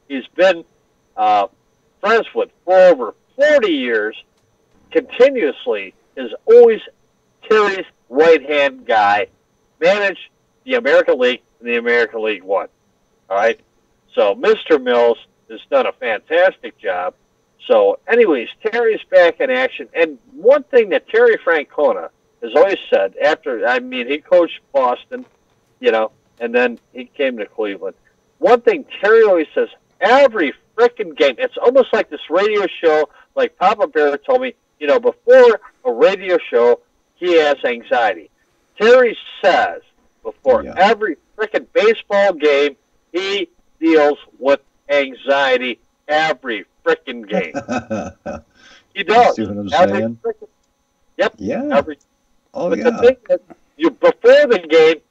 he's been friends with for over 40 years, continuously, is always Terry's right-hand guy, managed the American League and the American League One. All right? So Mr. Mills has done a fantastic job. So anyways, Terry's back in action. And one thing that Terry Francona has always said, he coached Boston, and then he came to Cleveland. One thing Terry always says, every frickin' game, it's almost like this radio show, like Papa Bear told me, before a radio show, he has anxiety. Terry says before every frickin' baseball game, he deals with anxiety every frickin' game. He does. See what I'm saying? Yep. Yeah. But the thing is, before the game,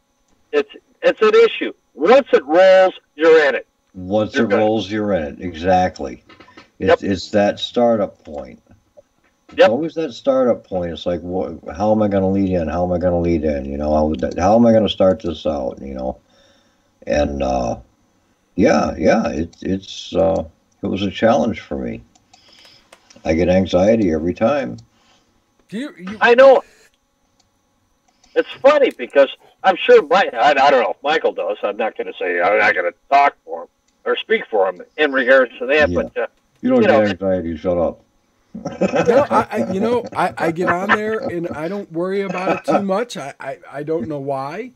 it's an issue. Once it rolls, you're in it. Once it rolls, you're in it. Exactly. It's that startup point. It's always that startup point. It's like, how am I going to lead in? How am I going to lead in? How am I going to start this out? And it was a challenge for me. I get anxiety every time. I know. It's funny because I'm sure I don't know if Michael does. I'm not going to talk for him or speak for him in regards to that. Yeah. But you don't get anxiety. Shut up. No, I get on there and I don't worry about it too much. I don't know why.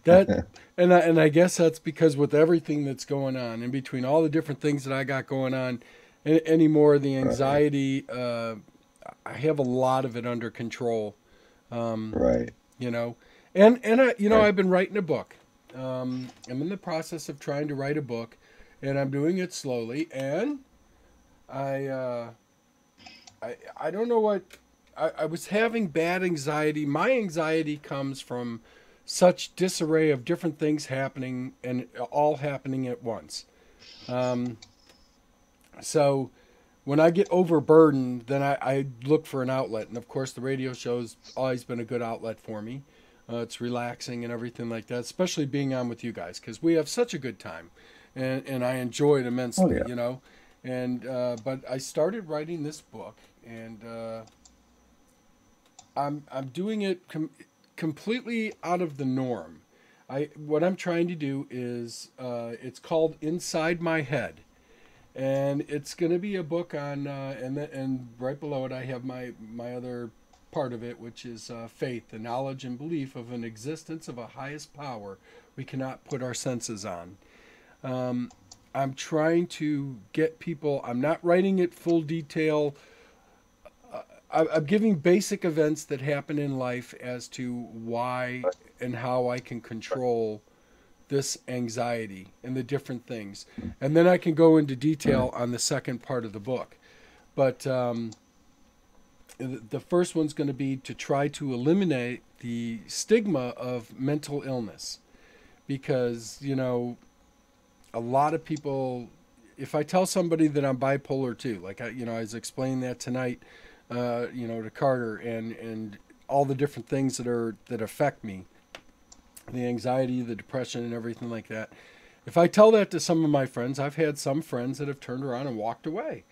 And I guess that's because with everything that's going on, in between all the different things that I got going on, anymore the anxiety, I have a lot of it under control. Right. I've been writing a book. I'm in the process of trying to write a book, and I'm doing it slowly. And I don't know what I was having bad anxiety. My anxiety comes from such disarray of different things happening and all happening at once. So when I get overburdened, then I look for an outlet. And of course, the radio show's always been a good outlet for me. It's relaxing and everything like that, especially being on with you guys, because we have such a good time. And I enjoy it immensely, And but I started writing this book, and I'm doing it completely out of the norm. What I'm trying to do is it's called Inside My Head, and it's going to be a book on and right below it I have my other part of it, which is faith, the knowledge and belief of an existence of a highest power we cannot put our senses on. I'm trying to get people. I'm not writing it full detail. I'm giving basic events that happen in life as to why and how I can control this anxiety and the different things. And then I can go into detail on the second part of the book. But the first one's going to be to try to eliminate the stigma of mental illness. Because, a lot of people, if I tell somebody that I'm bipolar 2, like I was explaining that tonight, to Carter and all the different things that affect me, the anxiety, the depression, and everything like that. If I tell that to some of my friends, I've had some friends that have turned around and walked away.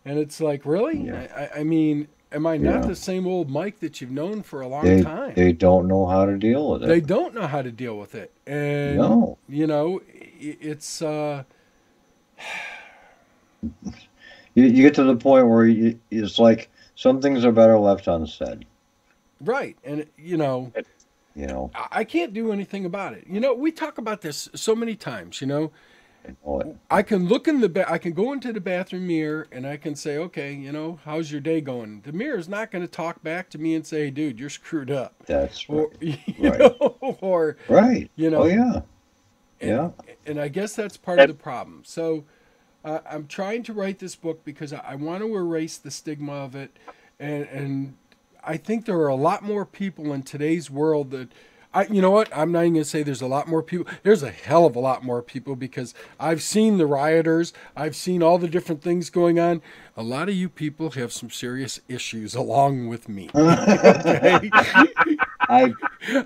And it's like, really? Yeah. I mean, am I not the same old Mike that you've known for a long time? They don't know how to deal with it. They don't know how to deal with it. And, it's... You get to the point where it's like some things are better left unsaid. Right. And, I can't do anything about it. We talk about this so many times, I can look I can go into the bathroom mirror and I can say, okay, how's your day going? The mirror's not going to talk back to me and say, dude, you're screwed up. That's right. Right. Or, right. Oh, yeah. And I guess that's part of the problem. So I'm trying to write this book because I want to erase the stigma of it. And I think there are a lot more people in today's world that, you know what? I'm not even going to say there's a lot more people. There's a hell of a lot more people because I've seen the rioters. I've seen all the different things going on. A lot of you people have some serious issues along with me. Okay? I'm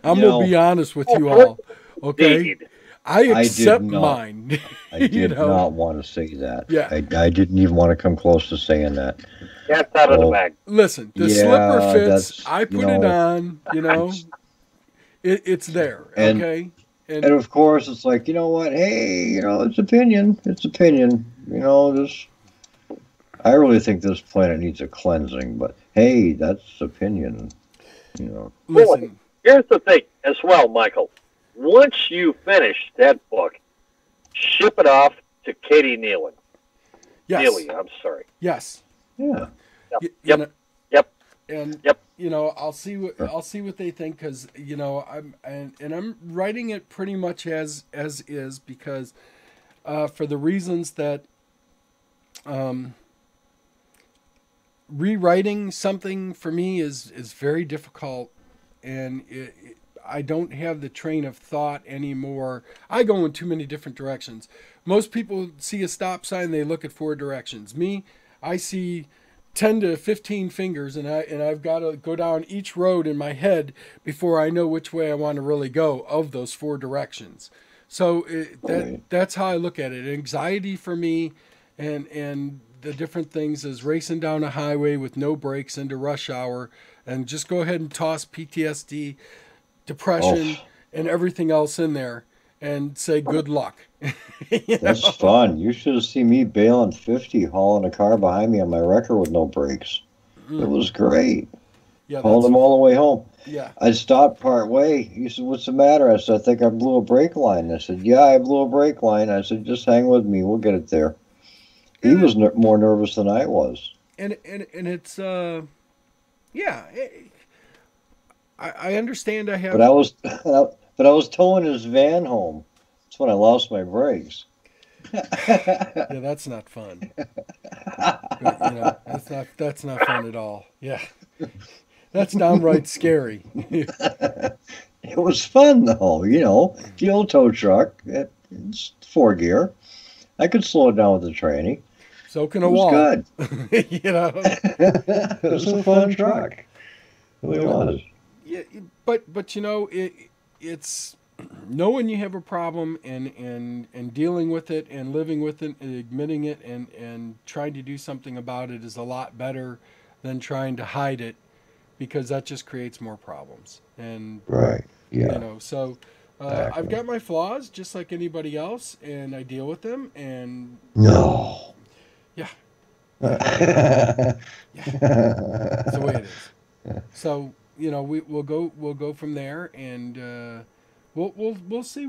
going to be honest with you all. Okay? I accept mine. I did not want to say that. Yeah. I didn't even want to come close to saying that. That's out of the bag. Listen, the slipper fits. I put it on, you know. It's there, okay? And of course, it's like, you know what? Hey, you know, it's opinion. It's opinion. You know, I really think this planet needs a cleansing, but hey, that's opinion. You know. Listen, here's the thing as well, Michael. Once you finish that book, ship it off to Katie Nealon. Yes. Neely, I'm sorry. Yes. Yeah. Yep. And you know, I'll see what they think because you know I'm writing it pretty much as is because for the reasons that rewriting something for me is very difficult and I don't have the train of thought anymore. I go in too many different directions. Most people see a stop sign, they look at 4 directions. Me, I see 10 to 15 fingers, and I've got to go down each road in my head before I know which way I want to really go of those 4 directions. So that's how I look at it. Anxiety for me and the different things is racing down a highway with no brakes into rush hour and just go ahead and toss PTSD, depression, and everything else in there and say good luck. That's fun. You should have seen me bailing 50, hauling a car behind me on my wrecker with no brakes. It was great. Yeah, hauled them all the way home. Yeah. I stopped part way. He said, "What's the matter?" I said, "I think I blew a brake line." I said, "Yeah, I blew a brake line." I said, "Just hang with me. We'll get it there." He was more nervous than I was. And it's I understand. I have, but I was towing his van home. That's when I lost my brakes. Yeah, that's not fun. But, you know, that's not fun at all. Yeah, that's downright scary. It was fun though, you know. The old tow truck, it's 4-gear. I could slow it down with the tranny. So can a wall. It was good. You know, it was a fun truck. It really was. Yeah, but you know, it's knowing you have a problem and dealing with it and living with it and admitting it and trying to do something about it is a lot better than trying to hide it, because that just creates more problems. And right, yeah, you know, so exactly. I've got my flaws just like anybody else, and I deal with them. And no, yeah, yeah, that's the way it is. So you know, we'll go from there, and we'll see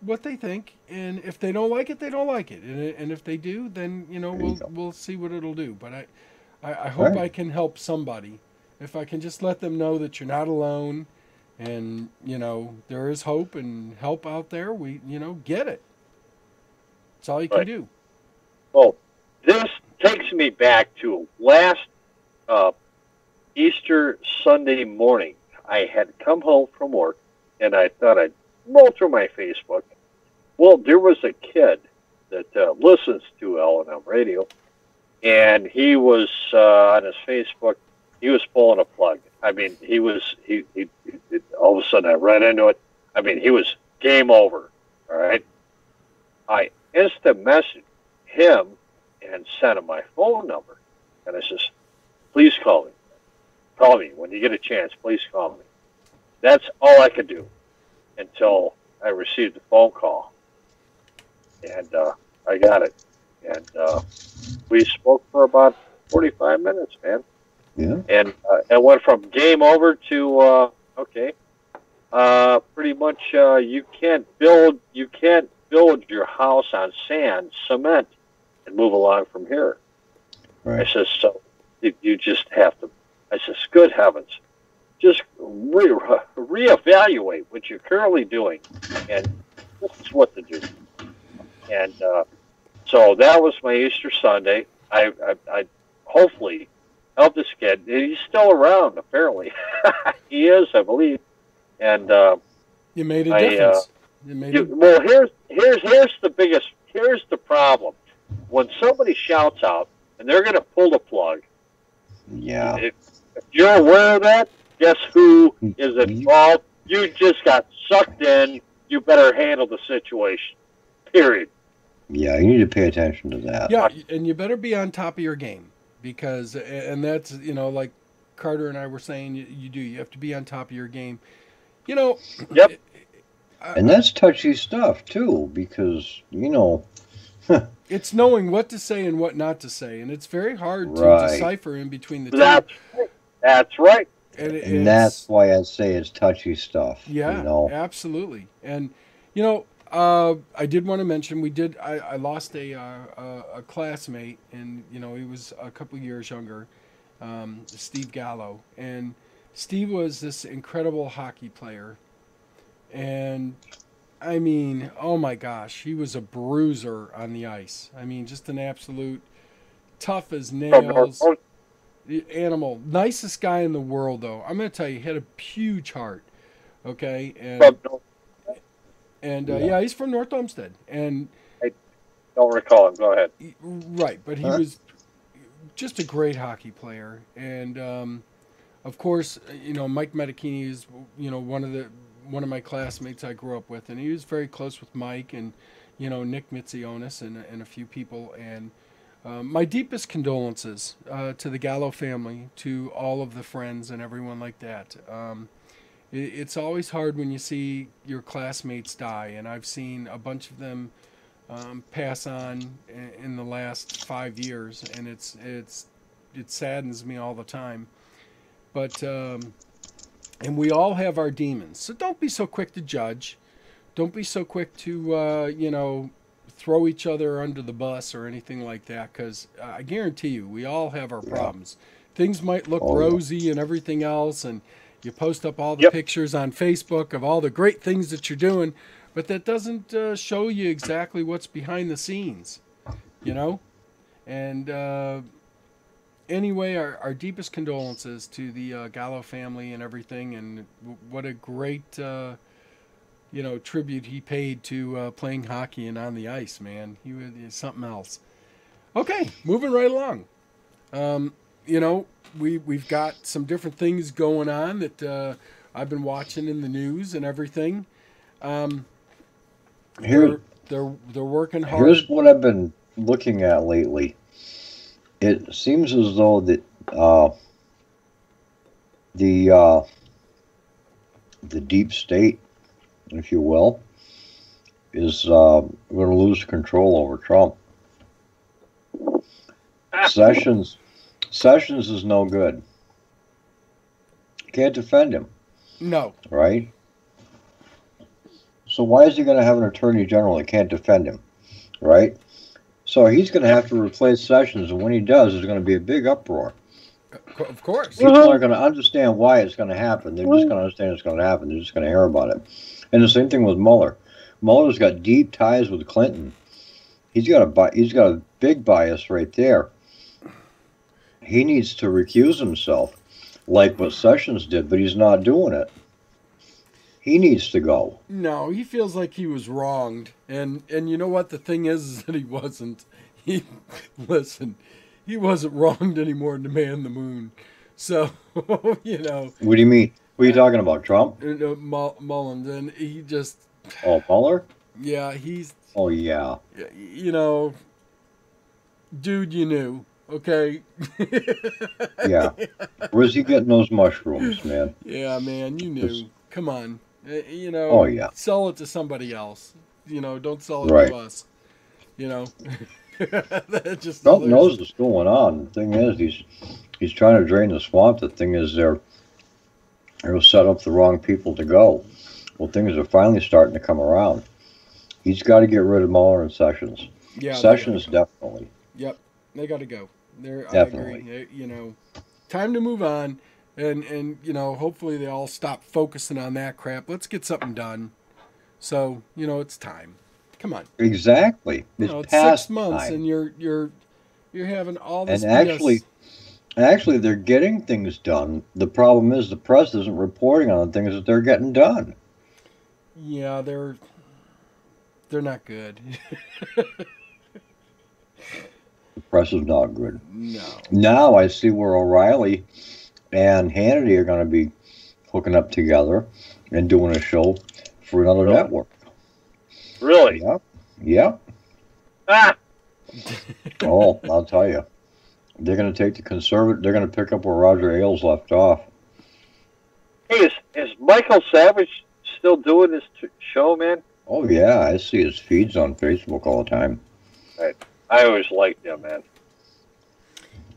what they think, and if they don't like it, they don't like it, and if they do, then you know we'll see what it'll do. But I hope I can help somebody. If I can just let them know that you're not alone, and you know there is hope and help out there, we get it. That's all you can do. Well, this takes me back to last Easter Sunday morning. I had come home from work, and I thought I'd roll through my Facebook. Well, there was a kid that listens to L&M Radio, and he was on his Facebook. He was pulling a plug. I mean, he all of a sudden I ran into it. I mean, he was game over. All right. I instant messaged him and sent him my phone number, and I says, "Please call me. Call me when you get a chance. Please call me." That's all I could do until I received a phone call, and I got it. And we spoke for about 45 minutes, man. Yeah. And it went from game over to okay. Pretty much, you can't build your house on sand, cement, and move along from here. Right. I says, so you just have to. I says, good heavens, just reevaluate what you're currently doing, and this is what to do. And so that was my Easter Sunday. I hopefully helped this kid. He's still around, apparently. He is, I believe. And you made a difference. Well, here's the problem. When somebody shouts out and they're going to pull the plug, Yeah. if you're aware of that, guess who is involved? You just got sucked in. You better handle the situation. Period. Yeah, you need to pay attention to that. Yeah, and you better be on top of your game because, and that's, like Carter and I were saying, you have to be on top of your game. Yep. And that's touchy stuff, too, because, it's knowing what to say and what not to say, and it's very hard to Right. decipher in between the two. That's right. and that's why I say it's touchy stuff. Yeah, absolutely. And, I did want to mention I lost a classmate, and he was a couple years younger, Steve Gallo, and Steve was this incredible hockey player, and I mean, oh my gosh, he was a bruiser on the ice. I mean, just an absolute tough as nails animal. Nicest guy in the world, though. I'm going to tell you, he had a huge heart. Okay, and yeah, he's from North Olmsted, and I don't recall him. Go ahead. Right, but he was just a great hockey player, and of course, Mike Medicchini is one of my classmates I grew up with, and he was very close with Mike and Nick Mitzionis and a few people, and my deepest condolences to the Gallo family, to all of the friends and everyone like that. It's always hard when you see your classmates die, and I've seen a bunch of them pass on in the last 5 years, and it saddens me all the time. But and we all have our demons, so don't be so quick to judge. Don't be so quick to throw each other under the bus or anything like that, because I guarantee you, we all have our problems. Things might look rosy and everything else, and you post up all the pictures on Facebook of all the great things that you're doing, but that doesn't show you exactly what's behind the scenes, And anyway, our deepest condolences to the Gallo family and everything, and what a great, tribute he paid to playing hockey and on the ice, man. He was something else. Okay, moving right along. We've got some different things going on that I've been watching in the news and everything. They're working hard. Here's what I've been looking at lately. It seems as though that the deep state, if you will, is going to lose control over Trump. Sessions is no good. Can't defend him. No. Right? So why is he going to have an attorney general that can't defend him? Right? So he's going to have to replace Sessions, and when he does, there's going to be a big uproar. Of course. People aren't going to understand why it's going to happen. They're just going to understand it's going to happen. They're just going to hear about it. And the same thing with Mueller. Mueller's got deep ties with Clinton. He's got a big bias right there. He needs to recuse himself, like what Sessions did, but he's not doing it. He needs to go. No, he feels like he was wronged, and you know what? The thing is that he wasn't. He wasn't wronged anymore to man the moon. So What do you mean? What are you talking about, Trump? Mullins, and he just. Oh, Mueller? Yeah, he's. Oh yeah. Dude, you knew. Okay. Yeah. Where's he getting those mushrooms, man? Yeah, man, you knew. Come on. Oh, yeah. Sell it to somebody else. Don't sell it to us. Just Trump knows what's going on. The thing is, he's trying to drain the swamp. The thing is, they'll set up the wrong people to go. Well, things are finally starting to come around. He's got to get rid of Mueller and Sessions. Yeah, Sessions definitely. Yep, they got to go. Definitely. I agree. Time to move on, and hopefully they all stop focusing on that crap. Let's get something done. So, it's time. Come on. Exactly. It's It's 6 months time. and you're having all this And BS. actually, they're getting things done. The problem is the press isn't reporting on the things that they're getting done. Yeah, they're not good. The press is not good. No. Now I see where O'Reilly and Hannity are going to be hooking up together and doing a show for another network. Really? Yep. Yep. Ah! Oh, I'll tell you. They're going to take the conservative. They're going to pick up where Roger Ailes left off. Hey, is Michael Savage still doing this show, man? Oh, yeah. I see his feeds on Facebook all the time. I always liked him, man.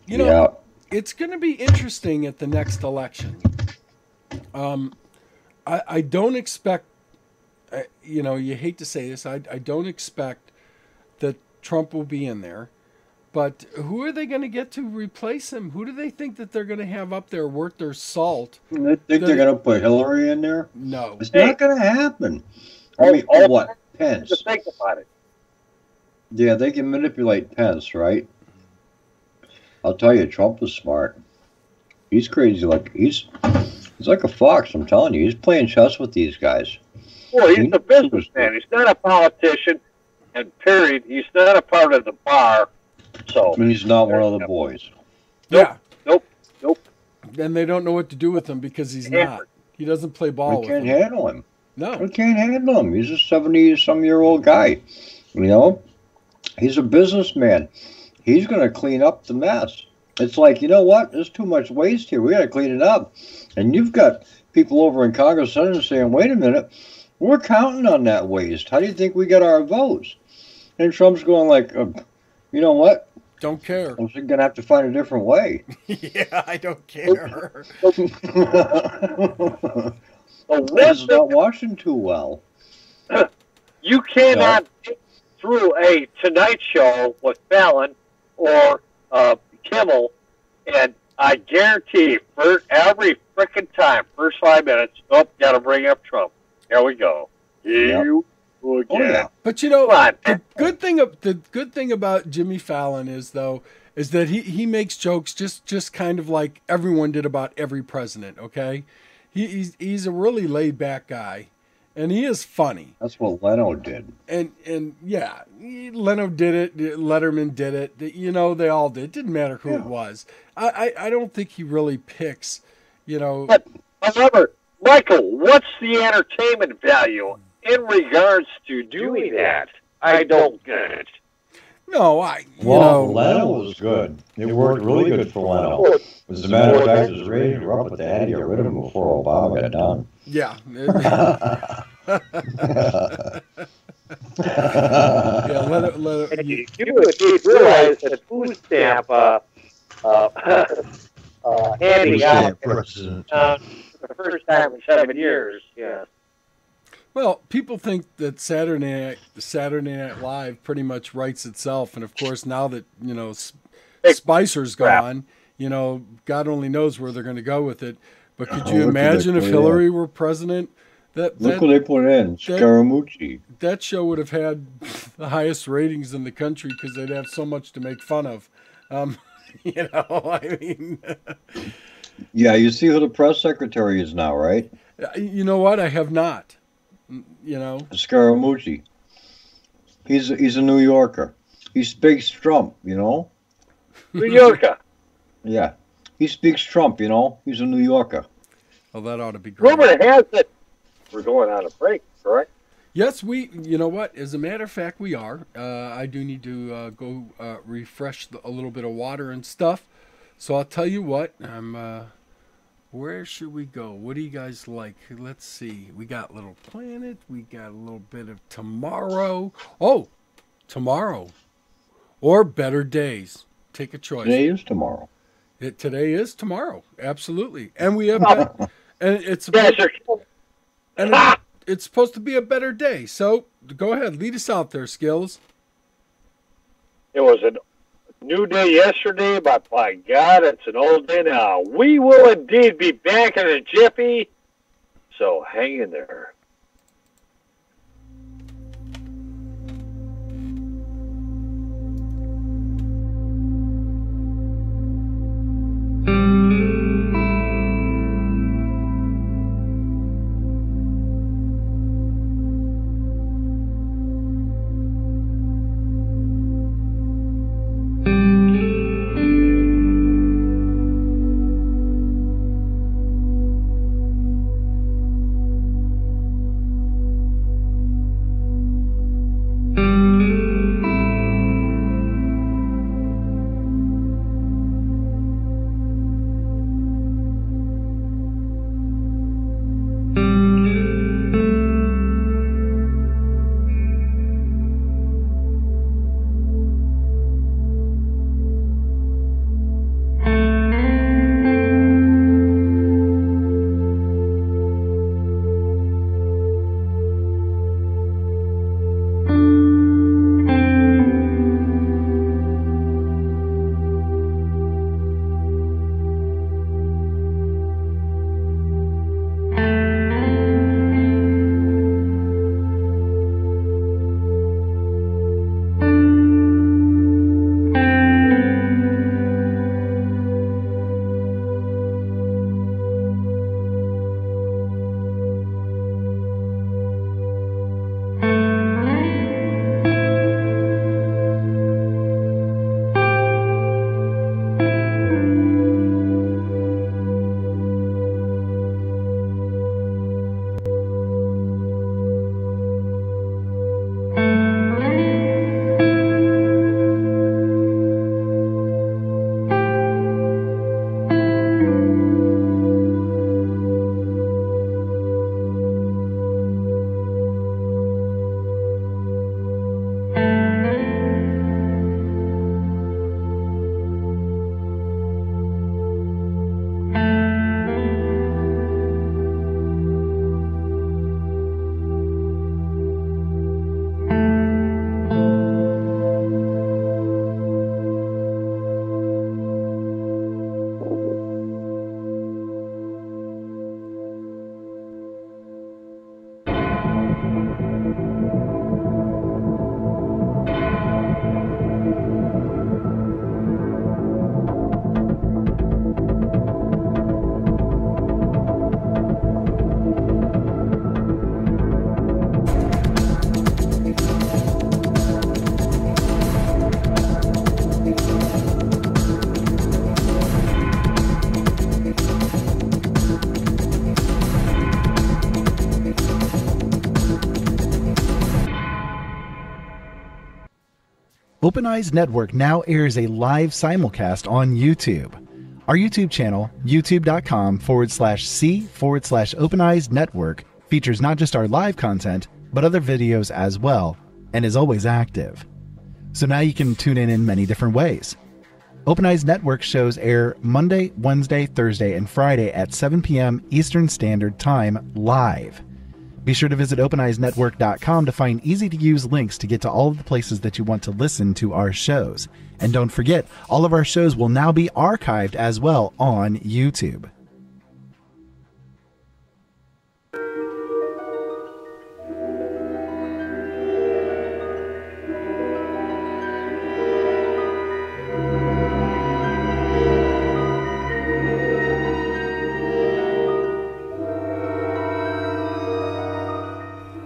Yeah. It's going to be interesting at the next election. I don't expect, you hate to say this, I don't expect that Trump will be in there. But who are they going to get to replace him? Who do they think that they're going to have up there worth their salt? They think they're going to put Hillary in there? No. It's not going to happen. I mean, what? Pence. Just think about it. Yeah, they can manipulate Pence, right? I'll tell you, Trump is smart. He's crazy. He's like a fox, I'm telling you. He's playing chess with these guys. Well, he's a businessman. He's not a politician, and period. He's not a part of the bar. So. And he's not one of the boys. Yeah. Nope. And they don't know what to do with him because he's not. He doesn't play ball We with can't him. handle him. No. We can't handle him. He's a 70-some-year-old guy. He's a businessman. He's going to clean up the mess. It's like, you know what? There's too much waste here. We got to clean it up. And you've got people over in Congress saying, wait a minute, we're counting on that waste. How do you think we get our votes? And Trump's going like, you know what? Don't care. I'm going to have to find a different way. Yeah, I don't care. This is not washing too well. You cannot get through a Tonight Show with Fallon or Kimmel, and I guarantee for every frickin' time, first 5 minutes, got to bring up Trump. Here we go. You again. Oh, yeah. But the good thing about Jimmy Fallon is that he makes jokes just kind of like everyone did about every president. Okay, he's a really laid back guy, and he is funny. That's what Leno did. And yeah, Leno did it. Letterman did it. They all did. It didn't matter who it was. I don't think he really picks. But however, Michael, what's the entertainment value in regards to doing that? I don't get it. No, Leno was good. It worked really good for Leno. As a matter of fact, his ratings were up, but they had to get rid of him before Obama got done. Yeah. You would realize that food stamp handing out for the first time in 7 years. Yeah. Well, people think that Saturday Night Live pretty much writes itself, and of course now that Spicer's gone, God only knows where they're going to go with it. But could you imagine if Hillary were president? Look what they put in, Scaramucci. That show would have had the highest ratings in the country because they'd have so much to make fun of. I mean. Yeah, you see who the press secretary is now, right? You know what? I have not. Scaramucci. He's a New Yorker. He speaks Trump, New Yorker. Yeah. He speaks Trump, He's a New Yorker. Well, that ought to be great. Rumor has it we're going on a break, correct? Yes, you know what? As a matter of fact, we are. I do need to go refresh a little bit of water and stuff. So I'll tell you what. Where should we go? What do you guys like? Let's see. We got Little Planet. We got a little bit of Tomorrow. Oh, Tomorrow. Or Better Days. Take a choice. Today is tomorrow. Today is tomorrow. Absolutely. And we have and it's supposed to be a better day. So go ahead, lead us out there, Skillz. It was a new day yesterday, but by God, it's an old day now. We will indeed be back in a jiffy, so hang in there. Open Eyes Network now airs a live simulcast on YouTube. Our YouTube channel, youtube.com/c/Open Eyes Network, features not just our live content, but other videos as well, and is always active. So now you can tune in many different ways. Open Eyes Network shows air Monday, Wednesday, Thursday, and Friday at 7 p.m. Eastern Standard Time live. Be sure to visit OpenEyesNetwork.com to find easy-to-use links to get to all of the places that you want to listen to our shows. And don't forget, all of our shows will now be archived as well on YouTube.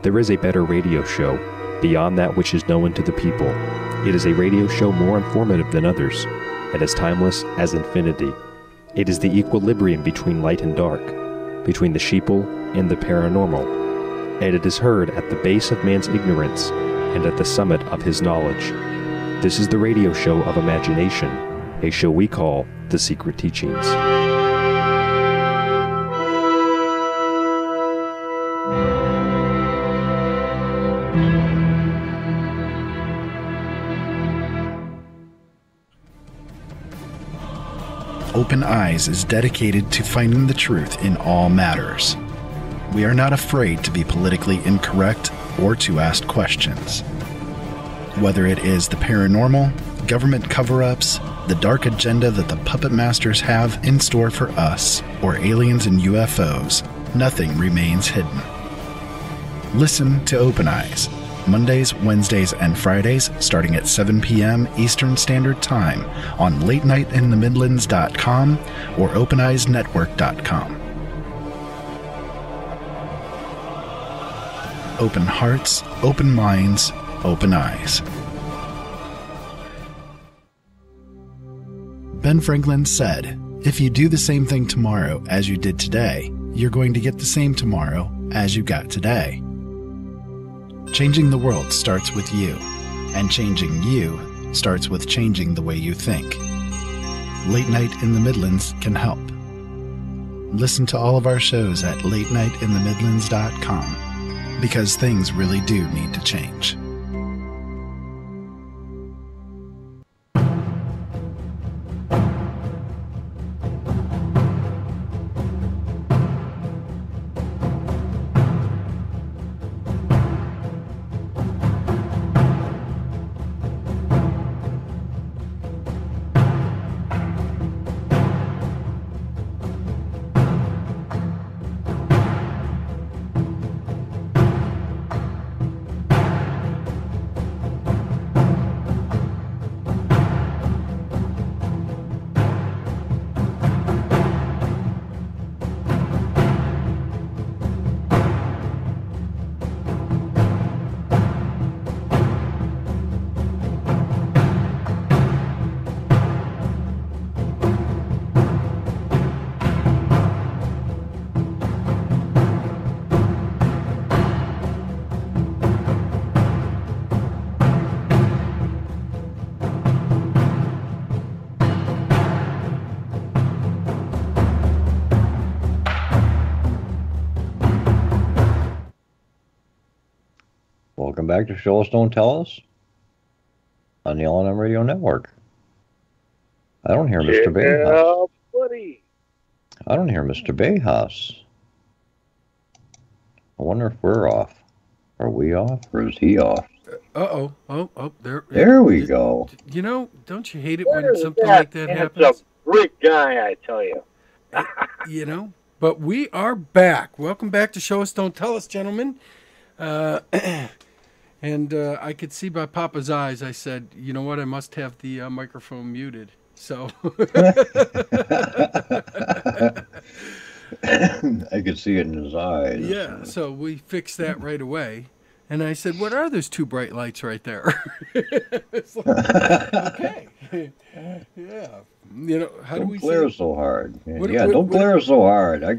There is a better radio show, beyond that which is known to the people. It is a radio show more informative than others, and as timeless as infinity. It is the equilibrium between light and dark, between the sheeple and the paranormal, and it is heard at the base of man's ignorance and at the summit of his knowledge. This is the radio show of imagination, a show we call The Secret Teachings. Open Eyes is dedicated to finding the truth in all matters. We are not afraid to be politically incorrect or to ask questions. Whether it is the paranormal, government cover-ups, the dark agenda that the puppet masters have in store for us, or aliens and UFOs, nothing remains hidden. Listen to Open Eyes, Mondays, Wednesdays, and Fridays starting at 7 p.m. Eastern Standard Time on LateNightInTheMidlands.com or OpenEyesNetwork.com. Open hearts, open minds, open eyes. Ben Franklin said, "If you do the same thing tomorrow as you did today, you're going to get the same tomorrow as you got today." Changing the world starts with you, and changing you starts with changing the way you think. Late Night in the Midlands can help. Listen to all of our shows at LateNightInTheMidlands.com, because things really do need to change. Welcome back to Show Us Don't Tell Us on the L&M Radio Network. I don't hear Mr. Bayhouse. Buddy. I don't hear Mr. Bayhouse. I wonder if we're off. Are we off, or is he off? Uh-oh. Oh, there. There we go. You know, don't you hate it when something like that happens? It's a great guy, I tell you. You know, but we are back. Welcome back to Show Us Don't Tell Us, gentlemen. And I could see by Papa's eyes, I said, you know what, I must have the microphone muted. So I could see it in his eyes. Yeah, so we fixed that right away. And I said, what are those two bright lights right there? It's like, okay. Yeah. You know, how do we glare say? So hard. Don't glare so hard. I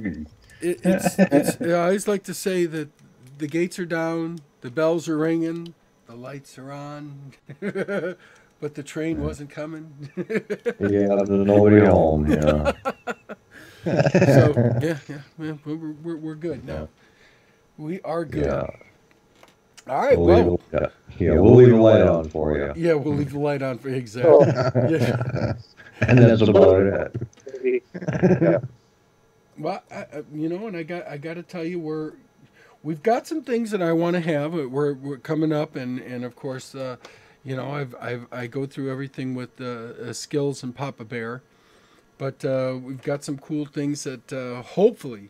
always like to say that the gates are down, the bells are ringing, the lights are on. but the train wasn't coming. Yeah, there's nobody home. Yeah. So yeah, we're good now. We are good. Yeah. All right. We'll leave the light on for you. Yeah, we'll leave the light on for you. Exactly. Yeah. And that's about it. Well, and I got to tell you, we've got some things that I want to have. We're coming up, and of course, I go through everything with Skillzzz and Papa Bear, but we've got some cool things that hopefully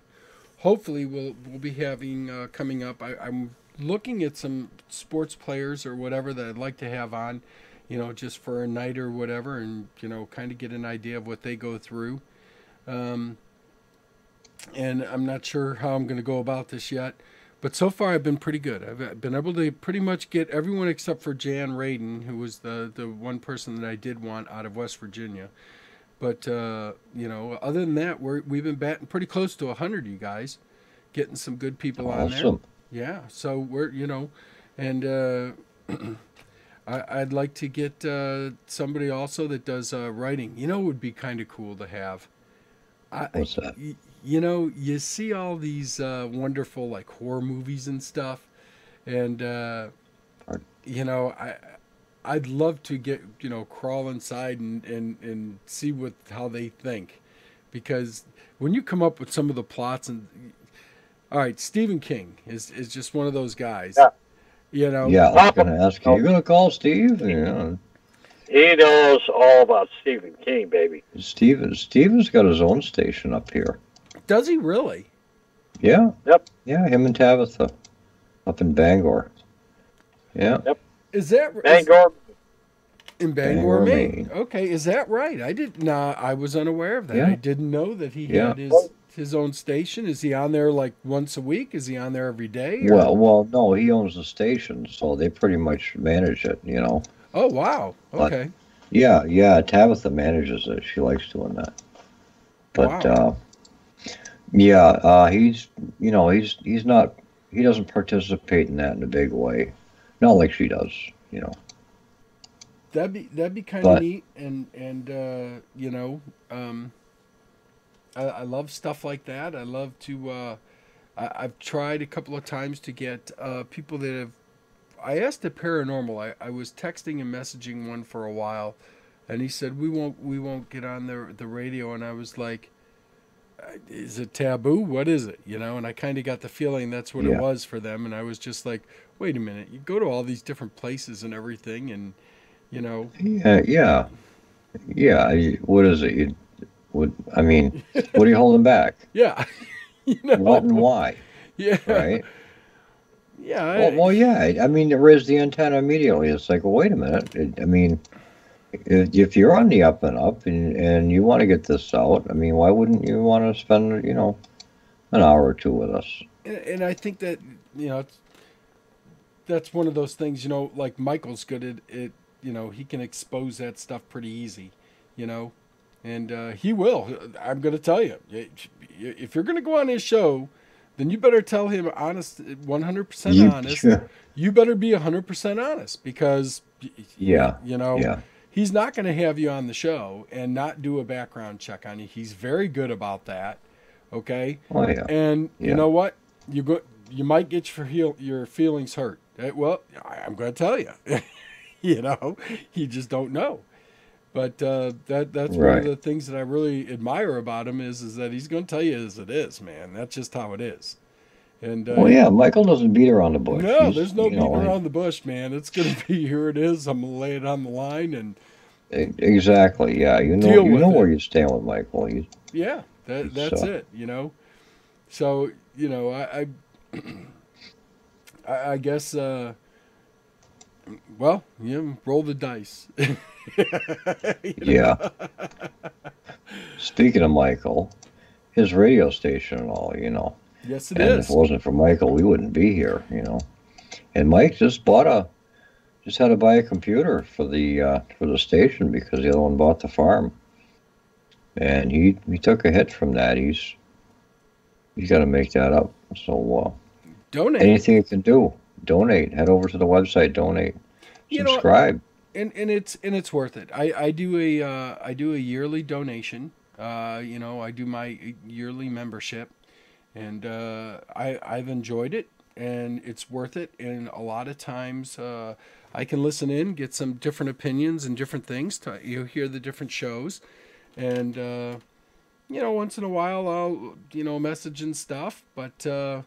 we'll be having coming up. I'm looking at some sports players or whatever that I'd like to have on, just for a night or whatever, and kind of get an idea of what they go through. And I'm not sure how I'm going to go about this yet, but so far I've been pretty good. I've been able to pretty much get everyone except for Jan Radin, who was the one person that I did want out of West Virginia. But other than that, we've been batting pretty close to 100. You guys, getting some good people on there. Yeah, so we're and I'd like to get somebody also that does writing. It would be kind of cool to have. What's that? You see all these wonderful like horror movies and stuff, and I'd love to get crawl inside and see how they think, because when you come up with some of the plots and all right, Stephen King is just one of those guys. Yeah. Yeah, I was going to ask you. You're going to call Steve? Yeah. He knows all about Stephen King, baby. Stephen's got his own station up here. Does he really? Yeah. Yep. Yeah, him and Tabitha up in Bangor. Yeah. Yep. Is that Bangor? In Bangor, Maine. Okay, is that right? I was unaware of that. Yeah. I didn't know that he had his own station. Is he on there like once a week? Is he on there every day? Or? Well, no, he owns the station, so they pretty much manage it, Oh, wow. Okay. But, yeah, Tabitha manages it. She likes doing that. But wow. He's not, he doesn't participate in that in a big way. Not like she does, That'd be kind of neat, and I love stuff like that. I love to. I've tried a couple of times to get people that have. I asked the paranormal. I was texting and messaging one for a while, and he said we won't get on the radio, and I was like, is it taboo? What is it? And I kind of got the feeling that's what it was for them, and I was just like, wait a minute, you go to all these different places and everything, and Yeah. What is it? What are you holding back? Yeah. What and why? Yeah. Right. Yeah. Well, yeah. It raised the antenna immediately. It's like, well, wait a minute. If you're on the up and up and you want to get this out, why wouldn't you want to spend, an hour or two with us? And I think that, that's one of those things, like Michael's good at it. He can expose that stuff pretty easy, and he will. I'm going to tell you, if you're going to go on his show, then you better tell him 100% honest. Sure. You better be 100% honest, because, he's not going to have you on the show and not do a background check on you. He's very good about that. Okay. Oh, yeah. And you know what? You might get your feelings hurt. Well, I'm going to tell you. You just don't know. But that's one of the things that I really admire about him is that he's going to tell you as it is, man. That's just how it is. And Michael doesn't beat around the bush. No, there's no beating around the bush, man. It's going to be, here it is. I'm going to lay it on the line. And exactly, yeah. You know where you stand with Michael. That's it, So, I guess, roll the dice. Yeah. Speaking of Michael, his radio station and all, Yes, it and is. if it wasn't for Michael, we wouldn't be here, And Mike just had to buy a computer for the station because the other one bought the farm. And he took a hit from that. He's got to make that up. So donate. Anything you can do, donate. Head over to the website, donate. Subscribe. and it's worth it. I do a yearly donation. I do my yearly membership, and I've enjoyed it, and it's worth it. And a lot of times I can listen in, get some different opinions and different things. You hear the different shows, and once in a while I'll message and stuff. But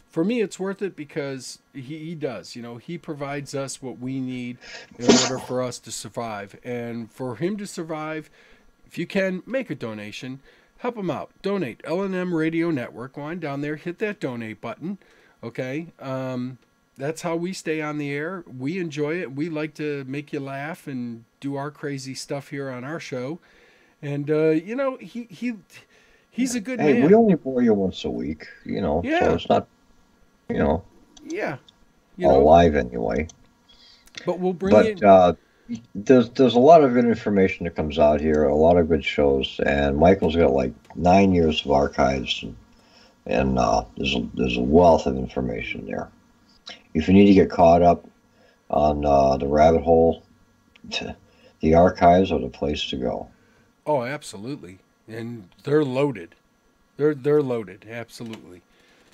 for me, it's worth it because he does. He provides us what we need in order for us to survive, and for him to survive. If you can, make a donation. Help him out. Donate. L&M Radio Network. Go on down there. Hit that donate button. Okay? That's how we stay on the air. We enjoy it. We like to make you laugh and do our crazy stuff here on our show. And, he's a good man. Hey, we only bore you once a week, Yeah. So it's not, Yeah. all live anyway. But we'll bring in... There's a lot of good information that comes out here, a lot of good shows, and Michael's got like 9 years of archives, and there's a wealth of information there. If you need to get caught up on the rabbit hole, the archives are the place to go. Oh, absolutely, and they're loaded. They're loaded, absolutely.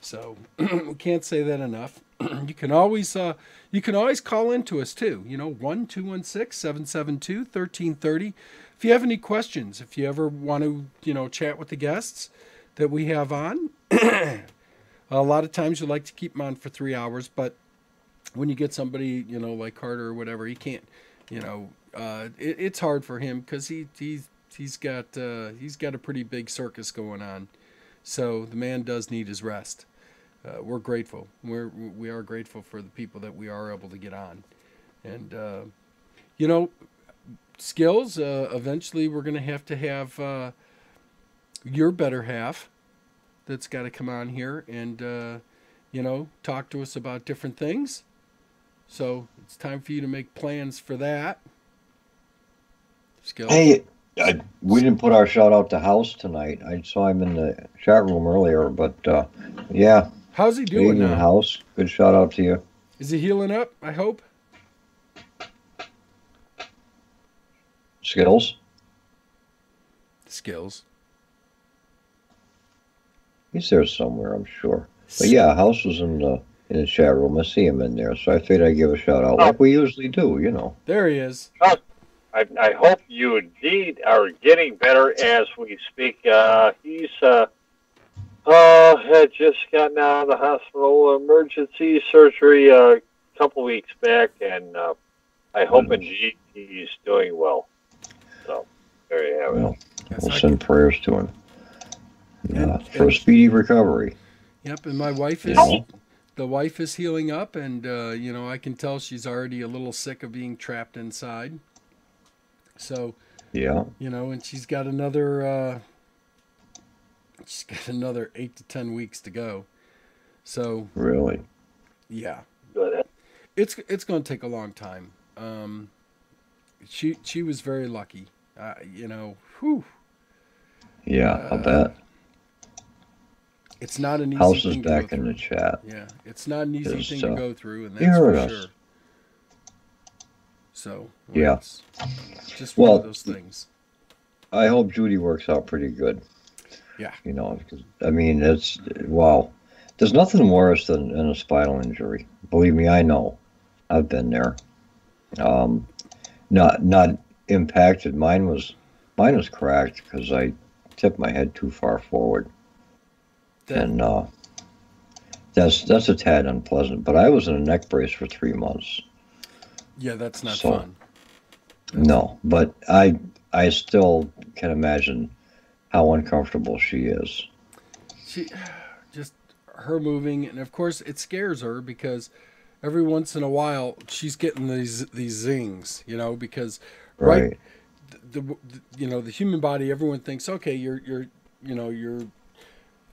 So we can't say that enough. You can always call into us too. 1-216-772-1330. If you have any questions, if you ever want to chat with the guests that we have on, a lot of times you like to keep them on for 3 hours, but when you get somebody like Carter or whatever, he can't. It's hard for him because he's got a pretty big circus going on, so the man does need his rest. We're grateful. We are grateful for the people that we are able to get on, and Skillzzz. Eventually, we're going to have your better half that's got to come on here and talk to us about different things. So it's time for you to make plans for that. Skillzzz. Hey, we didn't put our shout out to House tonight. I saw him in the chat room earlier, but yeah. How's he doing now? House, good shout out to you. Is he healing up? I hope. Skillzzz. He's there somewhere, I'm sure. But yeah, House was in the chat room. I see him in there, so I figured I'd give a shout out like we usually do. There he is. I hope you indeed are getting better as we speak. He's had just gotten out of the hospital, emergency surgery a couple weeks back, and I hope indeed he's doing well. So there you have it. We'll send prayers to him for a speedy recovery. Yep, and my wife is the wife is healing up, and I can tell she's already a little sick of being trapped inside. So yeah, and she's got another 8 to 10 weeks to go. So really, yeah, it's going to take a long time. She was very lucky, whew. Yeah, I bet. It's not an easy House thing is to go back through. in the chat. Yeah, it's not an easy thing to go through, and that's for sure. So yeah, it's just one of those things. I hope Judy works out pretty good. Yeah. Because, it's, wow. There's nothing worse than a spinal injury. Believe me, I know. I've been there. Not impacted. Mine was cracked because I tipped my head too far forward. And that's a tad unpleasant. But I was in a neck brace for 3 months. Yeah, that's not fun. No, but I still can imagine how uncomfortable she is. She just her moving, and of course it scares her because every once in a while she's getting these zings, because right. The human body, everyone thinks, okay, your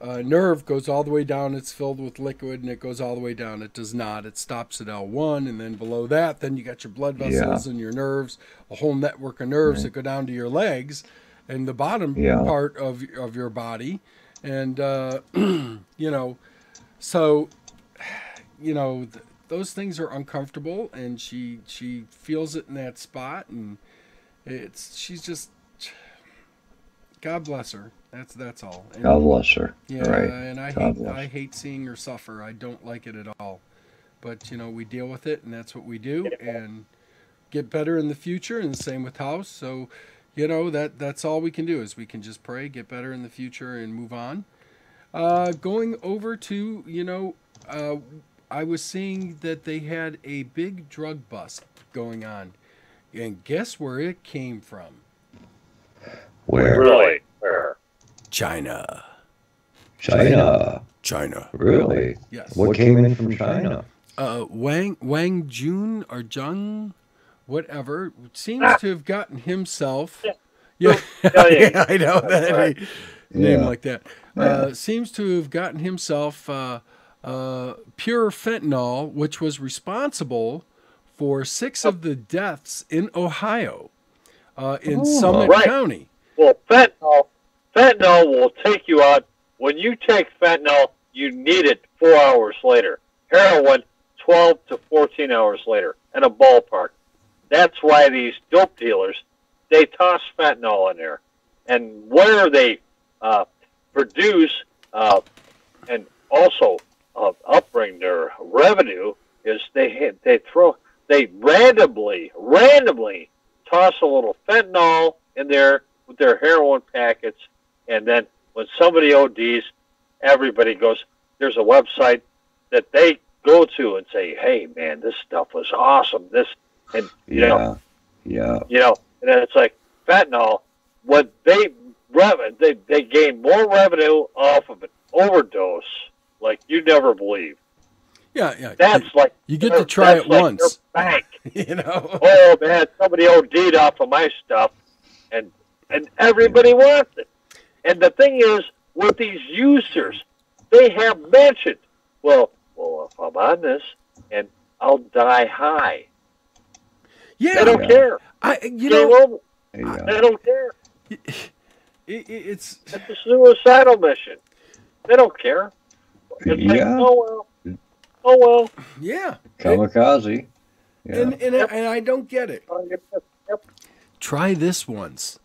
nerve goes all the way down, it's filled with liquid, and it goes all the way down. It does not. It stops at L1, and then below that, then you got your blood vessels and your nerves, a whole network of nerves that go down to your legs and the bottom part of your body. And, so, those things are uncomfortable, and she feels it in that spot, and she's just, God bless her. That's all. And, God bless her. Yeah, right. And I hate seeing her suffer. I don't like it at all. But we deal with it, and that's what we do, and get better in the future. And the same with House. So, that's all we can do is we can just pray, get better in the future, and move on. Going over to I was seeing that they had a big drug bust going on, and guess where it came from? Where? Really? Where? China. Really? Yes. What came in from China? Wang Jun or Zheng, whatever, seems to have gotten himself. Yeah, yeah, I know that name like that. Seems to have gotten himself pure fentanyl, which was responsible for 6 of the deaths in Ohio, in Summit County. Well, fentanyl will take you out. When you take fentanyl, you need it 4 hours later. Heroin, 12 to 14 hours later, in a ballpark. That's why these dope dealers, they toss fentanyl in there. And where they produce and also upbring their revenue is they randomly toss a little fentanyl in there with their heroin packets, and then when somebody ODs, everybody goes, there's a website that they go to and say, hey man, this stuff was awesome. And and it's like fentanyl, what they gain more revenue off of an overdose like you never believe. Yeah. That's like you get to try it like once. Bank. Oh man, somebody OD'd off of my stuff, and everybody wants it. And the thing is, with these users, they have mentioned, well, if I'm on this, and I'll die high. Yeah, they don't care. They don't care. It's a suicidal mission. They don't care. It's like, oh well. Yeah. Kamikaze. Yeah. And I don't get it. Try this once.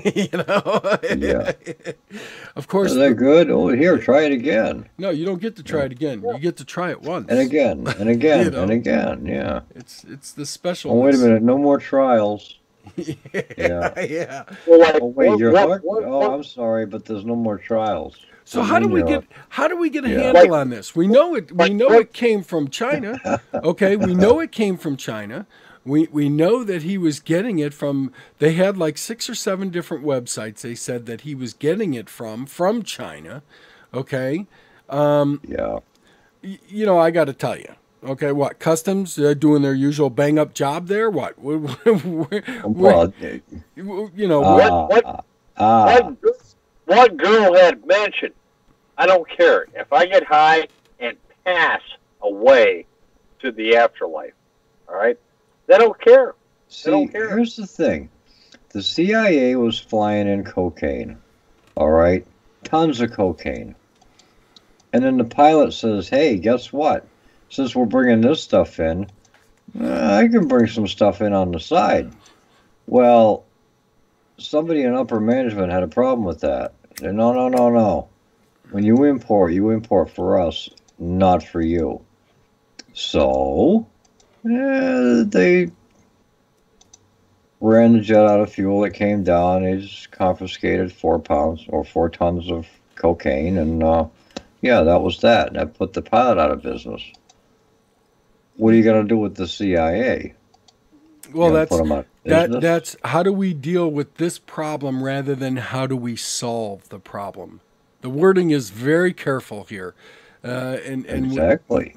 Yeah. Of course. Is that good? Oh, here, try it again. No, you don't get to try it again. You get to try it once. And again, and again, and again. Yeah. It's the special. Oh, wait a minute. No more trials. Yeah. Well, wait, you're hooked? Oh, I'm sorry, but there's no more trials. So how do we get a handle on this? We know it came from China. Okay, we know it came from China. We know that he was getting it from. They had like 6 or 7 different websites. They said that he was getting it from China. Okay. Yeah. I got to tell you. Okay, what Customs doing their usual bang up job there? What? One girl had mentioned, I don't care if I get high and pass away to the afterlife. All right, they don't care. They don't care. Here's the thing: the CIA was flying in cocaine. All right, tons of cocaine, and then the pilot says, "Hey, guess what? Since we're bringing this stuff in, I can bring some stuff in on the side." Well, somebody in upper management had a problem with that. No. When you import for us, not for you. So, they ran the jet out of fuel. It came down. They just confiscated 4 pounds or 4 tons of cocaine. And, that was that. And that put the pilot out of business. What are you going to do with the CIA? Well, that's how do we deal with this problem rather than how do we solve the problem? The wording is very careful here. Exactly.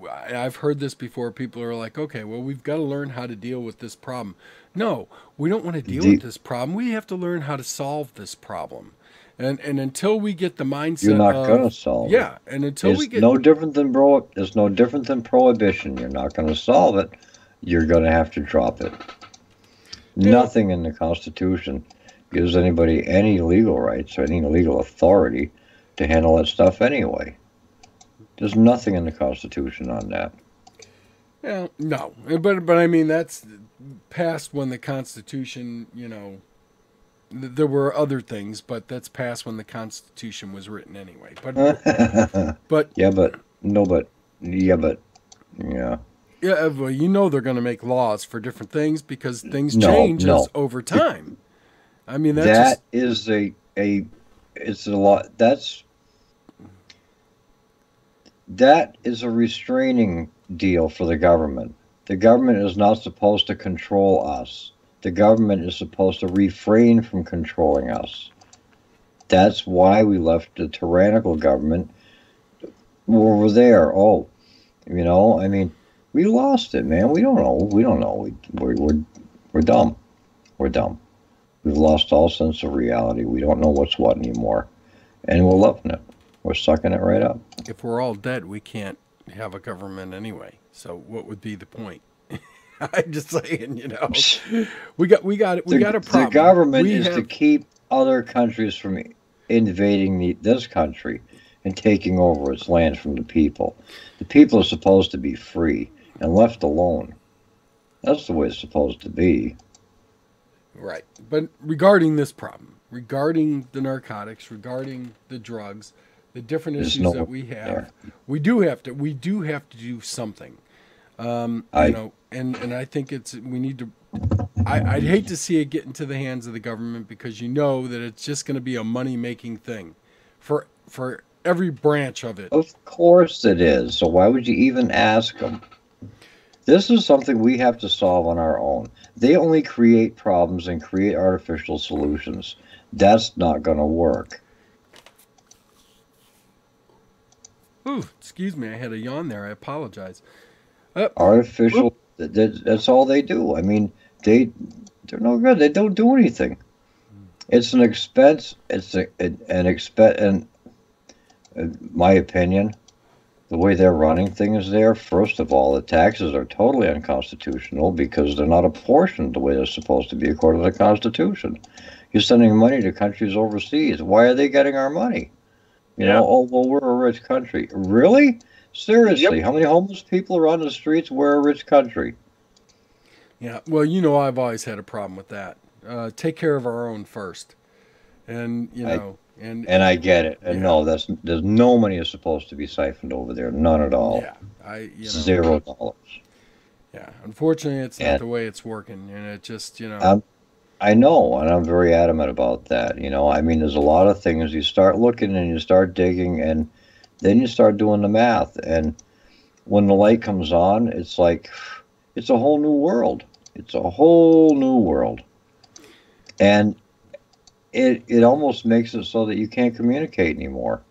I've heard this before. People are like, okay, well, we've got to learn how to deal with this problem. No, we don't want to deal with this problem. We have to learn how to solve this problem. And until we get the mindset, you're not going to solve it. Yeah, and until we get it's no different than prohibition. You're not going to solve it. You're going to have to drop it. Yeah. Nothing in the Constitution gives anybody any legal rights or any legal authority to handle that stuff anyway. There's nothing in the Constitution on that. Yeah, no, but I mean that's past when the Constitution, there were other things, but that's past when the Constitution was written anyway. But yeah, but yeah. Yeah, well, they're going to make laws for different things because things change over time. I mean, it's a lot. That is a restraining deal for the government. The government is not supposed to control us. The government is supposed to refrain from controlling us. That's why we left the tyrannical government over there. Oh, I mean, we lost it, man. We don't know. We're dumb. We're dumb. We've lost all sense of reality. We don't know what's what anymore. And we're loving it. We're sucking it right up. If we're all dead, we can't have a government anyway. So what would be the point? I'm just saying, we got a problem. The government is to keep other countries from invading this country and taking over its land from the people. The people are supposed to be free and left alone. That's the way it's supposed to be. Right. But regarding this problem, regarding the narcotics, regarding the drugs, the different issues that we have, we do have to do something. And I think we need to. I'd hate to see it get into the hands of the government because that it's just going to be a money making thing for every branch of it. Of course it is. So why would you even ask them? This is something we have to solve on our own. They only create problems and create artificial solutions. That's not going to work. Ooh, excuse me. I had a yawn there. I apologize. Artificial, that's all they do. I mean, they're no good. They don't do anything. It's an expense. It's an expense. And in my opinion, the way they're running things there, first of all, the taxes are totally unconstitutional because they're not apportioned the way they're supposed to be according to the Constitution. You're sending money to countries overseas. Why are they getting our money? Oh, well, we're a rich country. Really? Seriously, How many homeless people are on the streets? We're a rich country. Yeah, well, I've always had a problem with that. Take care of our own first. And, And I get it. And no, there's no money is supposed to be siphoned over there. None at all. Yeah, $0. Yeah, unfortunately, it's not the way it's working, and it just I know, and I'm very adamant about that. I mean, there's a lot of things you start looking and you start digging, and then you start doing the math, and when the light comes on, it's like it's a whole new world. It's a whole new world, and it almost makes it so that you can't communicate anymore.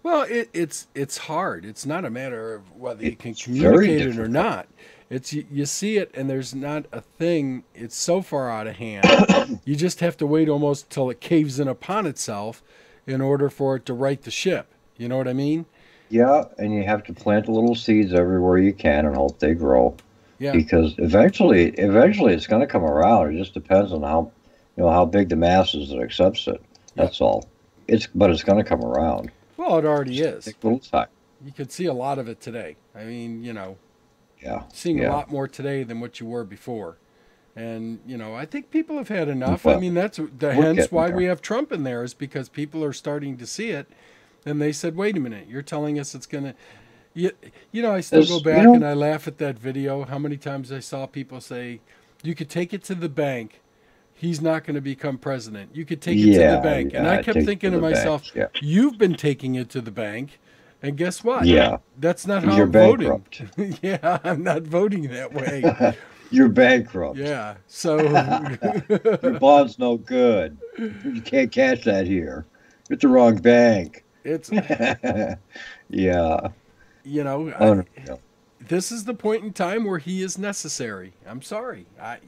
Well, it's hard. It's not a matter of whether you can communicate it or not. It's you see it and there's not a thing. It's so far out of hand. You just have to wait almost till it caves in upon itself in order for it to right the ship. You know what I mean? Yeah, and you have to plant little seeds everywhere you can and hope they grow. Yeah. Because eventually it's going to come around. It just depends on how big the mass is that accepts it. That's all. But it's going to come around. Well, it already is. Take a little time. You can see a lot of it today. I mean, Yeah. Seeing a lot more today than what you were before. And, I think people have had enough. I mean, that's hence why we have Trump in there, is because people are starting to see it. And they said, wait a minute, you're telling us it's going to... I still go back and I laugh at that video. How many times I saw people say, you could take it to the bank. He's not going to become president. You could take it to the bank. And I kept thinking to myself, you've been taking it to the bank. And guess what? Yeah. That's not how You're I'm bankrupt. voting. Yeah, I'm not voting that way. You're bankrupt. Yeah. So your bond's no good. You can't cash that here. It's the wrong bank. It's yeah. This is the point in time where he is necessary. I'm sorry. I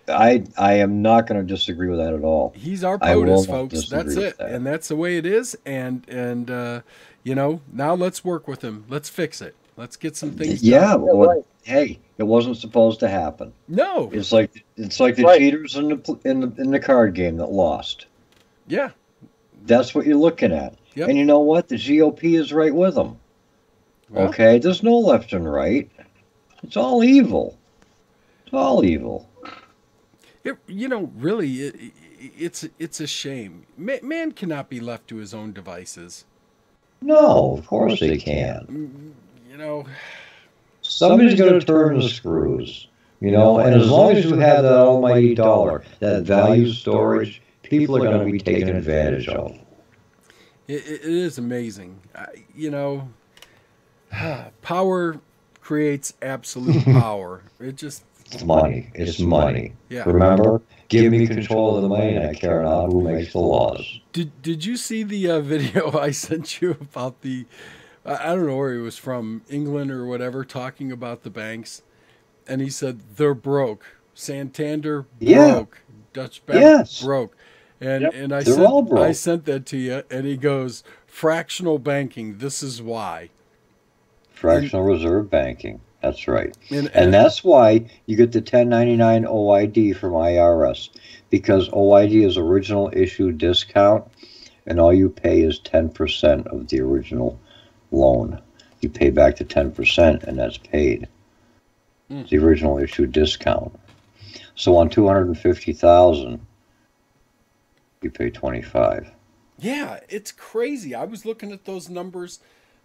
am not going to disagree with that at all. He's our POTUS, folks. That's it. And that's the way it is. And now let's work with him. Let's fix it. Let's get some things done. Well, hey, it wasn't supposed to happen. No. It's like the cheaters in the card game that lost. Yeah. That's what you're looking at. Yep. And you know what? The GOP is right with them. Well, Okay? There's no left and right. It's all evil. It's all evil. Really, it's a shame. Man cannot be left to his own devices. No, of course they can't. You know, Somebody's going to turn the screws. And as long as you have that almighty dollar, that value storage, people are going to be taken advantage of. it is amazing. Power creates absolute power. It's money. It's money. Yeah. Remember? Give me control of the money and I care not who makes the laws. Did you see the video I sent you about the, I don't know where he was from, England or whatever, talking about the banks? And he said, they're broke. Santander broke. Dutch Bank broke. And I sent that to you, and he goes, fractional banking, this is why. Fractional reserve banking. That's right. And that's why you get the 1099 OID from IRS, because OID is original issue discount, and all you pay is 10% of the original loan. You pay back the 10%, and that's paid. It's the original issue discount. So on $250,000, you pay $25,000. Yeah, it's crazy. I was looking at those numbers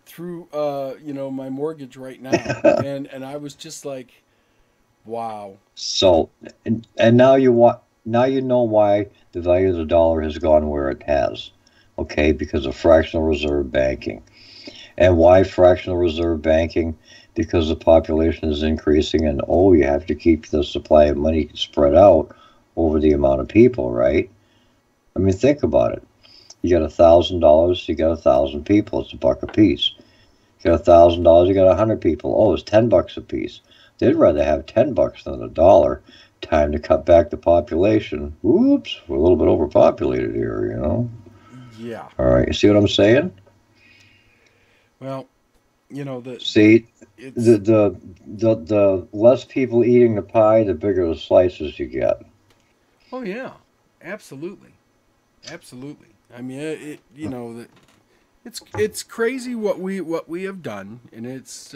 through my mortgage right now, and I was just like, wow. So and now you know why the value of the dollar has gone where it has, okay? Because of fractional reserve banking. And why fractional reserve banking? Because the population is increasing, and you have to keep the supply of money spread out over the amount of people, right? I mean, think about it. You got $1,000, you got 1,000 people, it's $1 a piece. You got $1,000, you got 100 people, it's $10 a piece. They'd rather have $10 than $1. Time to cut back the population. Oops, we're a little bit overpopulated here, Yeah. All right, you see what I'm saying? Well, the less people eating the pie, the bigger the slices you get. Oh yeah, absolutely. I mean, it's crazy what we have done, and it's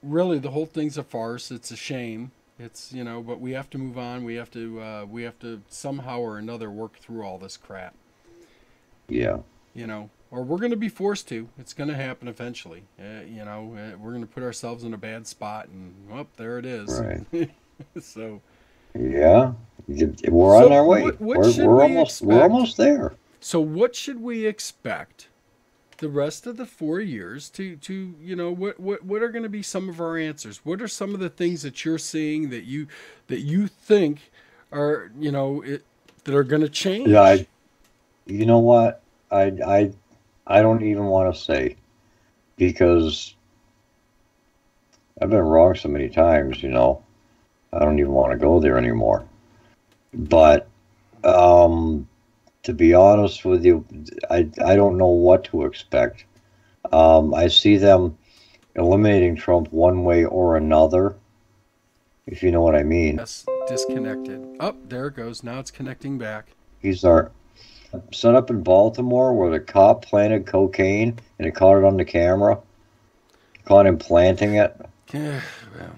really the whole thing's a farce. It's a shame. It's but we have to move on. We have to somehow or another work through all this crap. Yeah. Or we're going to be forced to. It's going to happen eventually. We're going to put ourselves in a bad spot, and there it is. Right. So. Yeah, we're on our way. We're almost there. So what should we expect the rest of the 4 years to what are going to be some of our answers? What are some of the things that you're seeing that you think are that are going to change? Yeah, you know what? I don't even want to say, because I've been wrong so many times, I don't even want to go there anymore. But to be honest with you, I don't know what to expect. I see them eliminating Trump one way or another, if you know what I mean. Yes, disconnected. There it goes. Now it's connecting back. He's our set up in Baltimore where the cop planted cocaine and it caught it on the camera. Caught him planting it. Yeah, well.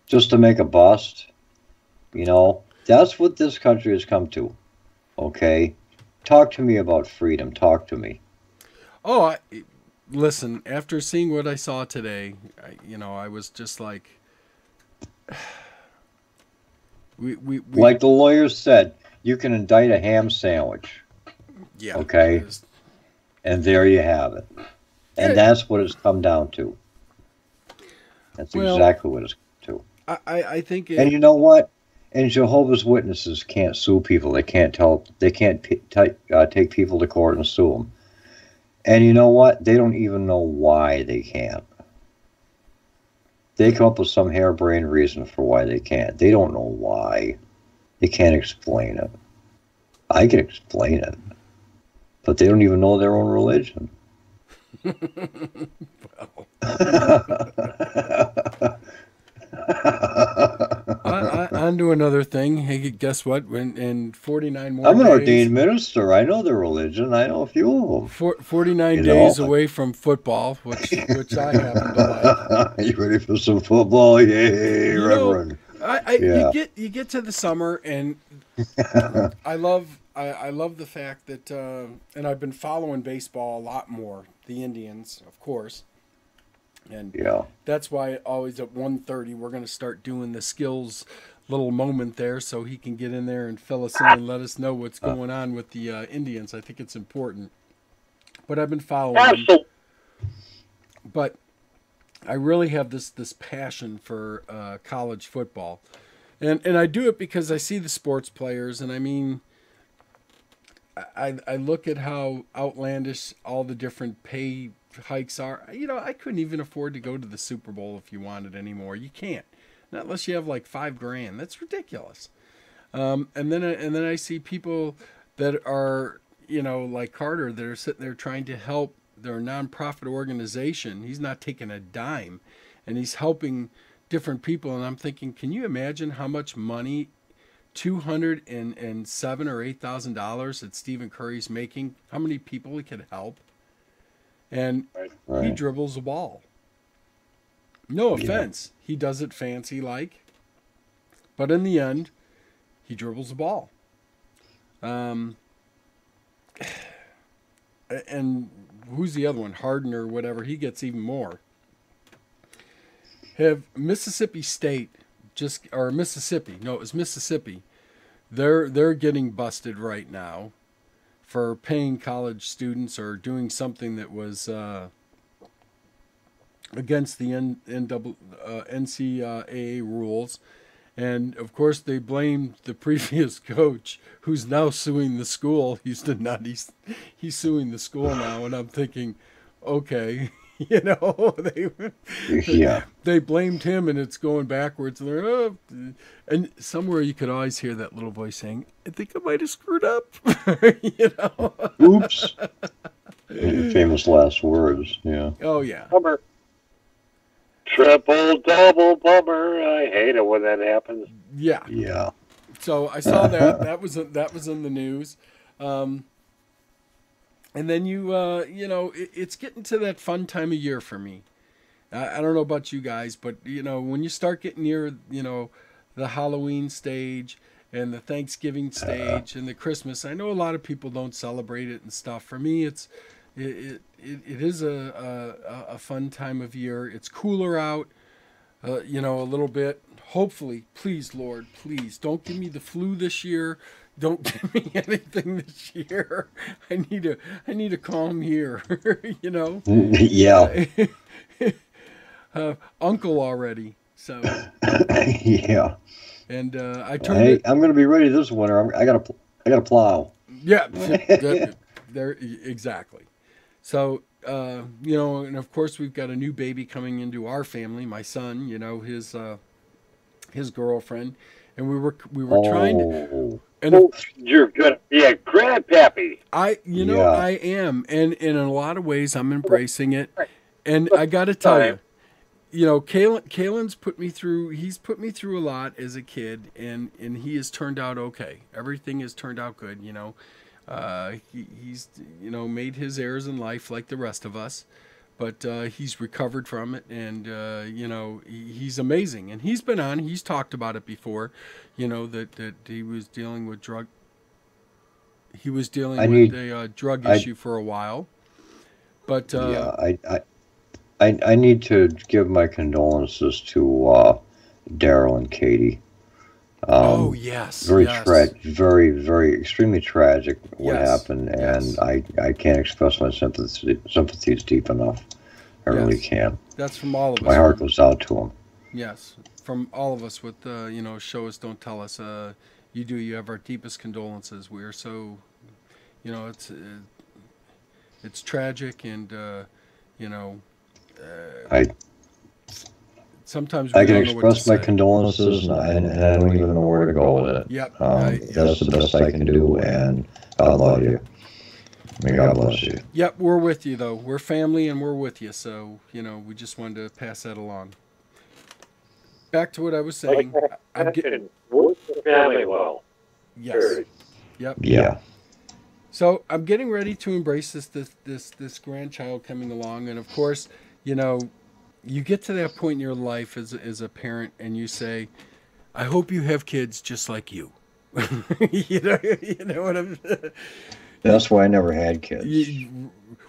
Just to make a bust. That's what this country has come to. Okay? Talk to me about freedom. Talk to me. Listen, after seeing what I saw today, I was just like... we like the lawyers said, you can indict a ham sandwich. Yeah. Okay? And there you have it. And that's what it's come down to. That's exactly what it's come to. I think and you know what? And Jehovah's Witnesses can't sue people. They can't take people to court and sue them. And you know what? They don't even know why they can't. They come up with some harebrained reason for why they can't. They don't know why. They can't explain it. I can explain it. But they don't even know their own religion. on to another thing. Hey, guess what? When in 49 more I'm an days, ordained minister. I know their religion. I know a few of them. 49 days away from football, which I happen to like. You ready for some football? Yay, Reverend. You get to the summer, and I love the fact that, and I've been following baseball a lot more. The Indians, of course. And that's why always at 1:30 we're going to start doing the Skillzzz little moment there, so he can get in there and fill us in and let us know what's going on with the Indians. I think it's important. But I've been following them. But I really have this passion for college football, and I do it because I see the sports players, and I mean, I look at how outlandish all the different pay hikes are. You know, I couldn't even afford to go to the Super Bowl if you wanted anymore. You can't, not unless you have like $5,000. That's ridiculous. And then I see people that are, you know, like Carter, that are sitting there trying to help their nonprofit organization. He's not taking a dime, and he's helping different people. And I'm thinking, can you imagine how much money $207,000 or $8,000 that Stephen Curry's making? How many people he could help? And he dribbles the ball. No offense. He does it fancy like. But in the end, he dribbles the ball. And who's the other one? Harden or whatever. He gets even more. Have Mississippi State Mississippi. They're getting busted right now for paying college students or doing something that was against the NCAA rules. And, of course, they blamed the previous coach, who's now suing the school. He's suing the school now, and I'm thinking, okay, you know, they blamed him, and it's going backwards. And, and somewhere you could always hear that little voice saying, I think I might have screwed up, you know. Oops. Famous last words, yeah. Oh, yeah. Bummer. Triple double bummer. I hate it when that happens. Yeah. Yeah. So I saw that. That was in the news. And then you know, it's getting to that fun time of year for me. I don't know about you guys, but, you know, when you start getting near, you know, the Halloween stage and the Thanksgiving stage and the Christmas, I know a lot of people don't celebrate it and stuff. For me, it is a fun time of year. It's cooler out, you know, a little bit. Hopefully, please, Lord, please don't give me the flu this year. Don't give me anything this year. I need a calm year, you know. Yeah. Uncle already. So. Yeah. And I turned. I'm going to be ready this winter. I got to plow. Yeah. There exactly. So, you know, and of course we've got a new baby coming into our family. My son, you know, his girlfriend, and we were trying to. And you're gonna be a grandpappy. I am, and in a lot of ways I'm embracing it. And I got to tell you, you know, Kalen's put me through. He's put me through a lot as a kid, and he has turned out okay. Everything has turned out good, you know. He's, you know, made his errors in life like the rest of us, but he's recovered from it, and you know, he's amazing. And he's talked about it before, you know, that he was dealing with drug. He was dealing with a drug issue for a while, but I need to give my condolences to Daryl and Katie. Oh yes, very yes. Very, very extremely tragic what happened, and I can't express my sympathies deep enough. I really can't. That's from all of us. My heart goes out to them. Yes, from all of us with you know, Show Us, Don't Tell Us. You have our deepest condolences. We are so, you know, it's tragic, and you know, sometimes we I can don't know what to express my say. condolences, and I don't even know where to go with it. Yep. That's the best I can do, and I love you. May God bless you. Yep, we're with you, though. We're family, and we're with you. So, you know, we just wanted to pass that along. Back to what I was saying. What's the family well. Yes. Period. Yep. Yeah. So I'm getting ready to embrace this grandchild coming along, and of course, you know, you get to that point in your life as a parent, and you say, "I hope you have kids just like you." you know what I'm. That's why I never had kids.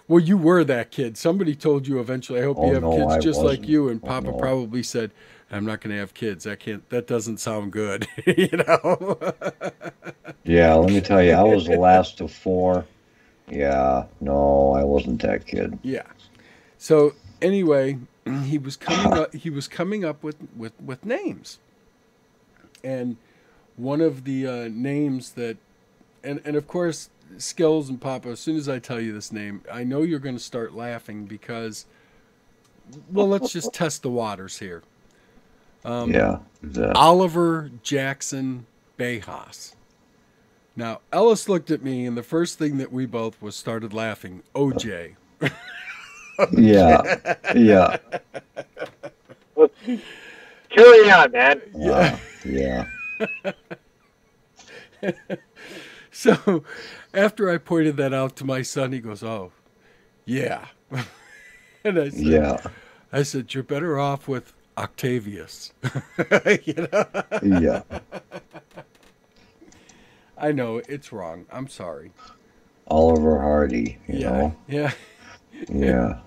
Well, you were that kid. Somebody told you eventually, "I hope you have kids I just wasn't. like you," and Papa no. probably said, "I'm not going to have kids. I can't. That doesn't sound good." you know. Yeah, let me tell you, I was the last of 4. Yeah, no, I wasn't that kid. Yeah. So anyway, he was coming up. He was coming up with names, and one of the names that, and of course, Skillzzz and Papa. As soon as I tell you this name, I know you're going to start laughing because, well, let's just test the waters here. Yeah. Oliver Jackson Bejas. Now, Ellis looked at me, and the first thing that we both was started laughing. OJ. Yeah. Yeah. Well, carry on, man. Yeah. So, after I pointed that out to my son, he goes, "Oh, yeah." And I said, "You're better off with Octavius." you know? Yeah. I know it's wrong. I'm sorry. Oliver Hardy, you know. Yeah. Yeah.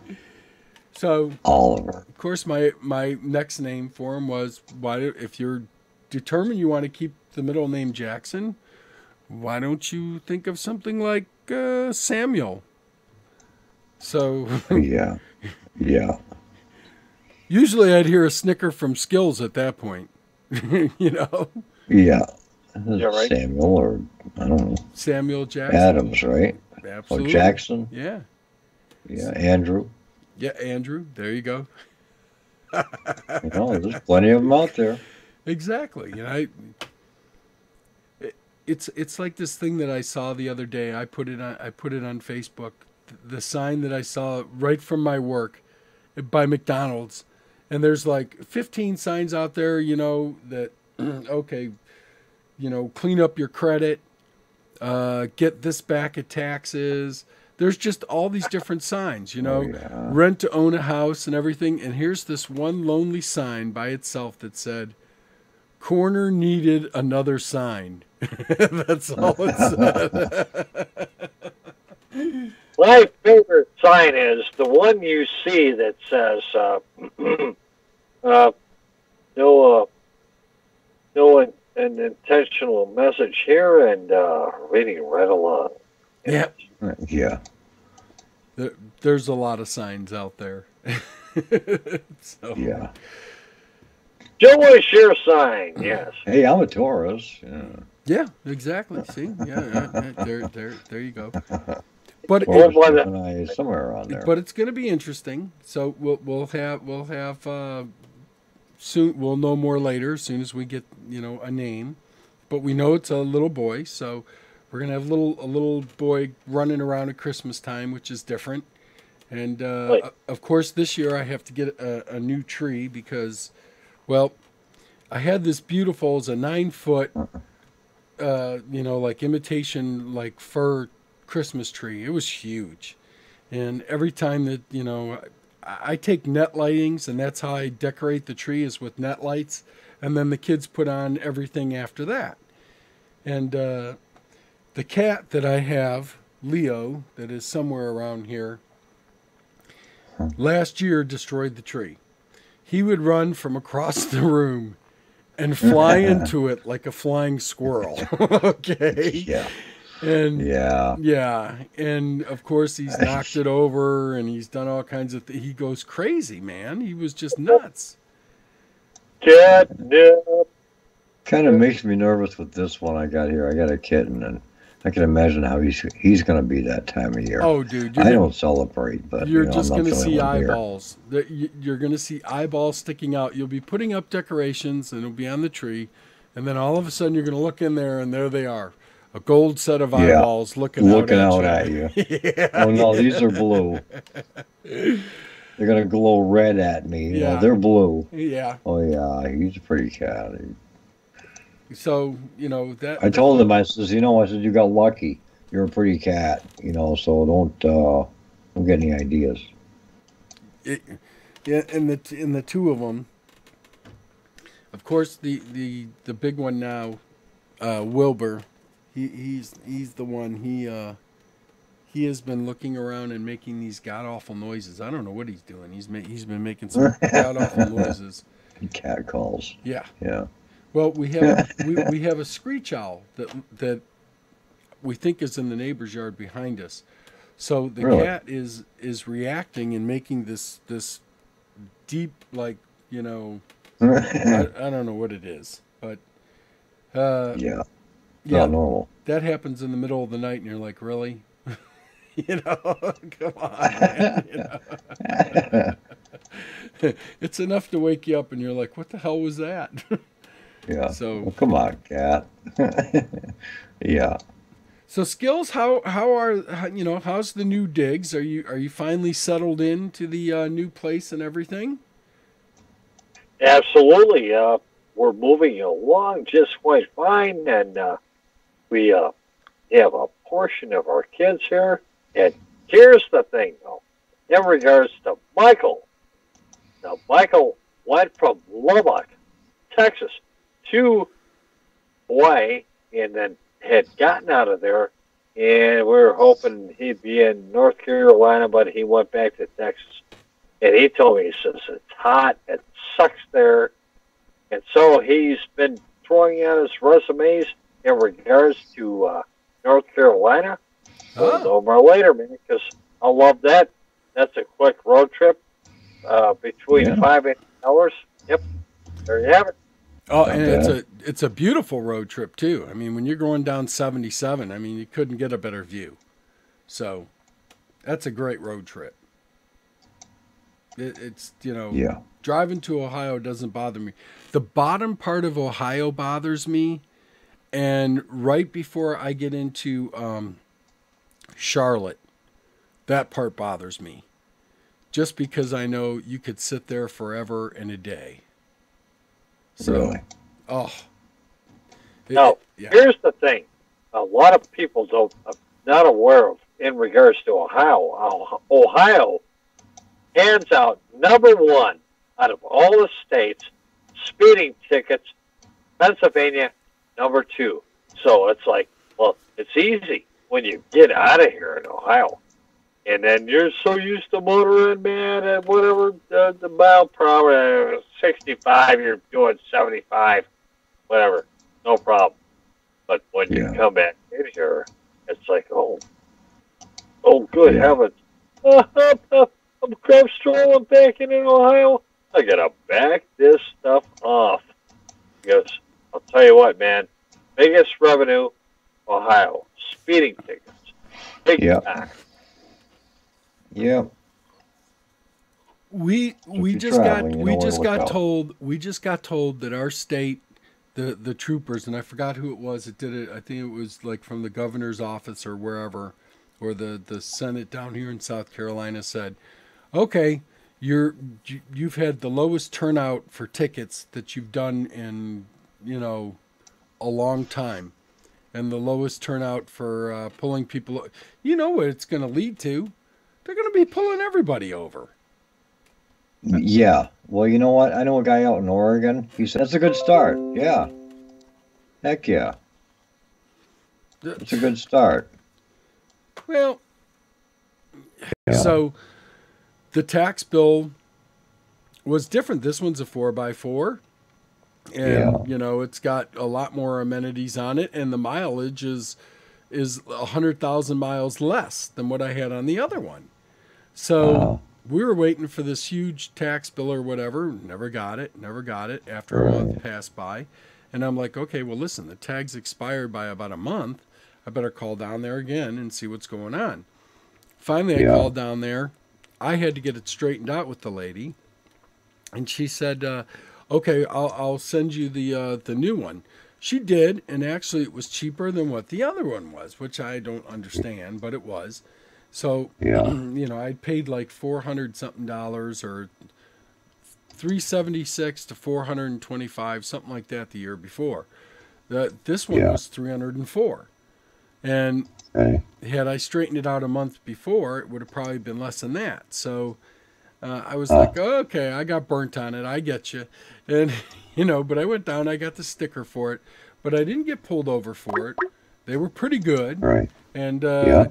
So Oliver. of course, my next name for him was, if you're determined you want to keep the middle name Jackson, why don't you think of something like Samuel? So Yeah. Usually I'd hear a snicker from Skillzzz at that point. you know. Yeah. Right. Samuel, or I don't know. Samuel Jackson. Adams, right? Absolutely. Or Jackson. Yeah. Yeah. Andrew. Yeah, Andrew. There you go. You know, there's plenty of them out there. Exactly. You know, it's like this thing that I saw the other day. I put it on Facebook. The sign that I saw right from my work by McDonald's, and there's like 15 signs out there. You know that okay. You know, clean up your credit, get this back at taxes. There's just all these different signs, you know, rent to own a house and everything. And here's this one lonely sign by itself that said, "Corner needed another sign." That's all it said. My favorite sign is the one you see that says, no an intentional message here, and reading right along. Yeah. Yeah. There's a lot of signs out there. So. Yeah. Jewish your sign, yes. Hey, I'm a Taurus. Yeah. Yeah, exactly. See, yeah, there you go. But somewhere around there. But it's going to be interesting. So we'll have soon. We'll know more later, as soon as we get a name. But we know it's a little boy, so we're gonna have a little boy running around at Christmas time, which is different. And right. Of course, this year I have to get a new tree because, well, I had this beautiful, it's a 9-foot, like imitation, like fir Christmas tree. It was huge. And every time that, I take net lightings, and that's how I decorate the tree, is with net lights. And then the kids put on everything after that. And the cat that I have, Leo, that is somewhere around here, last year destroyed the tree. He would run from across the room and fly into it like a flying squirrel. Okay. Yeah. And yeah. And of course he's knocked it over, and he's done all kinds of things. He goes crazy, man. He was just nuts. Catnip. Kind of makes me nervous with this one I got here. I got a kitten, and I can imagine how he's going to be that time of year. Oh, dude. I don't celebrate, but you're just going to see eyeballs. You're going to see eyeballs sticking out. You'll be putting up decorations, and it'll be on the tree. And then all of a sudden you're going to look in there, and there they are. A gold set of eyeballs looking out at you. Yeah. Oh, no, these are blue. They're going to glow red at me. Yeah. No, they're blue. Yeah. Oh, yeah, he's a pretty cat. So, you know, that I told him, I says, I said, you got lucky. You're a pretty cat, so don't get any ideas. Yeah, and the two of them, of course, the big one now, Wilbur, he's the one. He has been looking around and making these god awful noises. I don't know what he's doing. He's been making some god awful noises. Cat calls. Yeah. Yeah. Well, we have a screech owl that we think is in the neighbor's yard behind us. So the cat is reacting and making this deep, like, I don't know what it is, but yeah, not normal. That happens in the middle of the night, and you're like, really, come on, man. It's enough to wake you up, and you're like, what the hell was that? Yeah. So well, come on, cat. Yeah. So Skillzzz, how's the new digs? Are you finally settled into the new place and everything? Absolutely. We're moving along just quite fine, and we have a portion of our kids here. And here's the thing, though, in regards to Michael. Now, Michael went from Lubbock, Texas, to Hawaii, and then had gotten out of there, and we were hoping he'd be in North Carolina, but he went back to Texas. And he told me, he says, it's hot, it sucks there. And so he's been throwing out his resumes in regards to North Carolina. Over later, man, because I love that. That's a quick road trip between 5 and 8 hours. Yep, there you have it. Oh, and it's a beautiful road trip too. I mean, when you're going down 77, I mean, you couldn't get a better view. So that's a great road trip. It's driving to Ohio doesn't bother me. The bottom part of Ohio bothers me, and right before I get into Charlotte, that part bothers me. Just because I know you could sit there forever and a day. So, really? Here's the thing. A lot of people are not aware of in regards to Ohio. Ohio hands out #1 out of all the states speeding tickets. Pennsylvania #2. So it's like, well, it's easy when you get out of here in Ohio. And then you're so used to motoring, man, at whatever the mile per hour, 65, you're doing 75, whatever, no problem. But when you come back in here, it's like, oh, good heavens. I'm strolling back in Ohio. I got to back this stuff off. Because I'll tell you what, man, biggest revenue, Ohio, speeding tickets. Big time. Yeah. We just got told that our state, the troopers, and I forgot who it was that did it. I think it was like from the governor's office or wherever, or the Senate down here in South Carolina said, okay, you've had the lowest turnout for tickets that you've done in a long time, and the lowest turnout for pulling people. You know what it's going to lead to? They're going to be pulling everybody over. Yeah. Well, you know what? I know a guy out in Oregon. He said, that's a good start. Yeah. Heck yeah. It's a good start. Well, so the tax bill was different. This one's a 4x4. And, it's got a lot more amenities on it. And the mileage is 100,000 miles less than what I had on the other one. So we were waiting for this huge tax bill or whatever. Never got it after a month passed by. And I'm like, okay, well, listen, the tag's expired by about a month. I better call down there again and see what's going on. Finally, I called down there. I had to get it straightened out with the lady. And she said, okay, I'll send you the new one. She did, and actually it was cheaper than what the other one was, which I don't understand, but it was. So, I'd paid like $400-something or $376 to $425, something like that the year before. This one was 304. And had I straightened it out a month before, it would have probably been less than that. So I was like, oh, okay, I got burnt on it. I get you. And, but I went down, I got the sticker for it. But I didn't get pulled over for it. They were pretty good. Right. And, I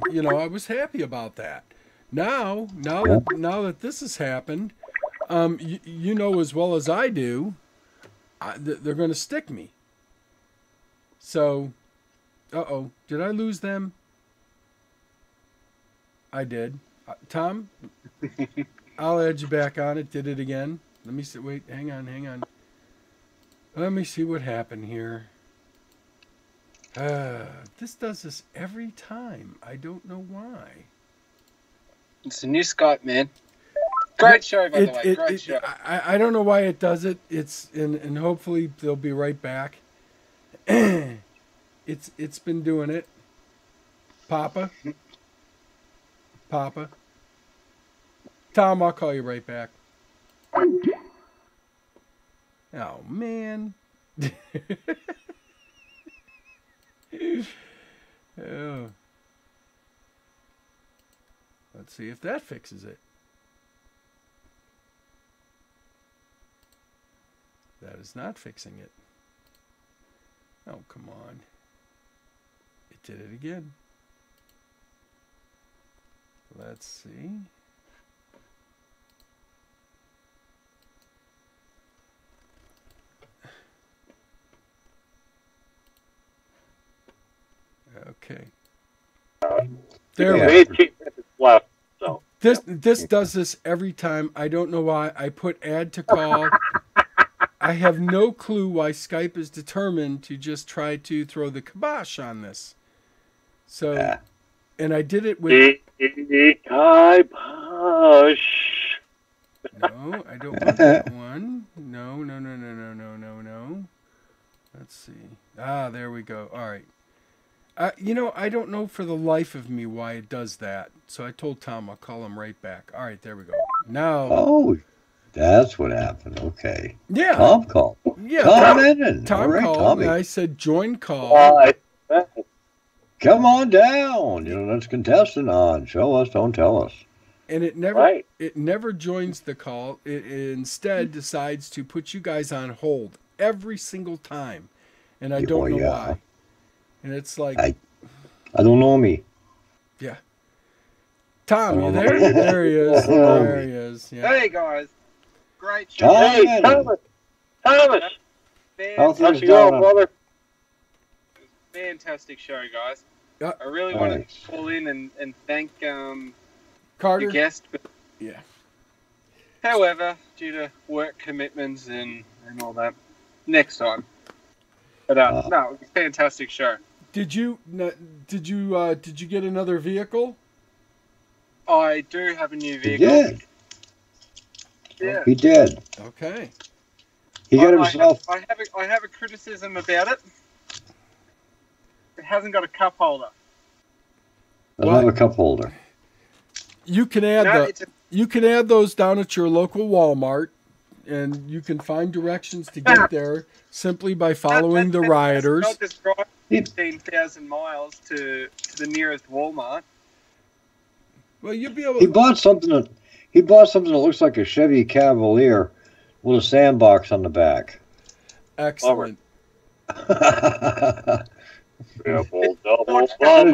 was happy about that. Now that this has happened, you know as well as I do, they're going to stick me. So, did I lose them? I did. Tom, I'll add you back on it. Did it again. Let me see. Wait, hang on. Let me see what happened here. This does this every time. I don't know why. It's a new Skype, man. Great show, by the way. Great show. I don't know why it does it. And hopefully they'll be right back. It's been doing it. Papa. Tom, I'll call you right back. Oh, man. Oh. Let's see if that fixes it. That is not fixing it. Oh, come on. It did it again. Let's see. Okay. There we go. 18 minutes left. So this does this every time. I don't know why. I put add to call. I have no clue why Skype is determined to just try to throw the kibosh on this. So, and I did it with kibosh. No, I don't want that one. No. Let's see. There we go. All right. I don't know for the life of me why it does that. So I told Tom I'll call him right back. All right, there we go. Now. Oh, that's what happened. Okay. Yeah. Tom called. Yeah. Tom called, Tommy. and I said join call. Come on down. That's contestant on Show Us, Don't Tell Us. And it never joins the call. It instead decides to put you guys on hold every single time, and I don't know why. And it's like I don't know me. Yeah. Tom, you there? There he is. There he is. Yeah. Hey guys, great show. Hey, Thomas. How's it going, brother? Fantastic show, guys. Yeah. I really want to call in and thank Carter, your guest. But yeah. However, due to work commitments and all that, next time. But no, it was a fantastic show. Did you get another vehicle? I do have a new vehicle. Yeah. He did. Okay. He got himself. I have a criticism about it. It hasn't got a cup holder. Doesn't have a cup holder. You can add you can add those down at your local Walmart, and you can find directions to get there simply by following the rioters. Not just drive 15,000 miles to the nearest Walmart. Well, you'll be able. He bought something that looks like a Chevy Cavalier with a sandbox on the back. Excellent.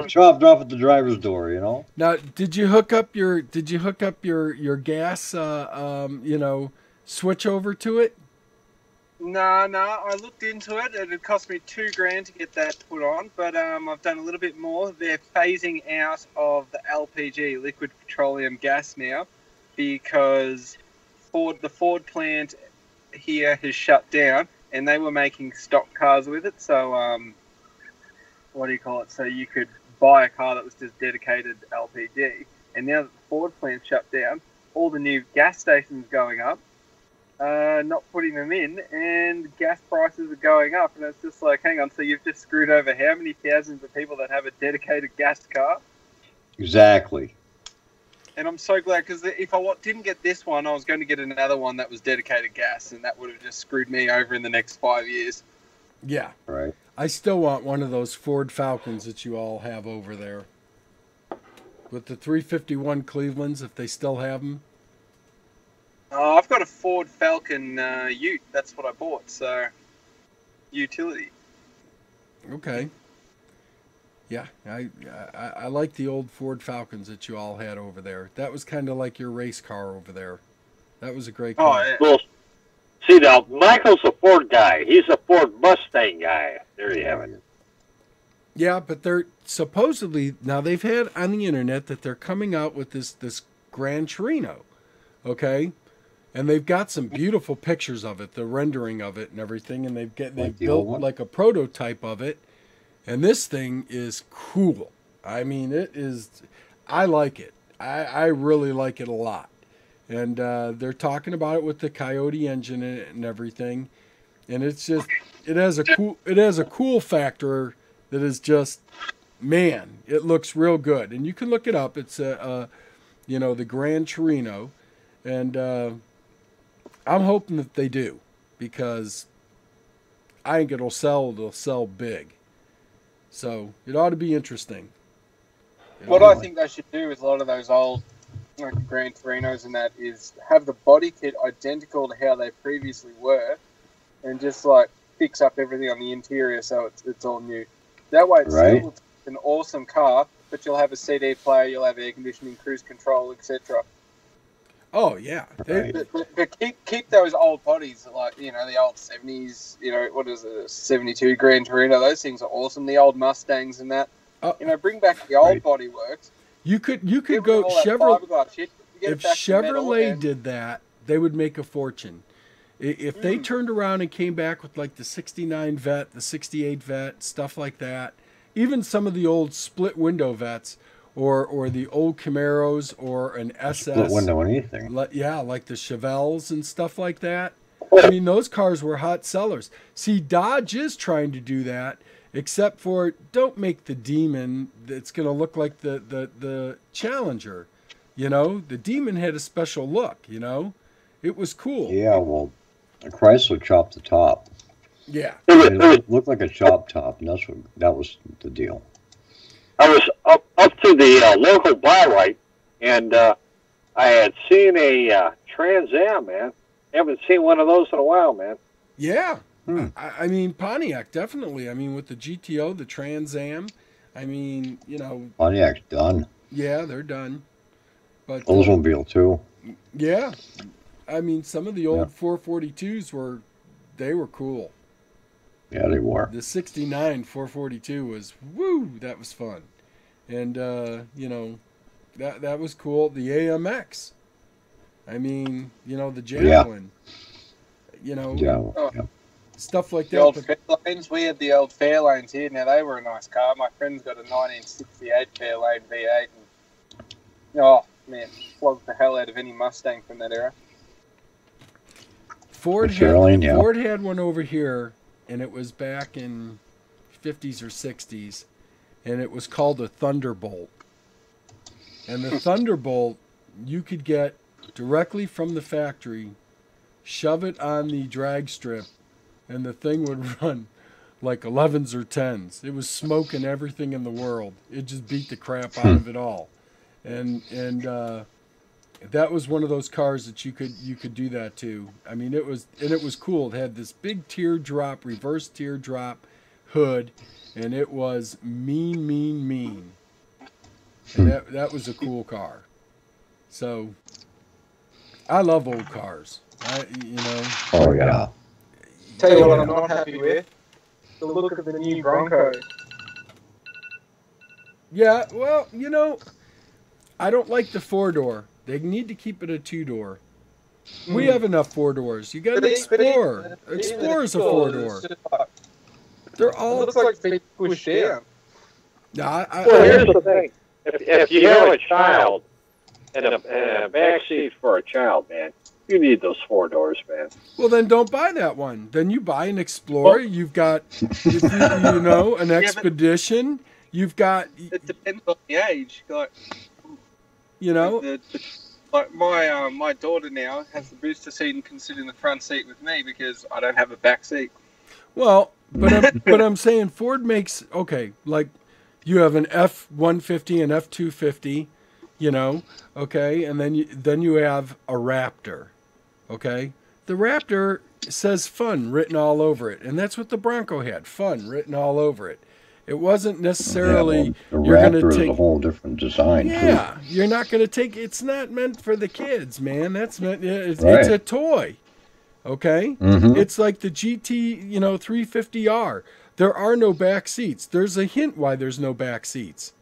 Chopped off at the driver's door, Now, did you hook up your gas switch over to it? No, I looked into it. It cost me $2,000 to get that put on, but I've done a little bit more. They're phasing out of the LPG, liquid petroleum gas, now because the Ford plant here has shut down, and they were making stock cars with it. So, what do you call it? So you could buy a car that was just dedicated LPG, and now that the Ford plant shut down, all the new gas stations going up. Not putting them in, and gas prices are going up, and it's just like, hang on, so you've just screwed over how many thousands of people that have a dedicated gas car? Exactly. And I'm so glad, because if I didn't get this one, I was going to get another one that was dedicated gas, and that would have just screwed me over in the next 5 years. Yeah. Right. I still want one of those Ford Falcons that you all have over there. With the 351 Clevelands, if they still have them. I've got a Ford Falcon Ute. That's what I bought. So, utility. Okay. Yeah, I like the old Ford Falcons that you all had over there. That was kind of like your race car over there. That was a great car. Oh, yeah. Well, see now, Michael's a Ford guy. He's a Ford Mustang guy. There you have it. Yeah, but they're supposedly now they've had on the internet that they're coming out with this Gran Torino, okay, and they've got some beautiful pictures of it, the rendering of it and everything, and they've built like a prototype of it, and this thing is cool. I mean, it is. I like it. I really like it a lot, and they're talking about it with the Coyote engine in it and everything, and it's just it has a cool factor. That is just, man, it looks real good. And you can look it up. It's, the Gran Torino. And I'm hoping that they do because I think it'll sell big. So it ought to be interesting. What I think they should do with a lot of those old like Gran Torinos and that is have the body kit identical to how they previously were and just like fix up everything on the interior so it's all new. That way, it's still an awesome car, but you'll have a CD player, you'll have air conditioning, cruise control, etc. Oh yeah, but keep those old bodies like the old 70s. What is it, 72 Gran Torino? Those things are awesome. The old Mustangs and that. Bring back the old body works. You could go Chevrolet. If Chevrolet did that, they would make a fortune. If they turned around and came back with like the 69 Vet, the 68 Vet, stuff like that, even some of the old split window Vets or the old Camaros or an SS. Split window anything. Like the Chevelles and stuff like that. I mean, those cars were hot sellers. See, Dodge is trying to do that, except for don't make the Demon that's going to look like the Challenger. The Demon had a special look, It was cool. Yeah, well, Chrysler chopped the top. Yeah. It looked like a chopped top, and that was the deal. I was up to the local buy right, and I had seen a Trans Am, man. Haven't seen one of those in a while, man. Yeah. I mean, Pontiac, definitely. I mean, with the GTO, the Trans Am, I mean, Pontiac's done. Yeah, they're done. But Oldsmobile, too. Yeah. I mean, some of the old 442s were cool. Yeah, they were. The 69 442 was, that was fun. And, that was cool. The AMX. I mean, the Javelin. Stuff like that. The old Fairlanes, we had the old Fairlanes here. Now, they were a nice car. My friend's got a 1968 Fairlane V8. And, oh, man, flogged the hell out of any Mustang from that era. Ford had one over here, and it was back in 50s or 60s, and it was called a Thunderbolt. And the Thunderbolt, you could get directly from the factory, shove it on the drag strip, and the thing would run like 11s or 10s. It was smoking everything in the world. It just beat the crap out of it all. And that was one of those cars that you could do that to. I mean, it was cool. It had this big reverse teardrop hood, and it was mean. And that was a cool car. So I love old cars. Oh yeah. Tell you what I'm not happy with. The look of the new Bronco. Yeah, well, I don't like the 4-door. They need to keep it a 2-door. We have enough 4-doors. You got an Explorer. Explorer's a 4-door. They're all. It looks like they push down. Well, here's the thing. If you have a child and a back seat for a child, man, you need those 4 doors, man. Well, then don't buy that one. Then you buy an Explorer. You've got, an Expedition. You've got. It depends on the age. Like, my daughter now has the booster seat and can sit in the front seat with me because I don't have a back seat. Well, But I'm saying Ford makes, okay, like you have an F-150 and F-250, you know, okay, and then you have a Raptor, okay? The Raptor says fun written all over it, and that's what the Bronco had, fun written all over it. It wasn't necessarily the you're going to Raptor take is a whole different design, yeah, you're not going to take, it's not meant for the kids, man. That's meant, it's Right. a toy, okay? Mhm. It's like the GT, 350R. There are no back seats. There's a hint why there's no back seats.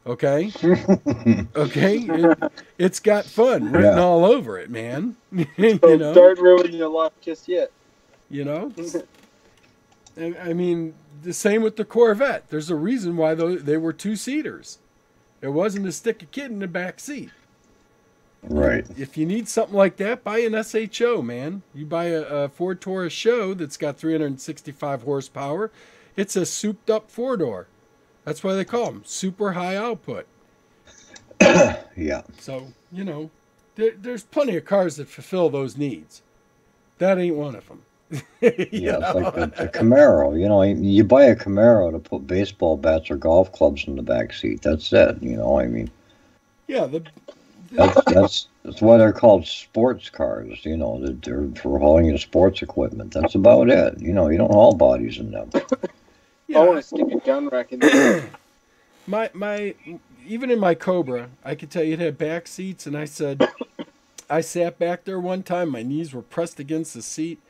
Okay? Okay? It's got fun written Yeah. all over it, man. Don't ruin your life just yet. You know? I mean, the same with the Corvette. There's a reason why they were two-seaters. It wasn't to stick a kid in the back seat. Right. If you need something like that, buy an SHO, man. You buy a Ford Taurus Show that's got 365 horsepower. It's a souped-up four-door. That's why they call them super high output. Yeah. So, there's plenty of cars that fulfill those needs. That ain't one of them. Yeah, it's like the Camaro. You buy a Camaro to put baseball bats or golf clubs in the back seat. That's it. I mean, yeah, that's why they're called sports cars. They're for hauling your sports equipment. That's about it. You don't haul bodies in them. I want to stick a gun rack in there. my even in my Cobra, I could tell you it had back seats, and I sat back there one time. My knees were pressed against the seat.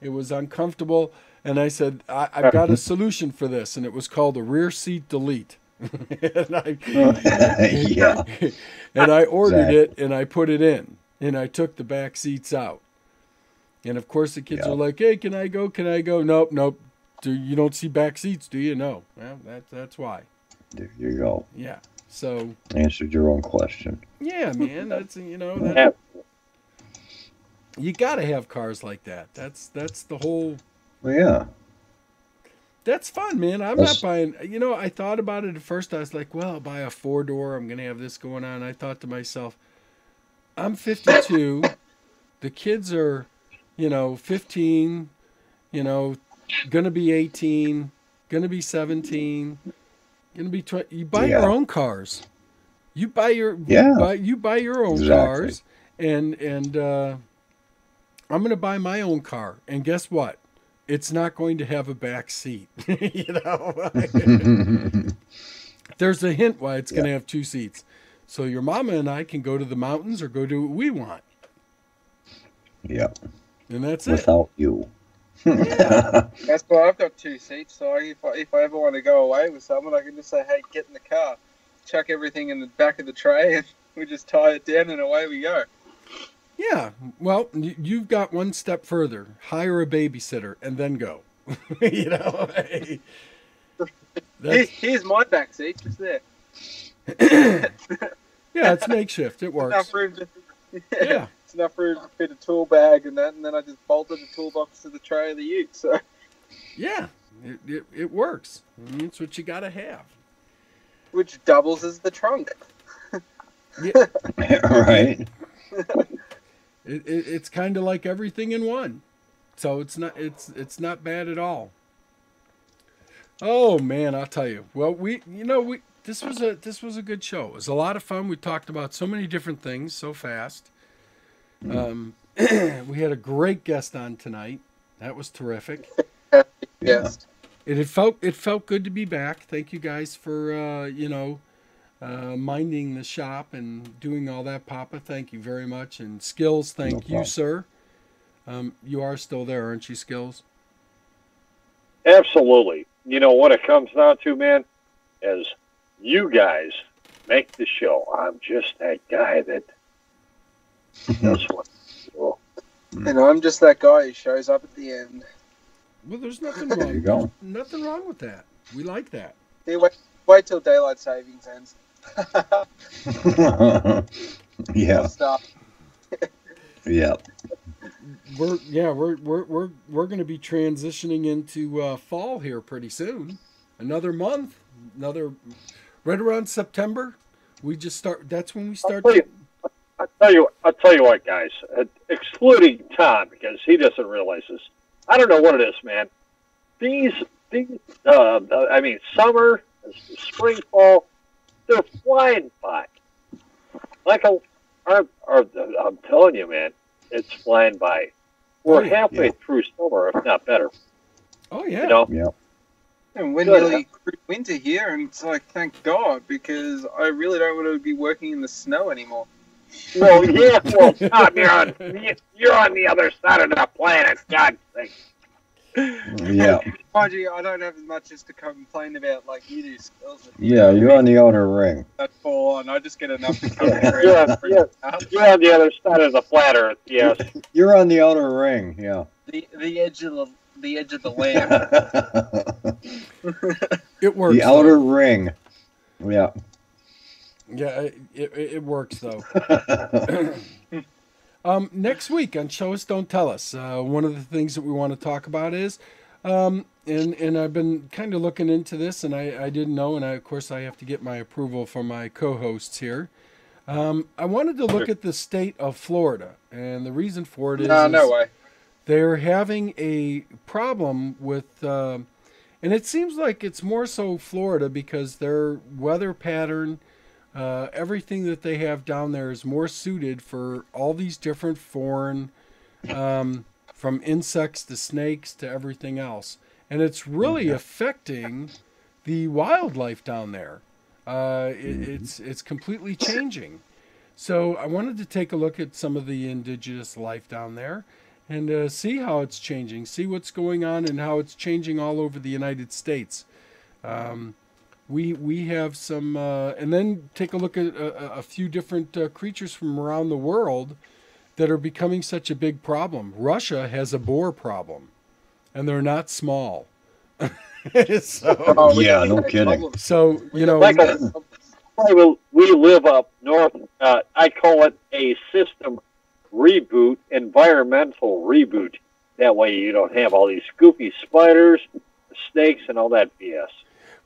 It was uncomfortable, and I said, I've got a solution for this, and it was called a rear seat delete. Yeah. And I ordered Exactly. it, and I put it in, and I took the back seats out. And of course, the kids are like, "Hey, can I go? Can I go?" Nope. You don't see back seats, do you? No. Well, that's why. There you go. Yeah. So. Answered your own question. Yeah, man. That's you got to have cars like that. That's the whole. Well, yeah. That's fun, man. I'm not buying. I thought about it at first. I was like, well, I'll buy a four-door. I'm gonna have this going on. I thought to myself, I'm 52. The kids are, 15. Gonna be 18. Gonna be 17. Gonna be 20. You buy your own cars. You buy your you buy your own cars, and I'm gonna buy my own car. And guess what? It's not going to have a back seat. There's a hint why it's going to have two seats. So your mama and I can go to the mountains or go do what we want. Yep. And that's Without you. Yeah. That's why I've got two seats. So if I ever want to go away with someone, I can just say, "Hey, get in the car, chuck everything in the back of the tray, and we just tie it down, and away we go." Yeah, well, you've got one step further. Hire a babysitter and then go. Hey, here's my back seat, just there. Yeah, it's makeshift. It works. Enough room to, Yeah. It's enough room to fit a tool bag and that, and then I just bolted the toolbox to the tray of the ute. So. Yeah, it works. It's what you got to have. Which doubles as the trunk. Yeah. Right. It's kind of like everything in one, so it's not bad at all. Oh man, I'll tell you. Well, this was a good show. It was a lot of fun. We talked about so many different things so fast. We had a great guest on tonight. That was terrific. Yes. It felt good to be back. Thank you guys for minding the shop and doing all that, Papa. Thank you very much. And Skillzzz, thank you, sir. You are still there, aren't you, Skillzzz? Absolutely. What it comes down to, man, is you guys make the show. I'm just that guy that does what. And I'm just that guy who shows up at the end. Well, there's nothing wrong. There you go. Nothing wrong with that. We like that. Yeah, wait till daylight savings ends. Yeah. Stop. Yeah. We're going to be transitioning into fall here pretty soon. Another month, right around September. We just start. That's when we start. I'll tell you what, guys. Excluding Tom, because he doesn't realize this. I don't know what it is, man. These summer, spring, fall, they're flying by. Michael, I'm telling you, man, it's flying by. We're halfway through summer, if not better. Oh, yeah. You know? Yeah. And we're nearly through winter here, and it's like, thank God, because I really don't want to be working in the snow anymore. Well, yeah, Tom, you're on the other side of the planet, God's sake. Yeah. Mind you, I don't have as much as to complain about like you do, Skillzzz. Yeah, you're on the outer ring. That's full on. I just get enough to cover You're on the other side of the flat Earth, yes. You're on the outer ring, yeah. The edge of the land. It works. The outer ring. Yeah. Yeah, it works though. Next week on Show Us, Don't Tell Us, one of the things that we want to talk about is, and I've been kind of looking into this, and I didn't know, and of course I have to get my approval from my co-hosts here. I wanted to look at the state of Florida, and the reason for it is, no way. They're having a problem with, and it seems like it's more so Florida because their weather pattern. Everything that they have down there is more suited for all these different foreign, from insects to snakes to everything else. And it's really affecting the wildlife down there. It's completely changing. So I wanted to take a look at some of the indigenous life down there and see how it's changing, see what's going on and how it's changing all over the United States. We have some, and then take a look at a few different creatures from around the world that are becoming such a big problem. Russia has a boar problem, and they're not small. So, yeah, no kidding. So, you know, Michael, we live up north. I call it a system reboot, environmental reboot. That way you don't have all these goofy spiders, snakes, and all that BS.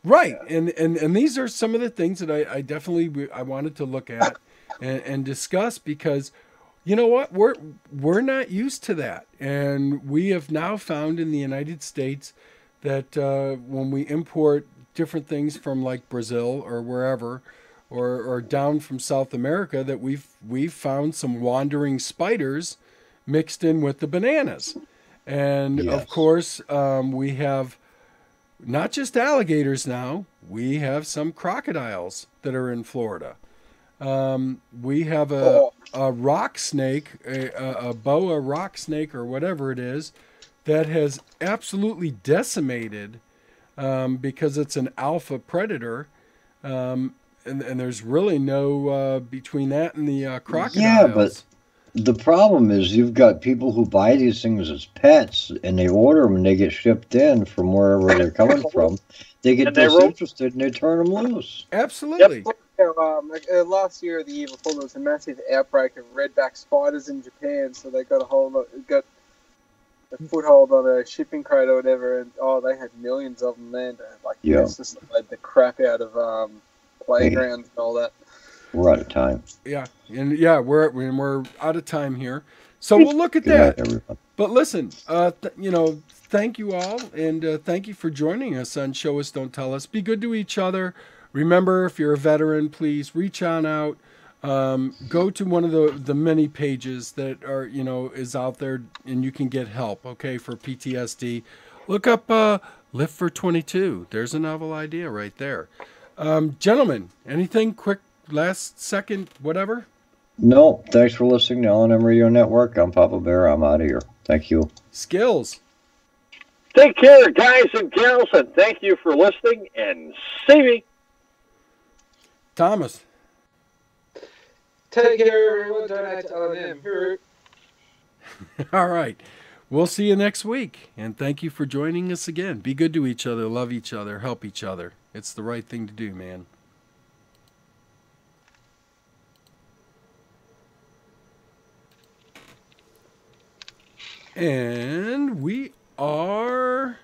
Right, and these are some of the things that I definitely wanted to look at and discuss because, you know what, we're not used to that, and we have now found in the United States that when we import different things from like Brazil or wherever, or down from South America, that we've found some wandering spiders mixed in with the bananas, and of course we have. Not just alligators now. We have some crocodiles that are in Florida. We have a rock snake, a boa rock snake or whatever it is, that has absolutely decimated because it's an alpha predator. And there's really no between that and the crocodiles. Yeah, but the problem is you've got people who buy these things as pets and they order them and they get shipped in from wherever they're coming from. They get disinterested and they turn them loose. Absolutely. Yep. Last year or the year before, there was a massive outbreak of redback spiders in Japan, so they got a foothold on a shipping crate or whatever, and they had millions of them there. Pesticided the crap out of playgrounds and all that. We're out of time. Yeah, and we're out of time here, so we'll look at that. Everyone. But listen, thank you all, and thank you for joining us on Show Us, Don't Tell Us. Be good to each other. Remember, if you're a veteran, please reach on out. Go to one of the many pages that are is out there, and you can get help. Okay, for PTSD, look up Lift for 22. There's a novel idea right there. Gentlemen, anything quick? Last second, whatever? No, thanks for listening to L&M Radio Network. I'm Papa Bear. I'm out of here. Thank you. Skillzzz. Take care, guys and gals, and thank you for listening, and see me. Thomas. Take care, everyone. Donate to L&M. All right. We'll see you next week, and thank you for joining us again. Be good to each other, love each other, help each other. It's the right thing to do, man. And we are